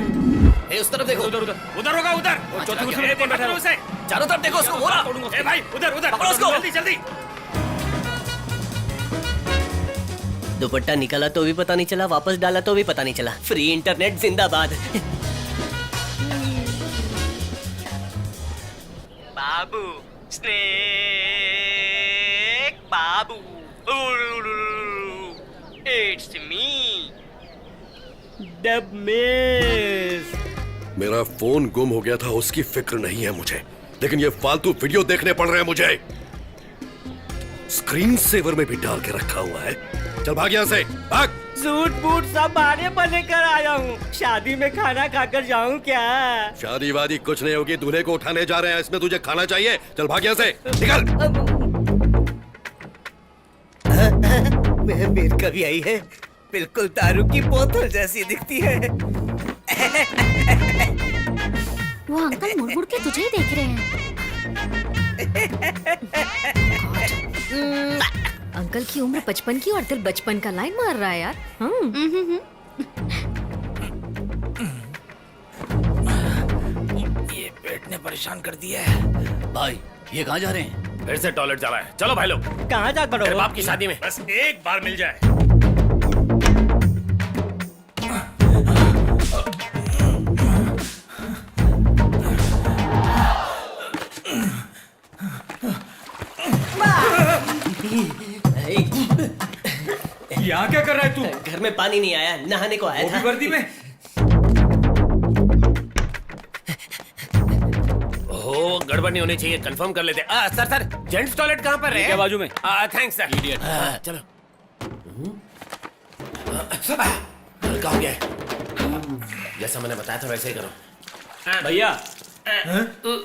उस तरफ देखो। उधर होगा, उधर। चौथी कुर्सी में कौन बैठा है? उसे चारों तरफ देखो उसको। बोला भाई, उधर पकड़ो उसको। जल्दी जल्दी। दुपट्टा निकाला तो भी पता नहीं चला, वापस डाला तो भी पता नहीं चला। फ्री इंटरनेट जिंदाबाद। बाबू स्नेक बाबू, इट्स मी डब मिस। मेरा फोन गुम हो गया था, उसकी फिक्र नहीं है मुझे, लेकिन ये फालतू वीडियो देखने पड़ रहे हैं मुझे। स्क्रीन सेवर में भी डाल के रखा हुआ है। चल भाग यहाँ से, भाग। सूट बूट सब बारे बने कर आया हूँ। शादी में खाना खाकर जाऊँ क्या? शादी वादी कुछ नहीं होगी, दूल्हे को उठाने जा रहे हैं, इसमें तुझे खाना चाहिए। चल भाग यहाँ से, निकल। मेर कभी आई है, बिल्कुल दारू की बोतल जैसी दिखती है। वो अंकल मुड़ मुड़ के तुझे ही देख रहे हैं। अंकल की उम्र 55 की और दिल बचपन का लाइन मार रहा है यार। ये पेट ने परेशान कर दिया है। भाई ये कहाँ जा रहे हैं? फिर से टॉयलेट जा रहा है। चलो भाई लोग, कहाँ जा मेरे करो? बाप की शादी में बस एक बार मिल जाए। यहाँ क्या कर रहा है तू? घर में पानी नहीं आया, नहाने को आया वो था। भी वर्दी में? ओह, गड़बड़ नहीं होनी चाहिए, कंफर्म कर लेते। सर जेंट्स टॉयलेट कहाँ पर है? क्या बाजू में? Thanks sir. चलो। हल्का हो गया है। जैसा मैंने बताया था वैसे ही करो। भैया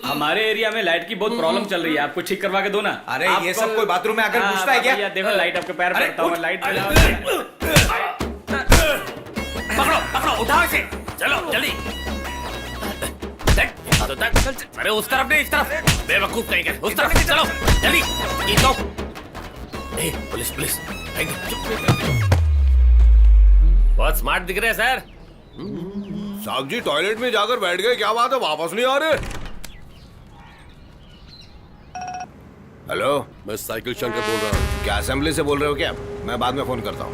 हमारे एरिया में लाइट की बहुत प्रॉब्लम चल रही है, आपको ठीक करवा के दो ना। अरे ये सब कोई बाथरूम में आकर पूछता है क्या? भैया देखो लाइट आपके पैर अरे, पड़ता हूँ, लाइट पकड़ो, उठाओ इसे। चलो जल्दी। अरे उस तरफ नहीं, इस तरफ। बेवकूफ कहीं का, उस तरफ चलो जल्दी। पुलिस बहुत स्मार्ट दिख रहे हैं सर। साहब जी टॉयलेट में जाकर बैठ गए, क्या बात है, वापस नहीं आ रहे? हेलो, मैं साइकिल शंकर बोल रहा हूँ। क्या असेंबली से बोल रहे हो क्या? मैं बाद में फोन करता हूँ।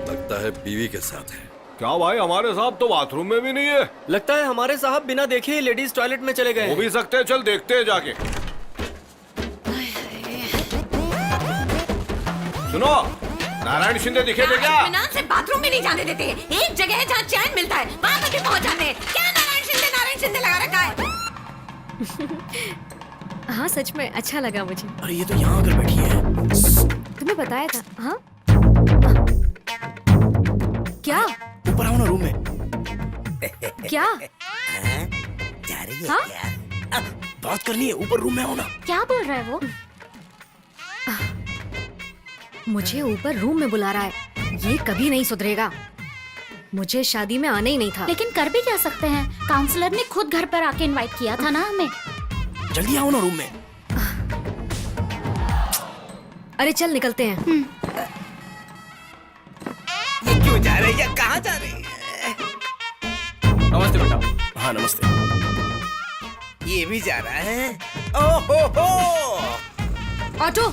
लगता है बीवी के साथ है। क्या भाई, हमारे साहब तो बाथरूम में भी नहीं है। लगता है हमारे साहब बिना देखे ही लेडीज टॉयलेट में चले गए। हो भी सकते हैं, चल देखते हैं जाके। सुनो, नारायण शिंदे दिखे थे क्या? इत्मीनान से बाथरूम में नहीं जाने देते। एक जगह है जहाँ चैन मिलता है, वहाँ तक भी पहुँच जाते हैं। क्या नारायण शिंदे लगा रखा है? हाँ सच में अच्छा लगा मुझे। अरे ये तो यहाँ आकर बैठी है। तुम्हें बताया था। हाँ क्या? ऊपर आओ ना रूम में। क्या? जा रही है हाँ? क्या? बात करनी है, ऊपर रूम में आओ ना। क्या बोल रहा है वो? मुझे ऊपर रूम में बुला रहा है। ये कभी नहीं सुधरेगा। मुझे शादी में आना ही नहीं था। लेकिन कर भी क्या सकते हैं, काउंसलर ने खुद घर पर आके इनवाइट किया था ना हमें। जल्दी आओ ना रूम में। अरे चल निकलते हैं। ये क्यों जा रही है? कहाँ जा रही है? नमस्ते बेटा। हाँ नमस्ते। ये भी जा रहा है। ओहो ऑटो,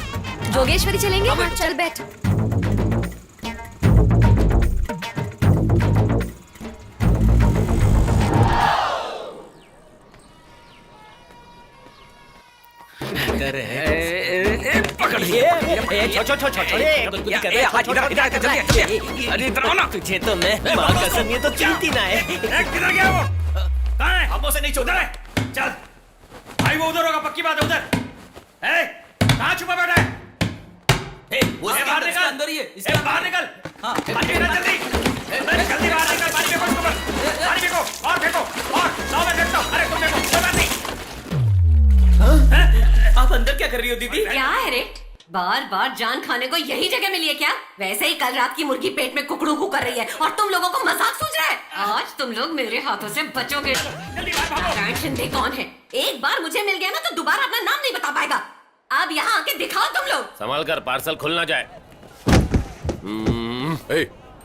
जोगेश्वरी चलेंगे? हाँ, चल बैठ। तुझे तो मैं माँ कसम, ये तो चलती ना है। किधर गया वो? कहाँ है? हमसे नहीं छोड़ है। चल भाई, वो उधर होगा, पक्की बात है उधर। कहाँ छुपा बैठा है? बाहर निकल, अंदर ही है। बाहर निकल। हाँ, जल्दी जल्दी बाहर निकल। पानी फेंको इसके ऊपर, पानी फेंको और फेंको और लाओ, मैं फेंकता हूँ। अरे तुम फेंको, कोई बात नहीं। आप अंदर क्या कर रही हो दीदी? क्या है रे? बार बार जान खाने को यही जगह मिली है क्या? वैसे ही कल रात की मुर्गी पेट में कुकड़ू कू कर रही है और तुम लोगों को मजाक सूझ रहा है। आज तुम लोग मेरे हाथों से बचोगे। नारायण शिंदे कौन है? एक बार मुझे मिल गया ना तो दोबारा अपना नाम नहीं बता पाएगा। अब यहाँ आके दिखाओ तुम लोग। संभाल कर, पार्सल खुल ना जाए।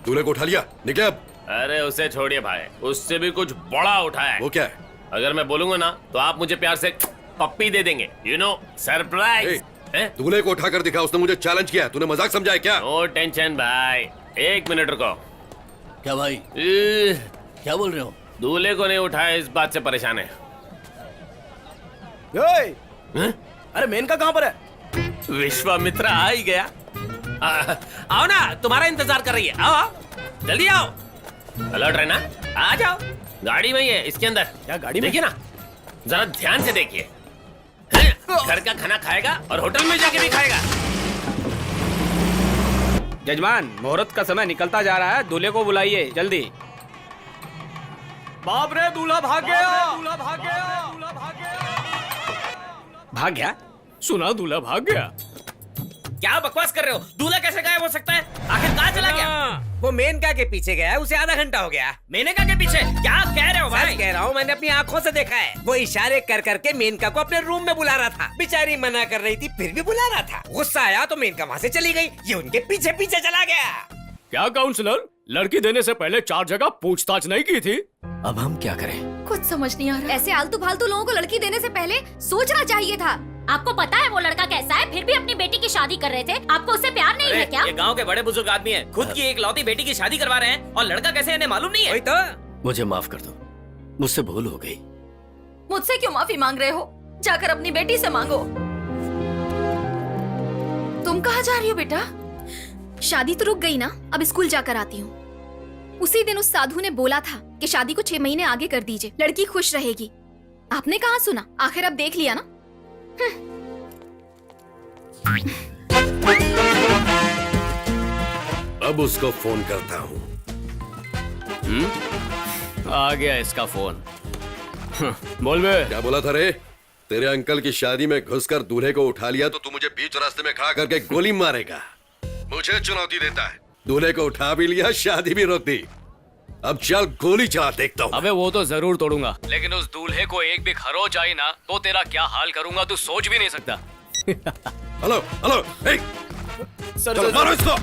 दूल्हे को उठा लिया, निकले अब। अरे उसे छोड़िए भाई, उससे भी कुछ बड़ा उठाया है। वो क्या है? अगर मैं बोलूंगा ना तो आप मुझे प्यार से पप्पी दे देंगे। You know, surprise. दूल्हे को उठाकर दिखा, उसने मुझे चैलेंज किया। तूने मजाक समझा है क्या? नो टेंशन भाई, एक मिनट रुको। क्या भाई? क्या बोल रहे हो? दूल्हे को नहीं उठाया, इस बात से परेशान है। अरे मेनका कहाँ पर है? विश्वामित्र आ ही गया। आओ ना, तुम्हारा इंतजार कर रही है। आओ आओ, जल्दी आओ। अलर्ट रहना, आ जाओ। गाड़ी में ही है, इसके अंदर। क्या गाड़ी में? देखिए ना, जरा ध्यान से देखिए। घर का खाना खाएगा और होटल में जाके भी खाएगा। जजमान, मुहूर्त का समय निकलता जा रहा है, दूल्हे को बुलाइए जल्दी। बाप रे, दूल्हा भाग गया। दूल्हा भाग गया। दूल्हा भाग गया। भाग गया? सुना, दूल्हा भाग गया। क्या बकवास कर रहे हो? दूल्हा कैसे गायब हो सकता है? आखिर कहाँ चला गया? वो मेनका के पीछे गया है, उसे आधा घंटा हो गया। मेनका के पीछे? क्या कह रहे हो भाई? सच कह रहा हूँ, मैंने अपनी आंखों से देखा है। वो इशारे कर करके मेनका को अपने रूम में बुला रहा था। बेचारी मना कर रही थी, फिर भी बुला रहा था। गुस्सा आया तो मेनका वहाँ से चली गई, ये उनके पीछे पीछे चला गया। क्या काउंसलर, लड़की देने से पहले 4 जगह पूछताछ नहीं की थी? अब हम क्या करें? कुछ समझ नहीं आ रहा। ऐसे आलतू फालतू लोगों को लड़की देने से पहले सोचना चाहिए था। आपको पता है वो लड़का कैसा है, फिर भी अपनी बेटी की शादी कर रहे थे। आपको उससे प्यार नहीं है क्या? ये गांव के बड़े बुजुर्ग आदमी हैं, खुद की एक लौती बेटी की शादी करवा रहे हैं और लड़का कैसे इन्हें मालूम नहीं है। वही तो। मुझे माफ कर दो, मुझसे भूल हो गई। मुझसे क्यों माफी मांग रहे हो? जाकर अपनी बेटी से मांगो। तुम कहाँ जा रही हो बेटा? शादी तो रुक गई ना, अब स्कूल जाकर आती हूँ। उसी दिन उस साधु ने बोला था कि शादी को 6 महीने आगे कर दीजिए, लड़की खुश रहेगी। आपने कहाँ सुना, आखिर अब देख लिया ना। अब उसको फोन करता हूँ। आ गया इसका फोन। बोल बे। क्या बोला था रे? तेरे अंकल की शादी में घुसकर दूल्हे को उठा लिया तो तू मुझे बीच रास्ते में खड़ा करके गोली मारेगा। मुझे चुनौती देता है। दूल्हे को उठा भी लिया, शादी भी रोक दी। अब चल गोली चला देखता हूँ। अबे वो तो जरूर तोड़ूंगा, लेकिन उस दूल्हे को एक भी खरोच आई ना तो तेरा क्या हाल करूंगा तू सोच भी नहीं सकता। हेलो हेलो, ए, चलो मारो इसको।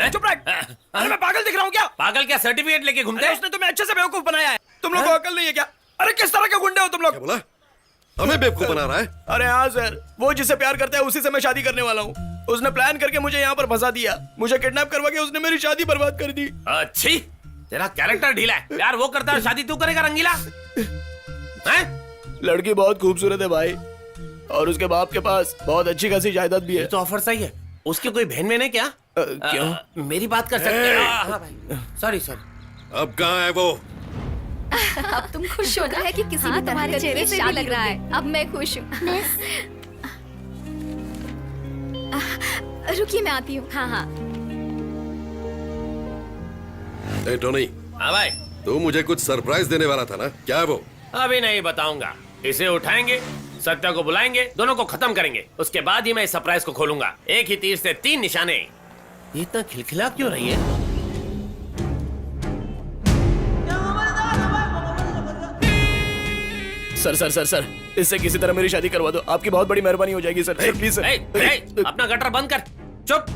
चुप रह। अरे मैं पागल दिख रहा हूँ क्या? पागल क्या, सर्टिफिकेट लेके घूमते हैं? उसने तुम्हें अच्छे से बेवकूफ बनाया है। तुम लोग को अकल नहीं है क्या? अरे किस तरह के गुंडे हो तुम लोग? क्या बोला? हमें बेवकूफ बना रहा है? अरे हाँ सर, वो जिससे प्यार करता है उसी से मैं शादी करने वाला हूँ। उसने प्लान करके मुझे यहाँ पर फंसा दिया, मुझे किडनैप करवा के उसने मेरी शादी बर्बाद कर दी। अच्छी, तेरा कैरेक्टर ढीला है। प्यार वो करता है, शादी तू करेगा रंगीला? हैं? लड़की बहुत खूबसूरत है भाई, और उसके बाप के पास बहुत अच्छी खासी जायदाद भी है। तो ऑफर सही है। उसकी कोई बहन में क्या? क्यों? मेरी बात कर सकते हैं? Sorry sorry. अब कहाँ है वो? अब तुम खुश हो ना है कि किसी भी तुम्हारे चेहरे से भी लग रहा है। अब मैं खुश हूँ। रुकिए मैं आती हूँ। हाँ हाँ। ए टोनी। हाँ भाई। तू मुझे कुछ सरप्राइज देने वाला था ना, क्या है वो? अभी नहीं बताऊंगा। इसे उठाएंगे, सत्या को बुलाएंगे, दोनों को खत्म करेंगे, उसके बाद ही मैं इस सरप्राइज को खोलूंगा। एक ही तीर से 3 निशाने। ये इतना खिलखिला क्यों रही है? सर सर सर सर, इससे किसी तरह मेरी शादी करवा दो, आपकी बहुत बड़ी मेहरबानी हो जाएगी सर। Sir please sir. अपना गटर बंद कर। चुप।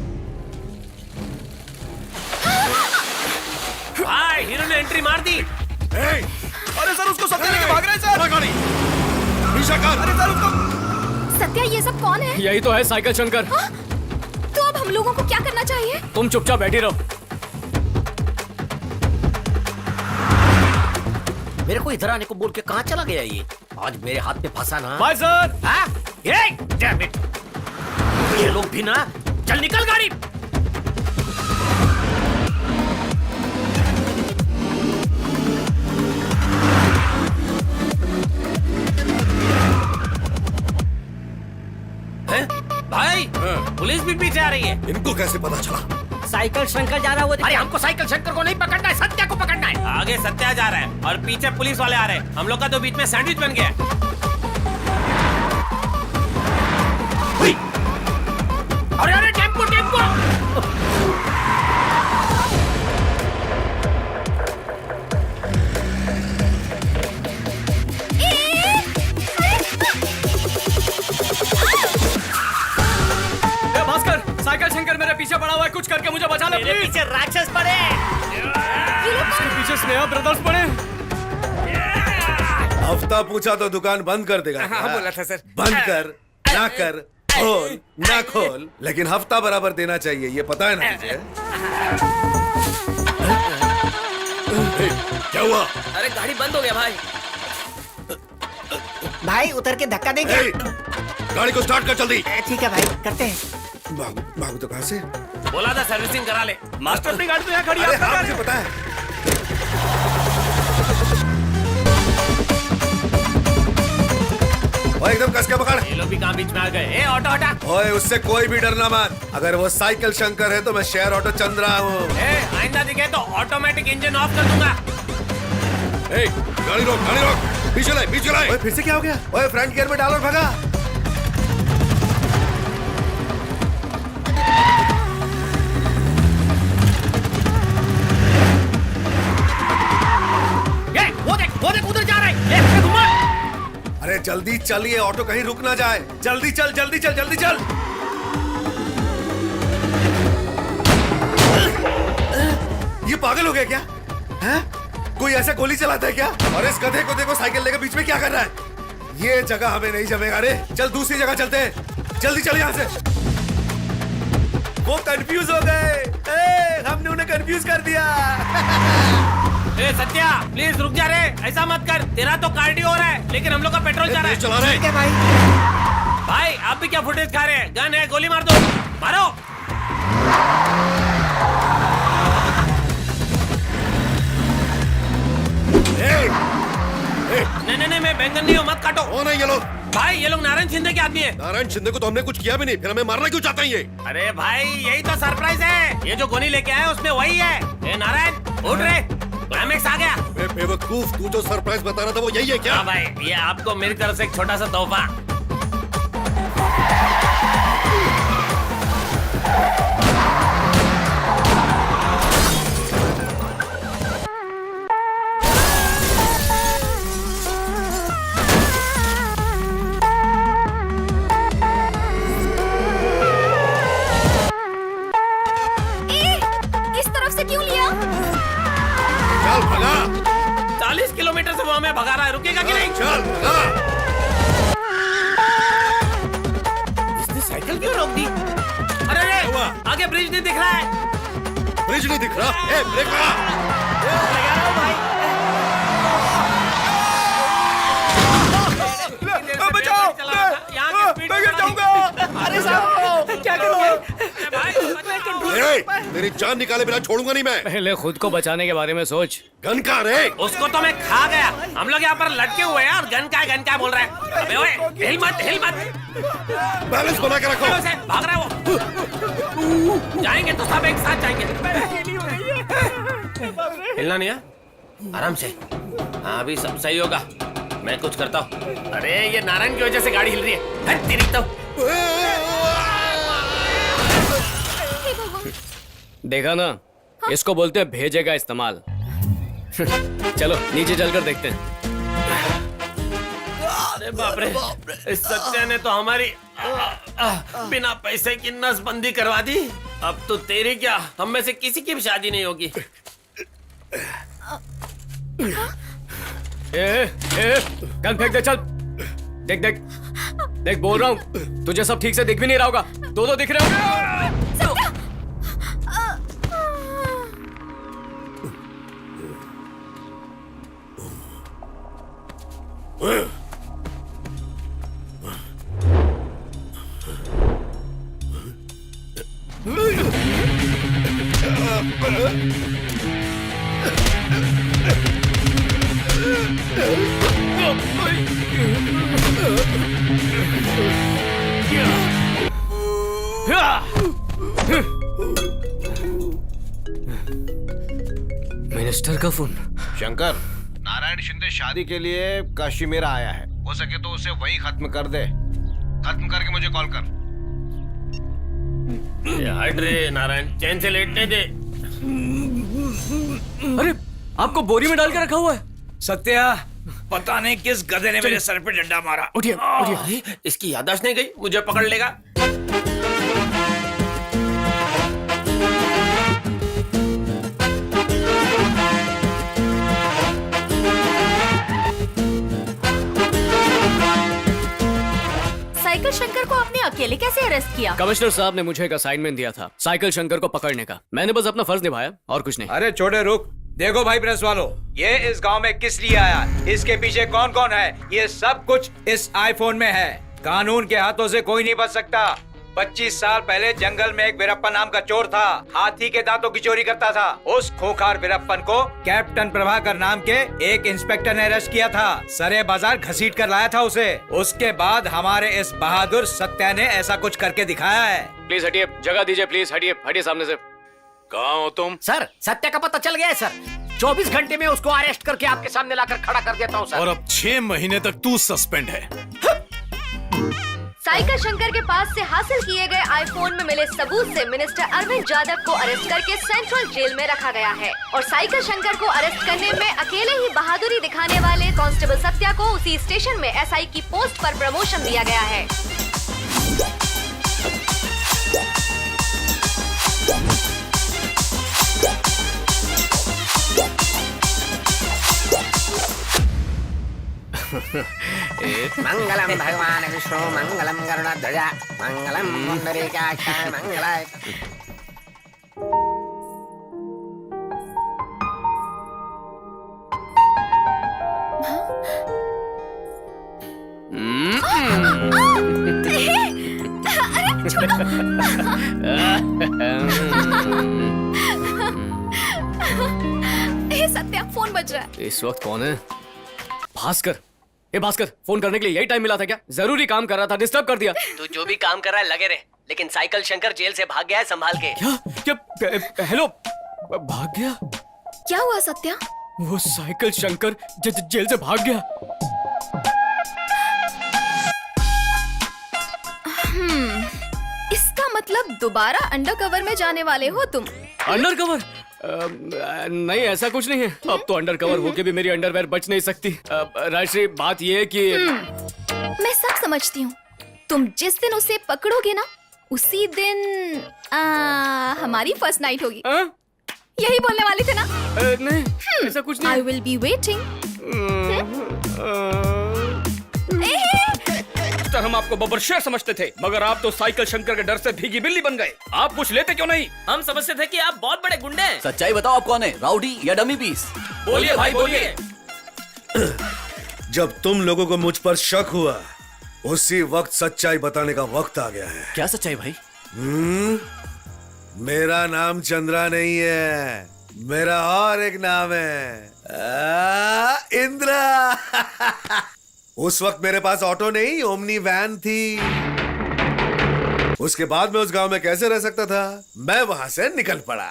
हाय, हीरो ने एंट्री मार दी। अरे सर, उसको सत्या लेके भाग रहे हैं सर। अरे सर उसको। सत्या, ये सब कौन है? यही तो है साइकिल शंकर। तो अब हम लोगों को क्या करना चाहिए? तुम चुपचाप बैठी रहो। मेरे को इधर आने को बोल के कहाँ चला गया ये? आज मेरे हाथ में फंसा ना। Bye sir. हाँ? Damn it! ये लोग भी ना। चल निकल गाड़ी। भाई, पुलिस भी पीछे आ रही है। इनको कैसे पता चला? साइकिल शंकर जा रहा है वो। अरे हमको साइकिल शंकर को नहीं पकड़ना है, सत्या को पकड़ना है। आगे सत्या जा रहा है और पीछे पुलिस वाले आ रहे हैं। हम लोग का तो बीच में सैंडविच बन गया है। अरे अरे tempo tempo. Bhaskar, cycle Shankar मेरे पीछे पड़ा हुआ है, कुछ करके मुझे बचा लो। मेरे पीछे राक्षस पड़े। इसके पीछे स्नेहा ब्रदर्स पड़े। हफ्ता पूछा तो दुकान बंद कर देगा। हाँ बोला था सर। बंद कर, ना कर, खोल ना खोल, लेकिन हफ्ता बराबर देना चाहिए, ये पता है ना तुझे? क्या हुआ? अरे गाड़ी बंद हो गया भाई। भाई उतर के धक्का देंगे। गाड़ी को स्टार्ट कर जल्दी। ठीक है भाई, करते हैं। भागू तो कहाँ से? बोला था सर्विसिंग करा ले। मास्टर, अपनी गाड़ी तो यहाँ खड़ी है। अरे हाँ, मुझे पता है। ओए एकदम कस के पकड़। ये लोग भी कहाँ बीच में आ गए? ए ऑटो हटा। ओए उससे कोई भी डरना मत। अगर वो साइकिल शंकर है तो मैं शेयर ऑटो चंद्रा हूँ। ए आइंदा दिखे तो ऑटोमेटिक इंजन ऑफ कर दूंगा। ए, गाड़ी रोक, गाड़ी रोक। पीछे लाए, पीछे लाए। ओए फिर से क्या हो गया? ओए फ्रंट गियर में डालो और भगा। वो देख उधर जा रहा है। लेफ्ट में घुमा। अरे जल्दी चल, ये ऑटो कहीं रुक ना जाए। जल्दी चल, जल्दी चल, जल्दी चल। ये पागल हो गया क्या? हैं? कोई ऐसा गोली चलाता है क्या? और इस गधे को देखो साइकिल लेकर बीच में क्या कर रहा है? ये जगह हमें नहीं जमेगा रे। चल दूसरी जगह चलते हैं। जल्दी चल यहाँ से। वो कंफ्यूज हो गए। हमने उन्हें कंफ्यूज कर दिया। ए सत्या, प्लीज रुक जा रे। ऐसा मत कर, तेरा तो कार्डियो हो रहा है, लेकिन हम लोग का पेट्रोल जा रहा है। चला रहे। ठीक है भाई। भाई आप भी क्या फुटेज खा रहे हैं? गन है, गोली मार दो, मारो। नहीं, मैं बैंगन नहीं हूँ, मत काटो। कौन है ये लोग? भाई ये लोग नारायण शिंदे के आदमी है। नारायण शिंदे को तो हमने कुछ किया भी नहीं, फिर हमें मारना क्यों चाहते हैं ये? अरे भाई यही तो सरप्राइज है, ये जो गोली लेके आए उसमें वही है। ए नारायण उठ रे, क्लाइमेक्स आ गया। बेवकूफ, तू जो सरप्राइज बता रहा था वो यही है क्या? हाँ भाई, ये आपको मेरी तरफ से एक छोटा सा तोहफा। इस तरफ से क्यों लिया? चल भगा। 40 किलोमीटर से वो हमें भगा रहा है, रुकेगा कि नहीं? चल भगा। इसने साइकिल क्यों रोक दी? अरे आगे ब्रिज नहीं दिख रहा है। ब्रिज नहीं दिख रहा? ए, ब्रेक लगा। लगा रहा हूं भाई। बचाओ, मैं गिर जाऊंगा। अरे साहब क्या करोगे? तेरी जान निकाले बिना छोड़ूंगा नहीं मैं। पहले खुद को बचाने के बारे में सोच। गन कहाँ रे? उसको तो मैं खा गया। हम लोग यहाँ पर लटके हुए हैं और गन का बोल रहा है। अबे ओए, हिल मत। बैलेंस बना के रखो। भाग रहा है वो। जाएंगे तो सब एक साथ जाएंगे। हिलना नहीं है, आराम से। हाँ अभी सब सही होगा, मैं कुछ करता हूँ। अरे ये नारायण की वजह से गाड़ी हिल रही है। तेरी तो देखा ना, इसको बोलते हैं भेजेगा इस्तेमाल। चलो नीचे चलकर देखते हैं। अरे बाप रे, इस सत्या ने तो हमारी बिना पैसे की नसबंदी करवा दी। अब तो तेरी क्या, हम में से किसी की भी शादी नहीं होगी। गन फेंक दे, चल। देख देख देख, बोल रहा हूँ तुझे सब ठीक से दिख भी नहीं रहा होगा। दो दिख रहे हो। मिनिस्टर का फोन। शंकर, नारायण शिंदे शादी के लिए काश्मीर आया है। हो सके तो उसे वही खत्म कर दे। खत्म करके मुझे कॉल कर। हट रे नारायण, चैन से लेटने दे। अरे आपको बोरी में डाल के रखा हुआ है। सत्या, पता नहीं किस गधे ने मेरे सर पे डंडा मारा। उठिए उठिए। इसकी याददाश्त नहीं गई, मुझे पकड़ लेगा। साइकिल शंकर को आपने अकेले कैसे अरेस्ट किया? कमिश्नर साहब ने मुझे एक असाइनमेंट दिया था, साइकिल शंकर को पकड़ने का। मैंने बस अपना फर्ज निभाया और कुछ नहीं। अरे छोटे रुक। देखो भाई प्रेस वालों, ये इस गांव में किस लिए आया, इसके पीछे कौन कौन है, ये सब कुछ इस आईफोन में है। कानून के हाथों से कोई नहीं बच सकता। 25 साल पहले जंगल में एक वीरप्पन नाम का चोर था, हाथी के दांतों की चोरी करता था। उस खूंखार वीरप्पन को कैप्टन प्रभाकर नाम के एक इंस्पेक्टर ने अरेस्ट किया था। सरे बाजार घसीट कर लाया था उसे। उसके बाद हमारे इस बहादुर सत्या ने ऐसा कुछ करके दिखाया है। प्लीज हटिए, जगह दीजिए प्लीज। हटिए सामने से। कहाँ हो तुम? सर सत्या का पता चल गया है सर। 24 घंटे में उसको अरेस्ट करके आपके सामने लाकर खड़ा कर देता हूँ सर। और अब 6 महीने तक तू सस्पेंड है। साइकिल शंकर के पास से हासिल किए गए आईफोन में मिले सबूत से मिनिस्टर अरविंद जाधव को अरेस्ट करके सेंट्रल जेल में रखा गया है। और साइकिल शंकर को अरेस्ट करने में अकेले ही बहादुरी दिखाने वाले कांस्टेबल सत्या को उसी स्टेशन में एसआई की पोस्ट पर प्रमोशन दिया गया है। मंगलम भगवान विष्णु मंगलम गरुड़ध्वज मंगलम पुंडरीकाक्ष मंगलाय। ए सत्या, फोन बज रहा है। इस वक्त कौन है? भास्कर। ए भास्कर, फोन करने के लिए यही टाइम मिला था क्या? जरूरी काम कर रहा था, डिस्टर्ब कर दिया। तू जो भी काम कर रहा है लगे रहे, लेकिन साइकिल शंकर जेल से भाग गया है, संभाल के। क्या? हेलो, भाग गया? क्या हुआ सत्या? वो साइकिल शंकर जेल से भाग गया। इसका मतलब दोबारा अंडरकवर में जाने वाले हो तुम? अंडरकवर? नहीं, ऐसा कुछ नहीं है। अब तो अंडरकवर होके भी मेरी अंडरवेयर बच नहीं सकती। राजश्री, बात ये है कि मैं सब समझती हूँ। तुम जिस दिन उसे पकड़ोगे ना, उसी दिन हमारी फर्स्ट नाइट होगी। यही बोलने वाले थे ना? नहीं, ऐसा कुछ नहीं। I will be waiting. तो हम आपको बब्बर शेर समझते थे, मगर आप तो साइकिल शंकर के डर से भीगी बिल्ली बन गए। आप कुछ लेते क्यों नहीं? हम समझते थे कि आप बहुत बड़े गुंडे हैं। सच्चाई बताओ, आप कौन है, राउडी या डमी पीस? बोलिए भाई, बोलिए। जब तुम लोगों को मुझ पर शक हुआ, उसी वक्त सच्चाई बताने का वक्त आ गया है। क्या सच्चाई भाई? मेरा नाम चंद्रा नहीं है, मेरा और एक नाम है इंद्रा। उस वक्त मेरे पास ऑटो नहीं, ओमनी वैन थी। उसके बाद मैं उस गांव में कैसे रह सकता था? मैं वहां से निकल पड़ा।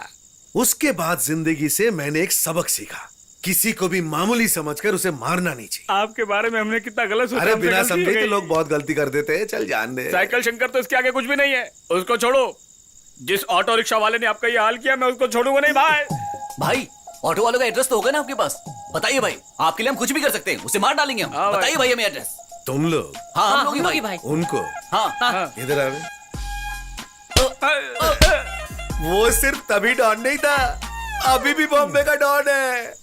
उसके बाद जिंदगी से मैंने एक सबक सीखा, किसी को भी मामूली समझकर उसे मारना नहीं चाहिए। आपके बारे में हमने कितना गलत सोचा। अरे बिना समझे तो लोग बहुत गलती कर देते हैं, चल जान दे। साइकिल शंकर तो इसके आगे कुछ भी नहीं है, उसको छोड़ो। जिस ऑटो रिक्शा वाले ने आपका ये हाल किया, मैं उसको छोड़ूंगा नहीं भाई। भाई, ऑटो वालों का एड्रेस तो होगा ना आपके पास? बताइए भाई, आपके लिए हम कुछ भी कर सकते हैं, उसे मार डालेंगे हम। बताइए भाई हमें एड्रेस। तुम लोग? हाँ, हम लोग ही भाई। उनको? हाँ। इधर आवे। वो सिर्फ तभी डॉन नहीं था, अभी भी बॉम्बे का डॉन है।